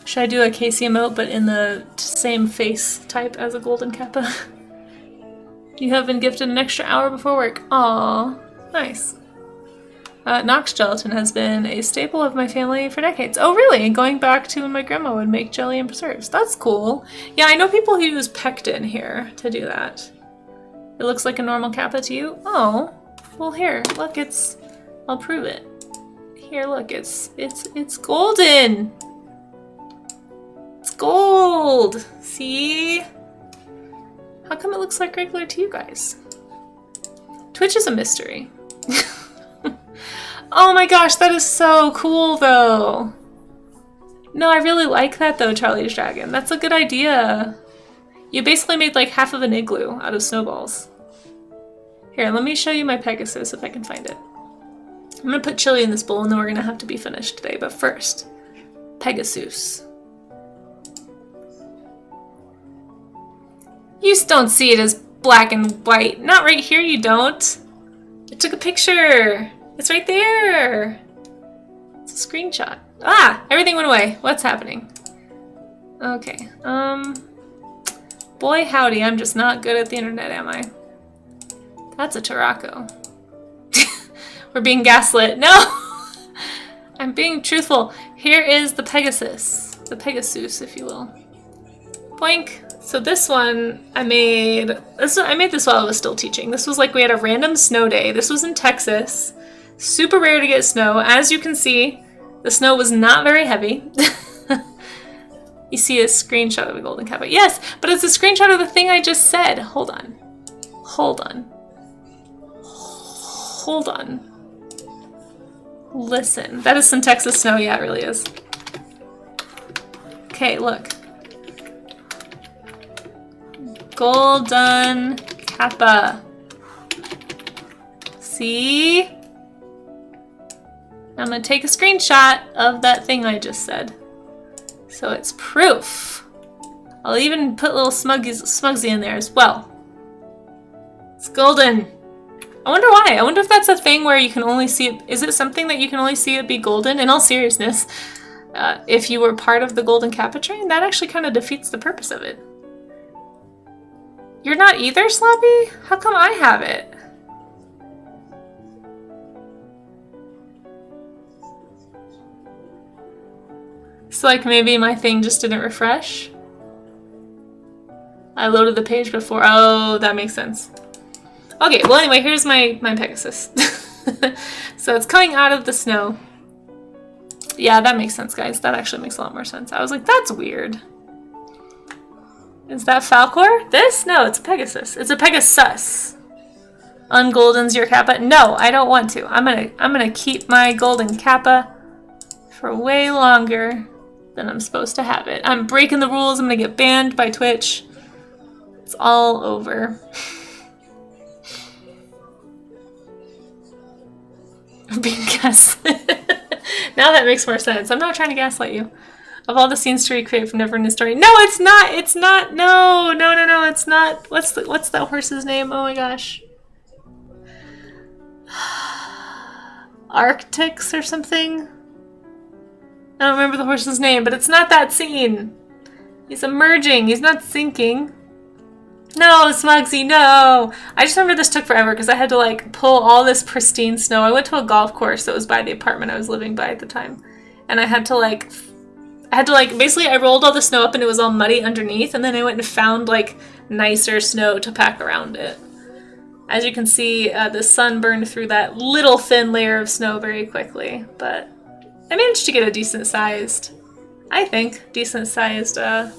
Should I do a KC emote, but in the same face type as a golden kappa? You have been gifted an extra hour before work. Aww, nice. Nox gelatin has been a staple of my family for decades. Oh really? Going back to when my grandma would make jelly and preserves. That's cool. Yeah, I know people who use pectin here to do that. It looks like a normal kappa to you? Oh, well here, look, I'll prove it. Here, look, it's golden. It's gold. See? How come it looks like regular to you guys? Twitch is a mystery. Oh my gosh, that is so cool though. No, I really like that though, Charlie's Dragon. That's a good idea. You basically made like half of an igloo out of snowballs. Here, let me show you my Pegasus if I can find it. I'm gonna put chili in this bowl and then we're gonna have to be finished today, but first, Pegasus. You don't see it as black and white. Not right here, you don't. I took a picture. It's right there. It's a screenshot. Ah, everything went away. What's happening? Okay, boy howdy, I'm just not good at the internet, am I? That's a Tarako. We're being gaslit. No! I'm being truthful. Here is the Pegasus. The Pegasus, if you will. Boink. So this one, I made this while I was still teaching. This was like we had a random snow day. This was in Texas. Super rare to get snow. As you can see, the snow was not very heavy. You see a screenshot of the golden kappa. Yes, but it's a screenshot of the thing I just said. Hold on. Hold on. Hold on. Listen. That is some Texas snow. Yeah, it really is. Okay, look. Golden kappa. See? I'm gonna take a screenshot of that thing I just said. So it's proof. I'll even put little Smugsy in there as well. It's golden. I wonder why. I wonder if that's a thing where you can only see it. Is it something that you can only see it be golden? In all seriousness, if you were part of the golden kappa train, that actually kind of defeats the purpose of it. You're not either, Sloppy? How come I have it? So like maybe my thing just didn't refresh? I loaded the page before. Oh, that makes sense. Okay, well anyway, here's my Pegasus. So it's coming out of the snow. Yeah, that makes sense, guys. That actually makes a lot more sense. I was like, that's weird. Is that Falcor? This? No, it's a Pegasus. It's a Pegasus. Ungoldens your kappa? No, I don't want to. I'm gonna keep my golden kappa for way longer than I'm supposed to have it. I'm breaking the rules. I'm gonna get banned by Twitch. It's all over. I'm being gaslit. Now that makes more sense. I'm not trying to gaslight you. Of all the scenes to recreate from Neverending Story. No, it's not. It's not. No, it's not. What's that horse's name? Oh my gosh. Arctics or something? I don't remember the horse's name, but it's not that scene. He's emerging. He's not sinking. No, Smugsy, no! I just remember this took forever because I had to like pull all this pristine snow. I went to a golf course that was by the apartment I was living by at the time. And I had to basically I rolled all the snow up and it was all muddy underneath, and then I went and found like nicer snow to pack around it. As you can see, the sun burned through that little thin layer of snow very quickly, but I managed to get a decent sized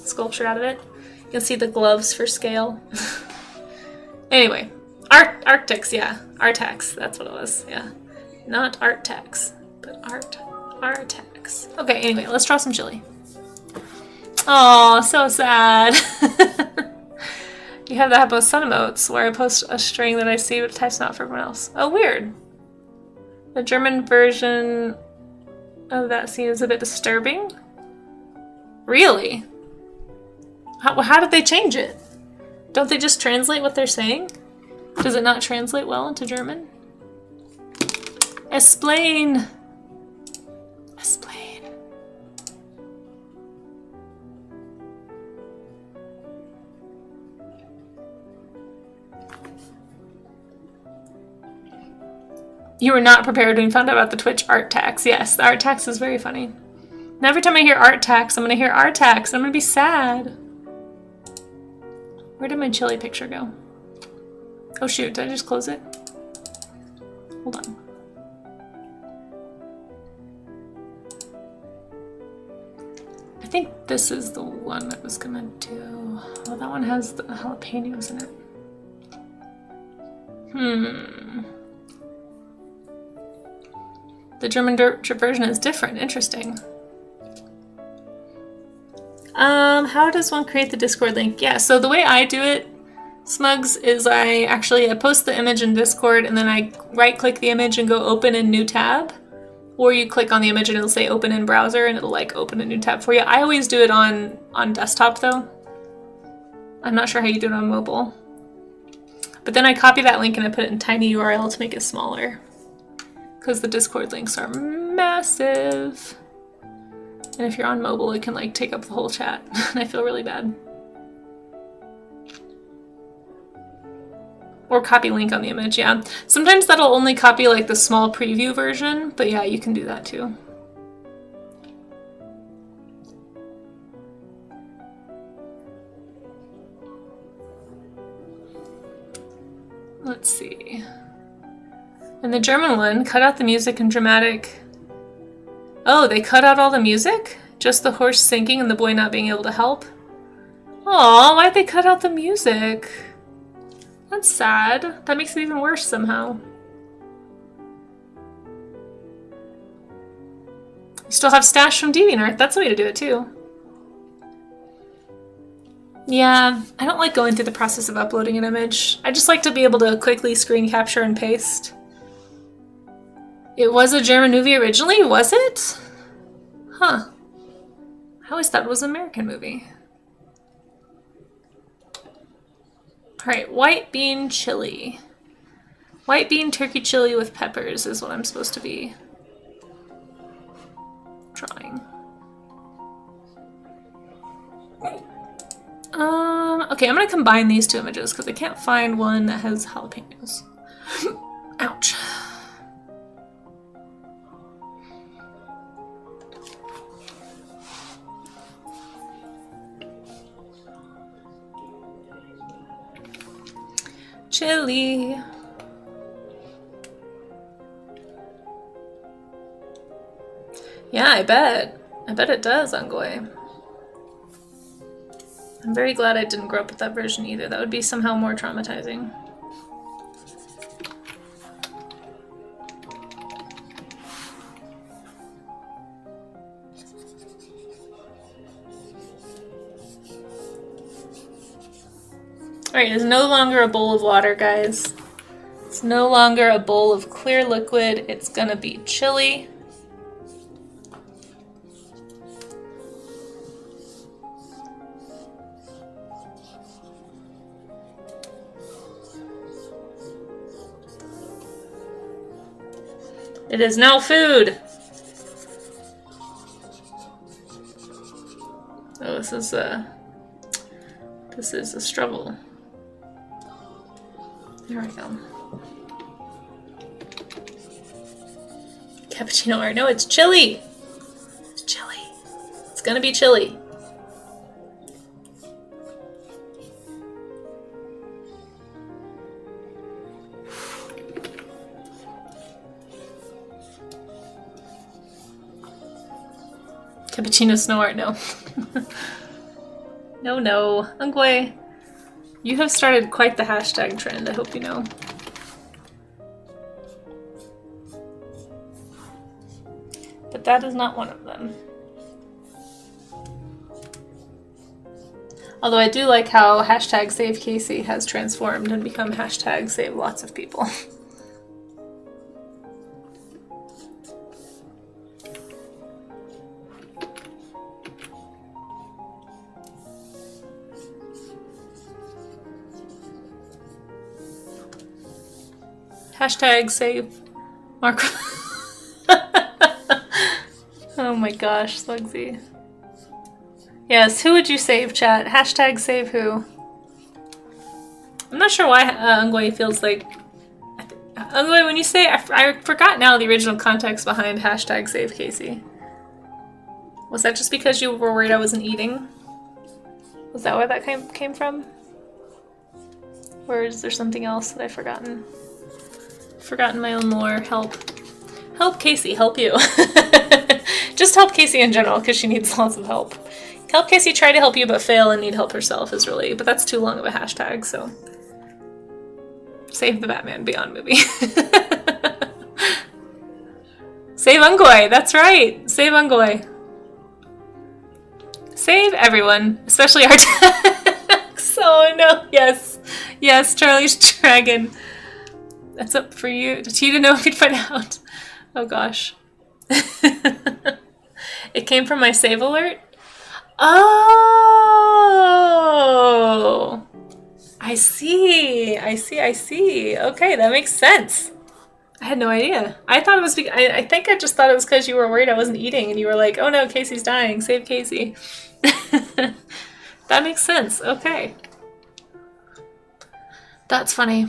sculpture out of it. You can see the gloves for scale. Anyway, Arctics, yeah. Artax, that's what it was, yeah. Not Artax, but Artax. Okay, anyway, let's draw some chili. Oh, so sad. You have that with sun emotes, where I post a string that I see, but the type's not for everyone else. Oh, weird. The German version of that scene is a bit disturbing. Really? How did they change it? Don't they just translate what they're saying? Does it not translate well into German? Explain. Explain. You were not prepared when you found out about the Twitch art tax. Yes, the art tax is very funny. And every time I hear art tax, I'm going to hear art tax. I'm going to be sad. Where did my chili picture go? Oh shoot, did I just close it? Hold on. I think this is the one I was gonna do. Oh, that one has the jalapenos in it. The German version is different. Interesting. How does one create the Discord link? Yeah, so the way I do it, Smugs, is I post the image in Discord and then I right-click the image and go open in new tab. Or you click on the image and it'll say open in browser and it'll like open a new tab for you. I always do it on desktop though. I'm not sure how you do it on mobile. But then I copy that link and I put it in tiny URL to make it smaller. Because the Discord links are massive. And if you're on mobile, it can like take up the whole chat. And I feel really bad. Or copy link on the image, yeah. Sometimes that'll only copy like the small preview version, but yeah, you can do that too. Let's see. And the German one, cut out the music and dramatic. Oh, they cut out all the music? Just the horse sinking and the boy not being able to help? Aw, why'd they cut out the music? That's sad. That makes it even worse somehow. You still have stash from DeviantArt. That's the way to do it too. Yeah, I don't like going through the process of uploading an image. I just like to be able to quickly screen capture and paste. It was a German movie originally, was it? Huh. I always thought it was an American movie. Alright, white bean chili. White bean turkey chili with peppers is what I'm supposed to be drawing. Okay, I'm gonna combine these two images because I can't find one that has jalapenos. Ouch. Chili. Yeah, I bet. I bet it does, Ungoy. I'm very glad I didn't grow up with that version either. That would be somehow more traumatizing. Alright, it's no longer a bowl of water, guys. It's no longer a bowl of clear liquid. It's gonna be chili. It is now food! Oh, this is a struggle. There we go. Cappuccino art. No, it's chili! It's chili. It's gonna be chili. Cappuccino snow art, no. No. Ungwe, you have started quite the hashtag trend, I hope you know. But that is not one of them. Although I do like how hashtag save Casey has transformed and become hashtag save lots of people. Hashtag save Mark. Oh my gosh, Slugsy. Yes, who would you save, chat? Hashtag save who? I'm not sure why Ungwe feels like... Ungwe, when you say... I forgot now the original context behind hashtag save Casey. Was that just because you were worried I wasn't eating? Was that where that came from? Or is there something else that I've forgotten? Forgotten my own lore. Help. Help Casey, help you. Just help Casey in general, because she needs lots of help. Help Casey try to help you but fail and need help herself is really, but that's too long of a hashtag, so. Save the Batman Beyond movie. Save Ungwe, that's right. Save Ungwe. Save everyone, especially our tags. Oh no, yes. Yes, Charlie's Dragon. That's up for you to know if you'd find out. Oh gosh. It came from my save alert? Oh! I see. Okay, that makes sense. I had no idea. I thought it was... I think I just thought it was because you were worried I wasn't eating and you were like, oh no, Casey's dying. Save Casey. That makes sense. Okay. That's funny.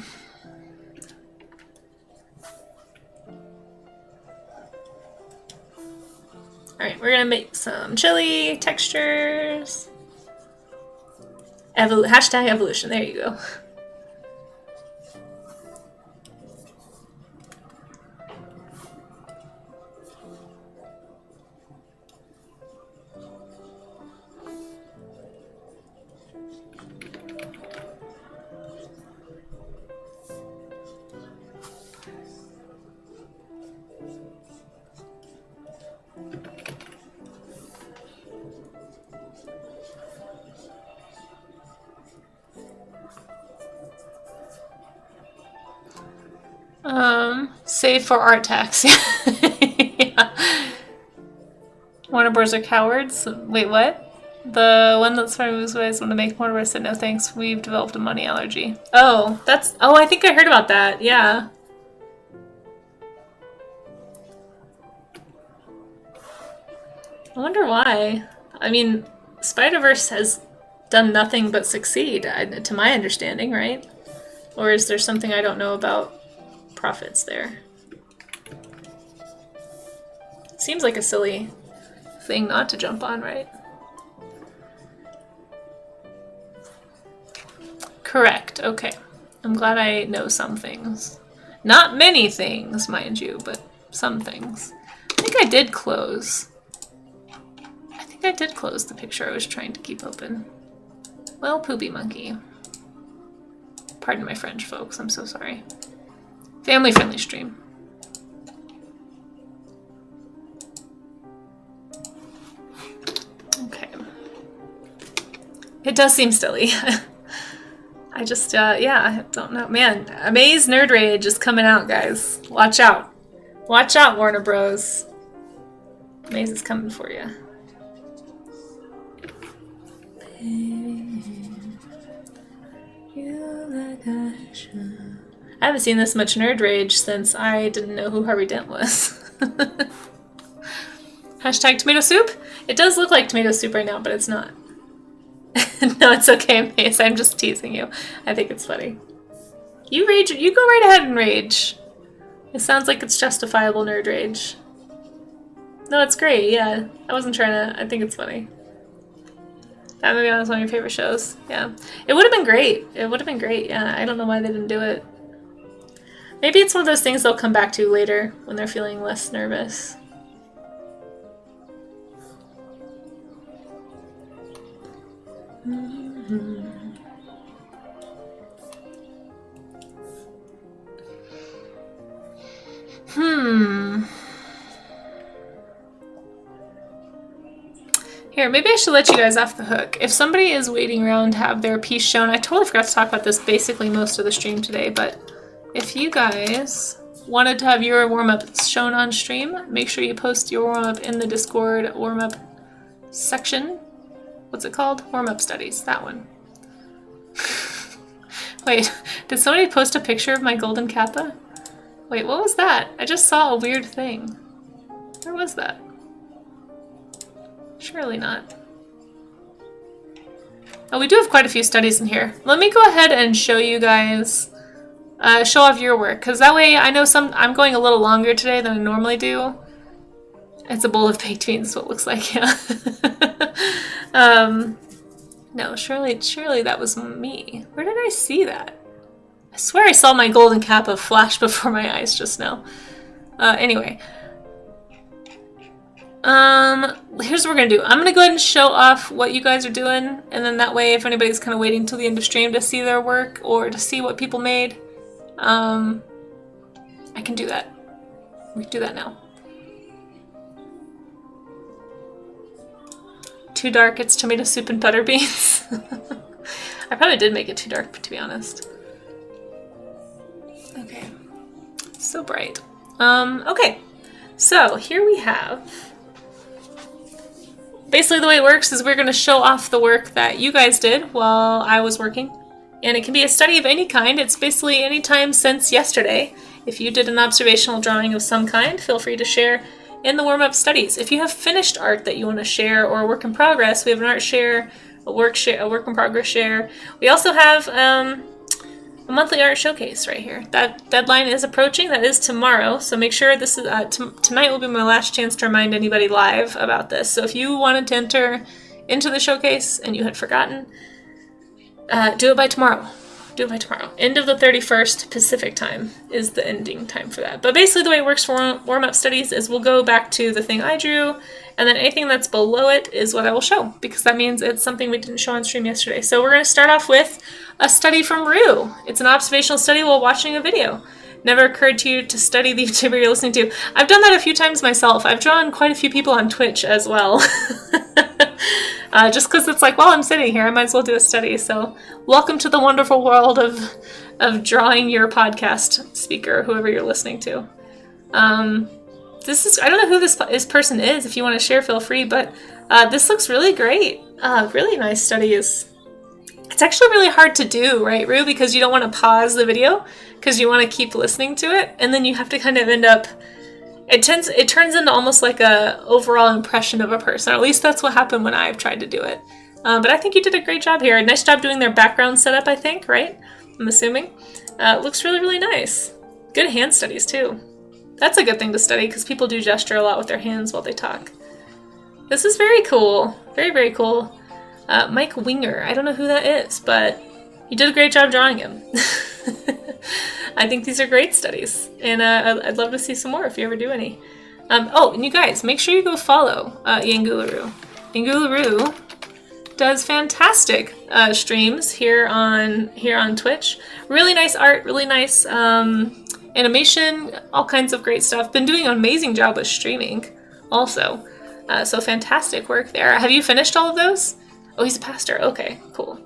Alright, we're gonna make some chili textures. Hashtag evolution, there you go. Save for art tax. Yeah. Warner Bros. Are cowards? Wait, what? The one that's funny was ways want to make Warner Bros. Said no thanks, we've developed a money allergy. Oh, that's... Oh, I think I heard about that. Yeah. I wonder why. I mean, Spider-Verse has done nothing but succeed, to my understanding, right? Or is there something I don't know about profits there? Seems like a silly thing not to jump on, right? Correct, okay. I'm glad I know some things. Not many things, mind you, but some things. I think I did close. I think I did close the picture I was trying to keep open. Well, poopy monkey. Pardon my French, folks, I'm so sorry. Family-friendly stream. Okay. It does seem silly. I just, yeah, I don't know. Man, Amaze Nerd Rage is coming out, guys. Watch out. Watch out, Warner Bros. Amaze is coming for you. I haven't seen this much Nerd Rage since I didn't know who Harvey Dent was. Hashtag tomato soup? It does look like tomato soup right now, but it's not. No, it's okay, Mace. I'm just teasing you. I think it's funny. You rage. You go right ahead and rage. It sounds like it's justifiable nerd rage. No, it's great. Yeah, I wasn't trying to. I think it's funny. That movie was one of your favorite shows. Yeah, it would have been great. It would have been great. Yeah, I don't know why they didn't do it. Maybe it's one of those things they'll come back to later when they're feeling less nervous. Here, maybe I should let you guys off the hook. If somebody is waiting around to have their piece shown, I totally forgot to talk about this basically most of the stream today, but if you guys wanted to have your warm-ups shown on stream, make sure you post your warm-up in the Discord warm-up section. What's it called? Warm-up studies, that one. Wait, did somebody post a picture of my golden kappa? Wait, what was that? I just saw a weird thing. Where was that? Surely not. Oh, we do have quite a few studies in here. Let me go ahead and show you guys, show off your work, because that way I know I'm going a little longer today than I normally do. It's a bowl of baked beans is what it looks like, yeah. No, surely that was me. Where did I see that? I swear I saw my golden kappa flash before my eyes just now. Anyway. Here's what we're gonna do. I'm gonna go ahead and show off what you guys are doing, and then that way if anybody's kind of waiting till the end of stream to see their work or to see what people made, I can do that. We can do that now. Too dark, it's tomato soup and butter beans. I probably did make it too dark, to be honest. Okay. So bright. Okay. So here we have... Basically the way it works is we're going to show off the work that you guys did while I was working. And it can be a study of any kind. It's basically any time since yesterday. If you did an observational drawing of some kind, feel free to share in the warm-up studies. If you have finished art that you want to share or a work in progress, we have an art share, a work in progress share. We also have a monthly art showcase right here. That deadline is approaching. That is tomorrow. So make sure this is tonight will be my last chance to remind anybody live about this. So if you wanted to enter into the showcase and you had forgotten, do it by tomorrow. Do it by tomorrow. End of the 31st Pacific time is the ending time for that. But basically the way it works for warm-up studies is we'll go back to the thing I drew, and then anything that's below it is what I will show, because that means it's something we didn't show on stream yesterday. So we're going to start off with a study from Rue. It's an observational study while watching a video. Never occurred to you to study the YouTuber you're listening to. I've done that a few times myself. I've drawn quite a few people on Twitch as well. Just because it's like, well, I'm sitting here, I might as well do a study. So welcome to the wonderful world of drawing your podcast speaker, whoever you're listening to. This is, I don't know who this person is. If you want to share, feel free. But this looks really great. Really nice study. It's actually really hard to do, right, Rue? Because you don't want to pause the video because you want to keep listening to it. And then you have to kind of end up... It turns into almost like a overall impression of a person. Or at least that's what happened when I've tried to do it. But I think you did a great job here. Nice job doing their background setup, I think, right? I'm assuming. It looks really, really nice. Good hand studies, too. That's a good thing to study because people do gesture a lot with their hands while they talk. This is very cool. Very, very cool. Mike Winger. I don't know who that is, but you did a great job drawing him. I think these are great studies, and I'd love to see some more if you ever do any. Oh, and you guys, make sure you go follow Yangularu. Yangularu does fantastic streams here on Twitch. Really nice art, really nice animation, all kinds of great stuff. Been doing an amazing job with streaming also. So fantastic work there. Have you finished all of those? Oh, he's a pastor. Okay, cool.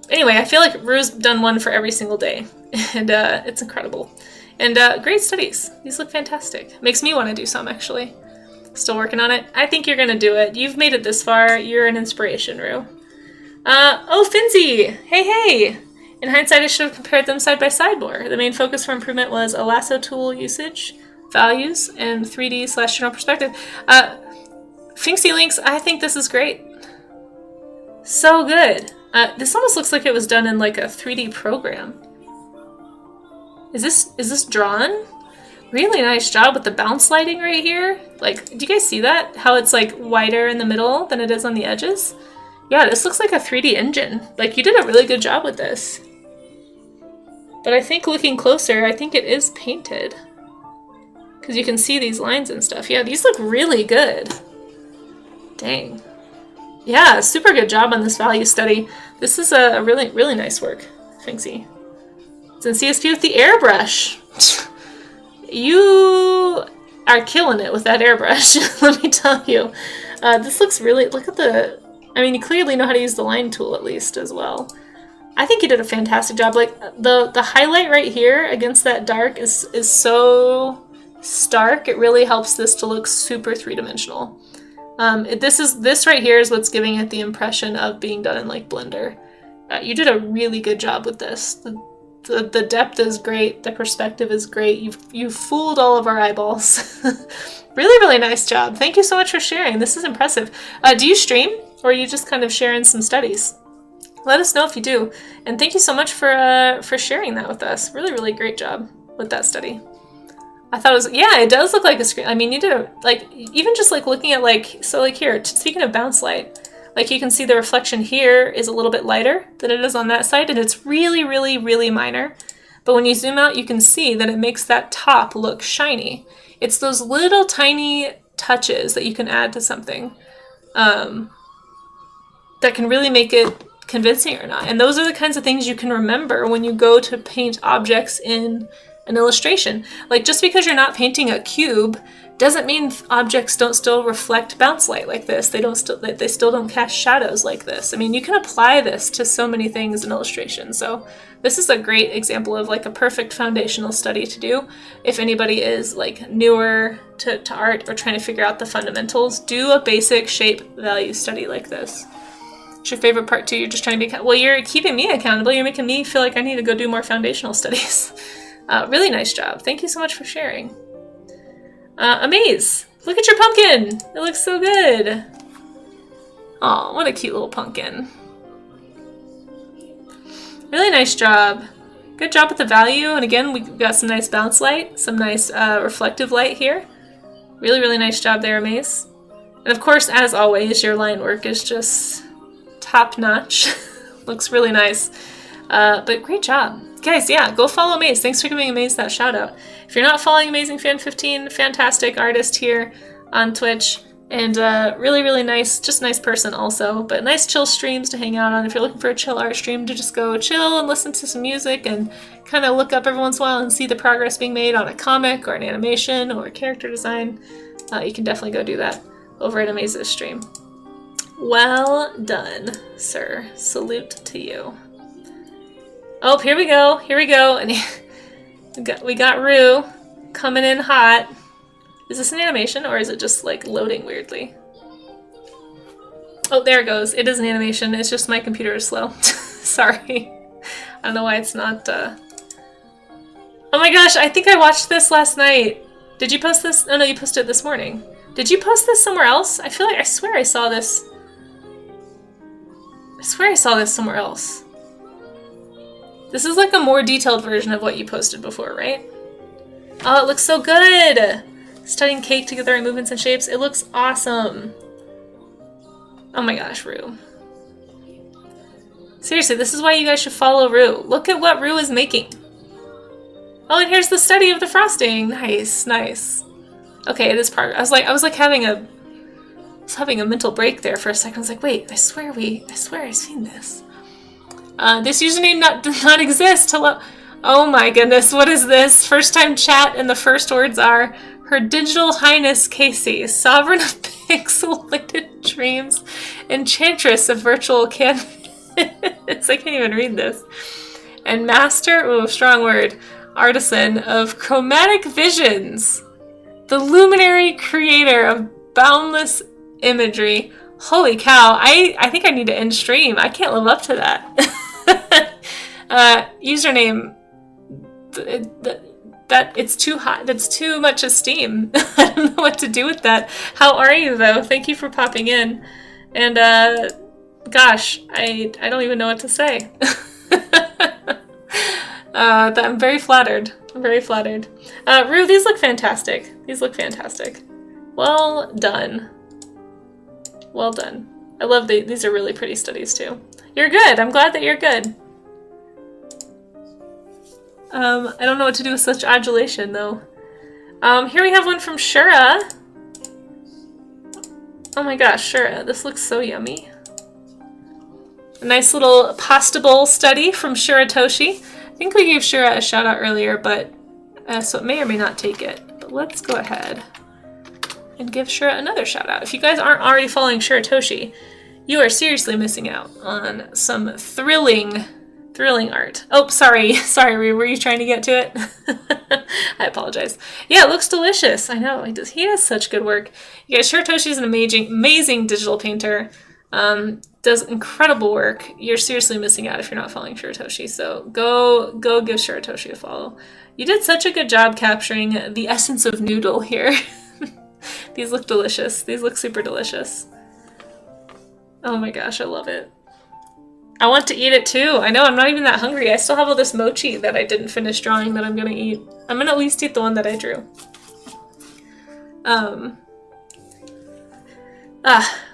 Anyway, I feel like Rue's done one for every single day, and it's incredible. And great studies. These look fantastic. Makes me want to do some, actually. Still working on it. I think you're going to do it. You've made it this far. You're an inspiration, Rue. Oh, Finzi! Hey, hey! In hindsight, I should have compared them side by side more. The main focus for improvement was a lasso tool usage, values, and 3D/general perspective. Finksy Links, I think this is great. So good. This almost looks like it was done in like a 3D program. Is this drawn? Really nice job with the bounce lighting right here. Like, do you guys see that? How it's like wider in the middle than it is on the edges? Yeah, this looks like a 3D engine. Like, you did a really good job with this. But I think looking closer, I think it is painted. Because you can see these lines and stuff. Yeah, these look really good. Dang. Yeah, super good job on this value study. This is a really, really nice work, Finksy. It's in CSP with the airbrush. You are killing it with that airbrush, let me tell you. This looks really, look at the, I mean, you clearly know how to use the line tool at least as well. I think you did a fantastic job. Like, the highlight right here against that dark is so stark. It really helps this to look super three-dimensional. This right here is what's giving it the impression of being done in like Blender. You did a really good job with this. The depth is great. The perspective is great. You've fooled all of our eyeballs. Really, really nice job. Thank you so much for sharing. This is impressive. Do you stream, or are you just kind of sharing some studies? Let us know if you do. And thank you so much for sharing that with us. Really, really great job with that study. I thought it was, yeah, it does look like a screen. I mean, you did a, like, even just like looking at like, so like here, speaking of bounce light, like you can see the reflection here is a little bit lighter than it is on that side, and it's really, really, really minor. But when you zoom out, you can see that it makes that top look shiny. It's those little tiny touches that you can add to something that can really make it convincing or not. And those are the kinds of things you can remember when you go to paint objects in an illustration. Like, just because you're not painting a cube doesn't mean objects don't still reflect bounce light like this. They still don't cast shadows like this. I mean, you can apply this to so many things in illustration. So this is a great example of like a perfect foundational study to do. If anybody is like newer to art or trying to figure out the fundamentals, do a basic shape value study like this. What's your favorite part too? You're just trying to be, well, you're keeping me accountable. You're making me feel like I need to go do more foundational studies. Really nice job. Thank you so much for sharing. Amaze! Look at your pumpkin! It looks so good! Aw, what a cute little pumpkin. Really nice job. Good job with the value, and again, we got some nice bounce light, some nice reflective light here. Really, really nice job there, Amaze. And of course, as always, your line work is just top-notch. Looks really nice. But great job. Guys, yeah, go follow Amaze. Thanks for giving Amaze that shout out. If you're not following AmazingFan15, fantastic artist here on Twitch, and really, really nice, just nice person also, but nice chill streams to hang out on. If you're looking for a chill art stream to just go chill and listen to some music and kind of look up every once in a while and see the progress being made on a comic or an animation or a character design, you can definitely go do that over at Amaze's stream. Well done, sir. Salute to you. Oh, here we go. Here we go. And we got Rue coming in hot. Is this an animation or is it just like loading weirdly? Oh, there it goes. It is an animation. It's just my computer is slow. Sorry. I don't know why it's not. Oh my gosh, I think I watched this last night. Did you post this? Oh no, you posted it this morning. Did you post this somewhere else? I feel like I swear I saw this. I swear I saw this somewhere else. This is like a more detailed version of what you posted before, right? Oh, it looks so good! Studying cake together in movements and shapes. It looks awesome. Oh my gosh, Rue. Seriously, this is why you guys should follow Rue. Look at what Rue is making. Oh, and here's the study of the frosting. Nice, nice. Okay, it is part. I was having a mental break there for a second. I was like, wait, I swear I've seen this. This username does not exist. Hello. Oh my goodness, what is this? First time chat, and the first words are, Her Digital Highness Casey, Sovereign of Pixelated Dreams, Enchantress of Virtual Canvas. I can't even read this. And master, oh, strong word, artisan of chromatic visions. The luminary creator of boundless imagery. Holy cow, I think I need to end stream. I can't live up to that. Username, that it's too hot. That's too much esteem. I don't know what to do with that. How are you, though? Thank you for popping in. And, gosh, I don't even know what to say. I'm very flattered. I'm very flattered. Rue, these look fantastic. These look fantastic. Well done. Well done. I love these are really pretty studies too. You're good. I'm glad that you're good. I don't know what to do with such adulation though. Here we have one from Shura. Oh my gosh, Shura, this looks so yummy. A nice little pasta bowl study from Shura Toshi. I think we gave Shura a shout out earlier, but so it may or may not take it. But let's go ahead and give Shura another shout out. If you guys aren't already following Shura Toshi, you are seriously missing out on some thrilling art. Oh, sorry, were you trying to get to it? I apologize. Yeah, it looks delicious. I know, he has such good work. You guys, Shura Toshi is an amazing digital painter. Does incredible work. You're seriously missing out if you're not following Shura Toshi, so go give Shura Toshi a follow. You did such a good job capturing the essence of noodle here. These look delicious. These look super delicious. Oh my gosh, I love it. I want to eat it too. I know, I'm not even that hungry. I still have all this mochi that I didn't finish drawing that I'm gonna eat. I'm gonna at least eat the one that I drew.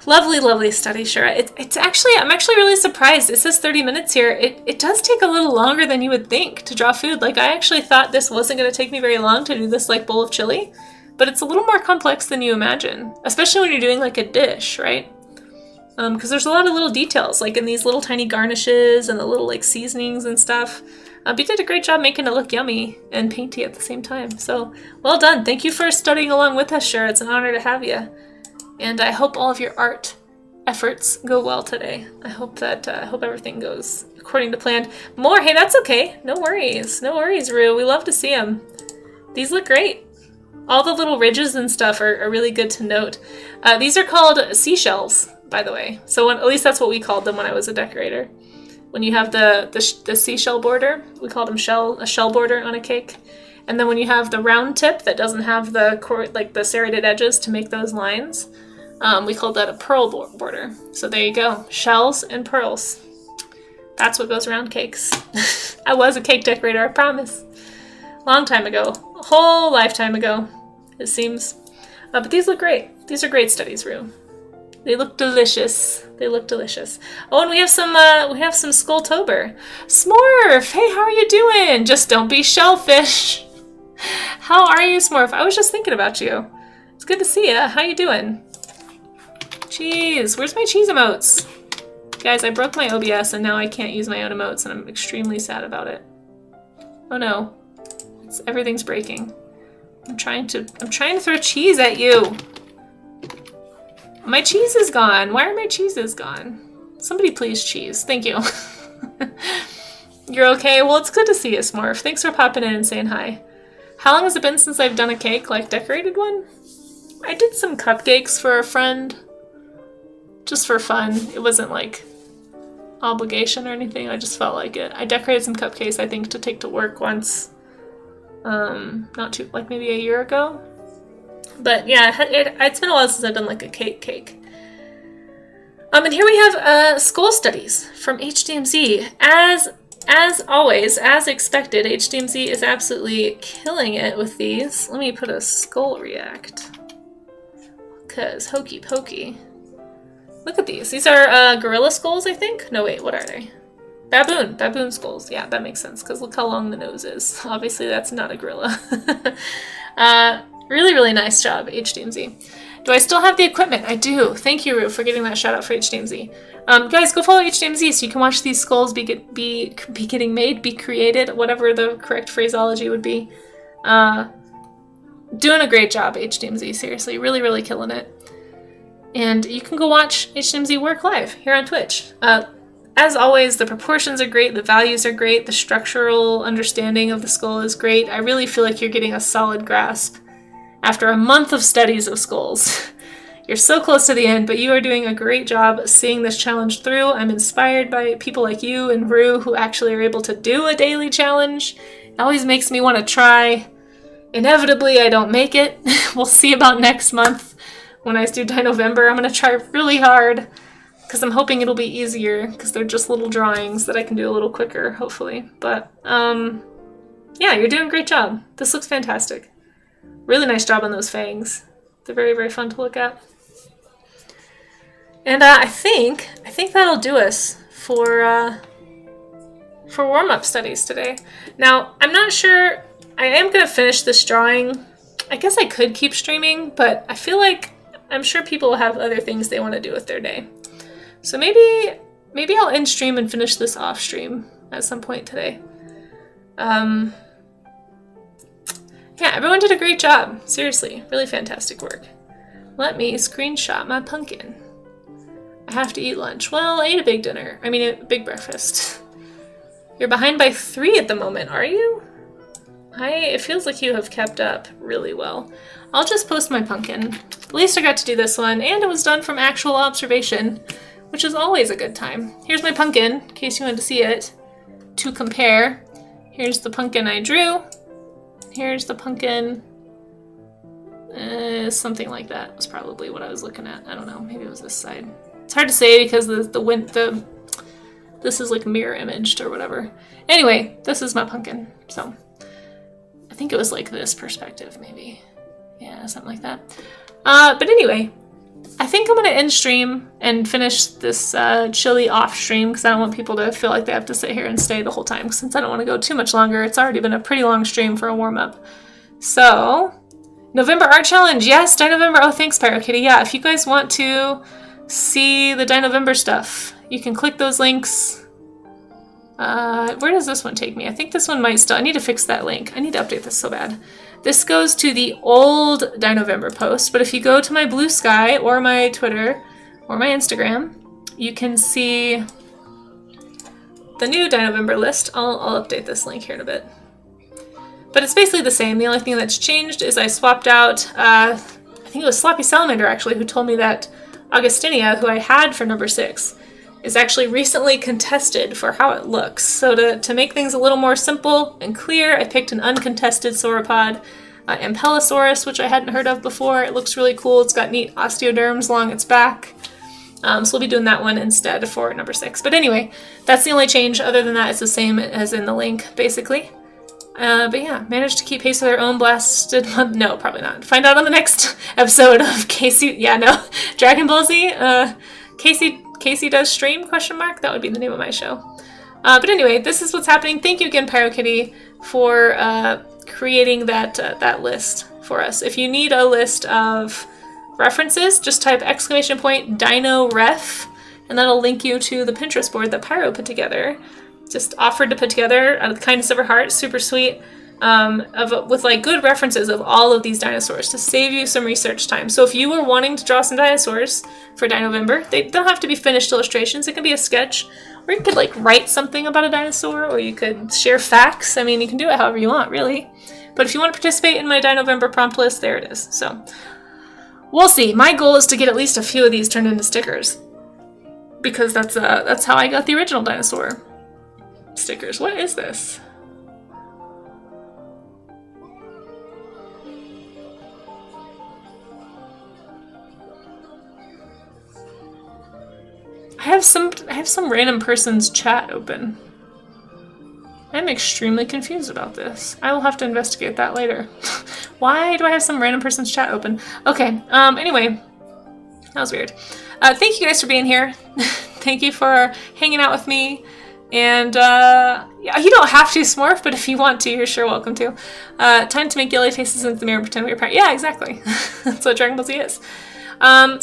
Lovely study, Shura. I'm actually really surprised. It says 30 minutes here. It does take a little longer than you would think to draw food. Like, I actually thought this wasn't going to take me very long to do this, like, bowl of chili. But it's a little more complex than you imagine. Especially when you're doing, like, a dish, right? Because there's a lot of little details, like in these little tiny garnishes and the little, like, seasonings and stuff. You did a great job making it look yummy and painty at the same time. So, well done. Thank you for studying along with us, Shura. It's an honor to have you. And I hope all of your art efforts go well today. I hope that I hope everything goes according to plan. More? Hey, that's okay. No worries, Rue. We love to see them. These look great. All the little ridges and stuff are really good to note. These are called seashells, by the way. So at least that's what we called them when I was a decorator. When you have the seashell border, we called them a shell border on a cake. And then when you have the round tip that doesn't have the serrated edges to make those lines, we called that a pearl border. So there you go. Shells and pearls. That's what goes around cakes. I was a cake decorator, I promise. Long time ago. A whole lifetime ago, it seems. But these look great. These are great studies, Rue. They look delicious. They look delicious. Oh, and we have some Skulltober. Smurf! Hey, how are you doing? Just don't be shellfish. How are you, Smurf? I was just thinking about you. It's good to see you. How you doing? Cheese. Where's my cheese emotes? Guys, I broke my OBS and now I can't use my own emotes and I'm extremely sad about it. Oh no. Everything's breaking. I'm trying to throw cheese at you. My cheese is gone. Why are my cheeses gone? Somebody please cheese. Thank you. You're okay? Well, it's good to see you, Smurf. Thanks for popping in and saying hi. How long has it been since I've done a cake, like decorated one? I did some cupcakes for a friend. Just for fun. It wasn't like obligation or anything. I just felt like it. I decorated some cupcakes, I think, to take to work once. Like maybe a year ago. But yeah, it's been a while since I've done like a cake. And here we have school studies from HDMZ. As always, as expected, HDMZ is absolutely killing it with these. Let me put a skull react. Cause hokey pokey. Look at these. These are gorilla skulls, I think. No, wait, what are they? Baboon skulls. Yeah, that makes sense, because look how long the nose is. Obviously, that's not a gorilla. Really nice job, HDMZ. Do I still have the equipment? I do. Thank you, Rue, for getting that shout out for HDMZ. Guys, go follow HDMZ so you can watch these skulls be getting made, be created, whatever the correct phraseology would be. Doing a great job, HDMZ. Seriously, really killing it. And you can go watch HDMZ work live here on Twitch. as always, the proportions are great, the values are great, the structural understanding of the skull is great. I really feel like you're getting a solid grasp after a month of studies of skulls. You're so close to the end, but you are doing a great job seeing this challenge through. I'm inspired by people like you and Rue who actually are able to do a daily challenge. It always makes me want to try. Inevitably, I don't make it. We'll see about next month when I do November. I'm going to try really hard because I'm hoping it'll be easier because they're just little drawings that I can do a little quicker, hopefully. But, yeah, you're doing a great job. This looks fantastic. Really nice job on those fangs. They're very, very fun to look at. And I think that'll do us for warm-up studies today. Now, I'm not sure. I am going to finish this drawing. I guess I could keep streaming, but I feel like I'm sure people will have other things they want to do with their day. So maybe I'll end stream and finish this off stream at some point today. Yeah, everyone did a great job. Seriously, really fantastic work. Let me screenshot my pumpkin. I have to eat lunch. Well, I ate a big dinner. I mean, a big breakfast. You're behind by 3 at the moment, are you? It feels like you have kept up really well. I'll just post my pumpkin. At least I got to do this one, and it was done from actual observation, which is always a good time. Here's my pumpkin, in case you wanted to see it, to compare. Here's the pumpkin I drew. Here's the pumpkin. Something like that was probably what I was looking at. I don't know, maybe it was this side. It's hard to say because this is like mirror imaged or whatever. Anyway, this is my pumpkin, so I think it was like this perspective, maybe. Yeah, something like that. But anyway, I think I'm going to end stream and finish this chili off stream because I don't want people to feel like they have to sit here and stay the whole time since I don't want to go too much longer. It's already been a pretty long stream for a warm-up. So, November Art Challenge. Yes, November. Oh, thanks, PyroKitty. Yeah, if you guys want to see the November stuff, you can click those links. Where does this one take me? I think this one might still... I need to fix that link. I need to update this so bad. This goes to the old November post, but if you go to my Blue Sky or my Twitter or my Instagram, you can see the new November list. I'll update this link here in a bit. But it's basically the same. The only thing that's changed is I swapped out, I think it was Sloppy Salamander actually, who told me that Augustinia, who I had for number 6, is actually recently contested for how it looks. So to make things a little more simple and clear, I picked an uncontested sauropod, Ampellosaurus, which I hadn't heard of before. It looks really cool. It's got neat osteoderms along its back. So we'll be doing that one instead for number 6. But anyway, that's the only change. Other than that, it's the same as in the link, basically. But yeah, managed to keep pace with our own blasted month. No, probably not. Find out on the next episode of Casey. Yeah, no. Dragon Ball Z. Casey does stream, question mark? That would be the name of my show. But anyway, this is what's happening. Thank you again, PyroKitty, for creating that list for us. If you need a list of references, just type !Dino Ref, and that'll link you to the Pinterest board that Pyro put together. Just offered to put together out of the kindness of her heart, super sweet, with like good references of all of these dinosaurs to save you some research time. So if you were wanting to draw some dinosaurs for November, they don't have to be finished illustrations. It can be a sketch, or you could like write something about a dinosaur, or you could share facts. I mean, you can do it however you want, really. But if you want to participate in my November prompt list, there it is. So we'll see. My goal is to get at least a few of these turned into stickers, because that's how I got the original dinosaur stickers. What is this? I have some random person's chat open. I'm extremely confused about this. I will have to investigate that later. Why do I have some random person's chat open? Okay, anyway, that was weird. Thank you guys for being here. Thank you for hanging out with me. And, yeah, you don't have to, Smurf, but if you want to, you're sure welcome to. Time to make yellow faces into the mirror and pretend we're parent. Yeah, exactly. That's what Dragon Ball Z is.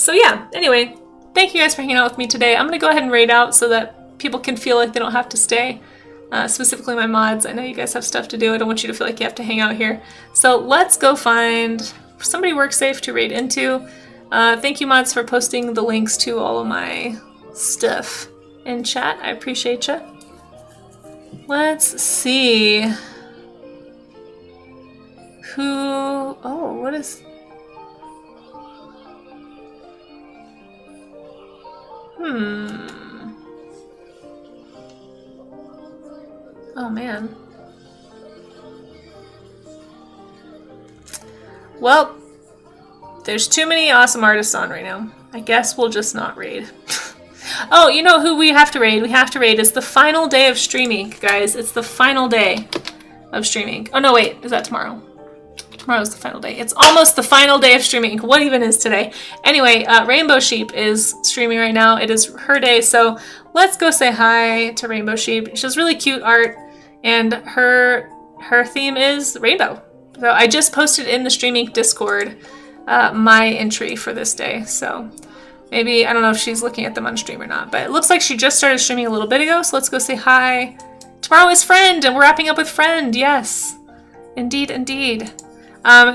So yeah, anyway, thank you guys for hanging out with me today. I'm going to go ahead and raid out so that people can feel like they don't have to stay. Specifically my mods. I know you guys have stuff to do. I don't want you to feel like you have to hang out here. So let's go find somebody work safe to raid into. Thank you, mods, for posting the links to all of my stuff in chat. I appreciate you. Let's see. Who... Oh, what is... Oh, man. Well, there's too many awesome artists on right now. I guess we'll just not raid. Oh, you know who we have to raid? We have to raid. It's the final day of streaming, guys. It's the final day of streaming. Oh, no, wait. Is that tomorrow? Tomorrow's the final day. It's almost the final day of streaming. What even is today? Anyway, Rainbow Sheep is streaming right now. It is her day, so let's go say hi to Rainbow Sheep. She has really cute art, and her theme is rainbow. So I just posted in the streaming Discord my entry for this day, so maybe, I don't know if she's looking at them on stream or not, but it looks like she just started streaming a little bit ago, so let's go say hi. Tomorrow is Friend, and we're wrapping up with Friend, yes. Indeed, indeed.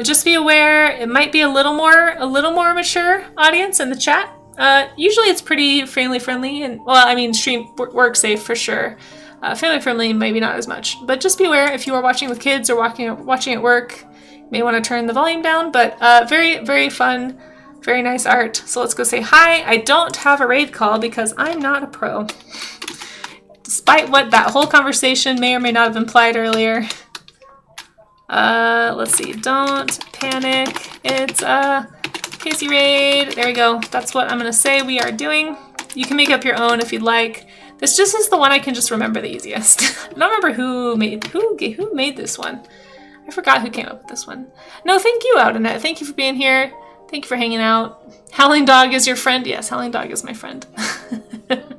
Just be aware, it might be a little more mature audience in the chat. Usually it's pretty family friendly, and, well, I mean, stream work safe for sure. Family friendly, maybe not as much, but just be aware if you are watching with kids or watching at work, you may want to turn the volume down, but very, very fun, very nice art. So let's go say hi. I don't have a raid call because I'm not a pro. Despite what that whole conversation may or may not have implied earlier. Let's see, don't panic. It's Casey raid. There we go. That's what I'm gonna say we are doing. You can make up your own if you'd like. This just is the one I can just remember the easiest. I don't remember who made this one. I forgot who came up with this one. No, thank you, Oudinet. Thank you for being here. Thank you for hanging out. Howling Dog is your friend. Yes, Howling Dog is my friend. But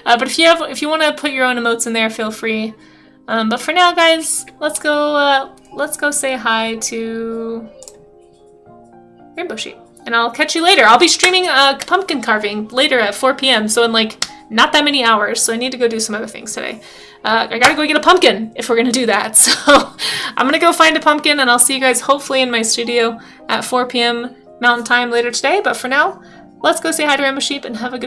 if you want to put your own emotes in there, feel free. But for now, guys, let's go say hi to Rainbow Sheep. And I'll catch you later. I'll be streaming pumpkin carving later at 4 p.m. So in like not that many hours. So I need to go do some other things today. I gotta go get a pumpkin if we're gonna do that. So I'm gonna go find a pumpkin, and I'll see you guys hopefully in my studio at 4 p.m. Mountain Time later today. But for now, let's go say hi to Rainbow Sheep and have a good rest.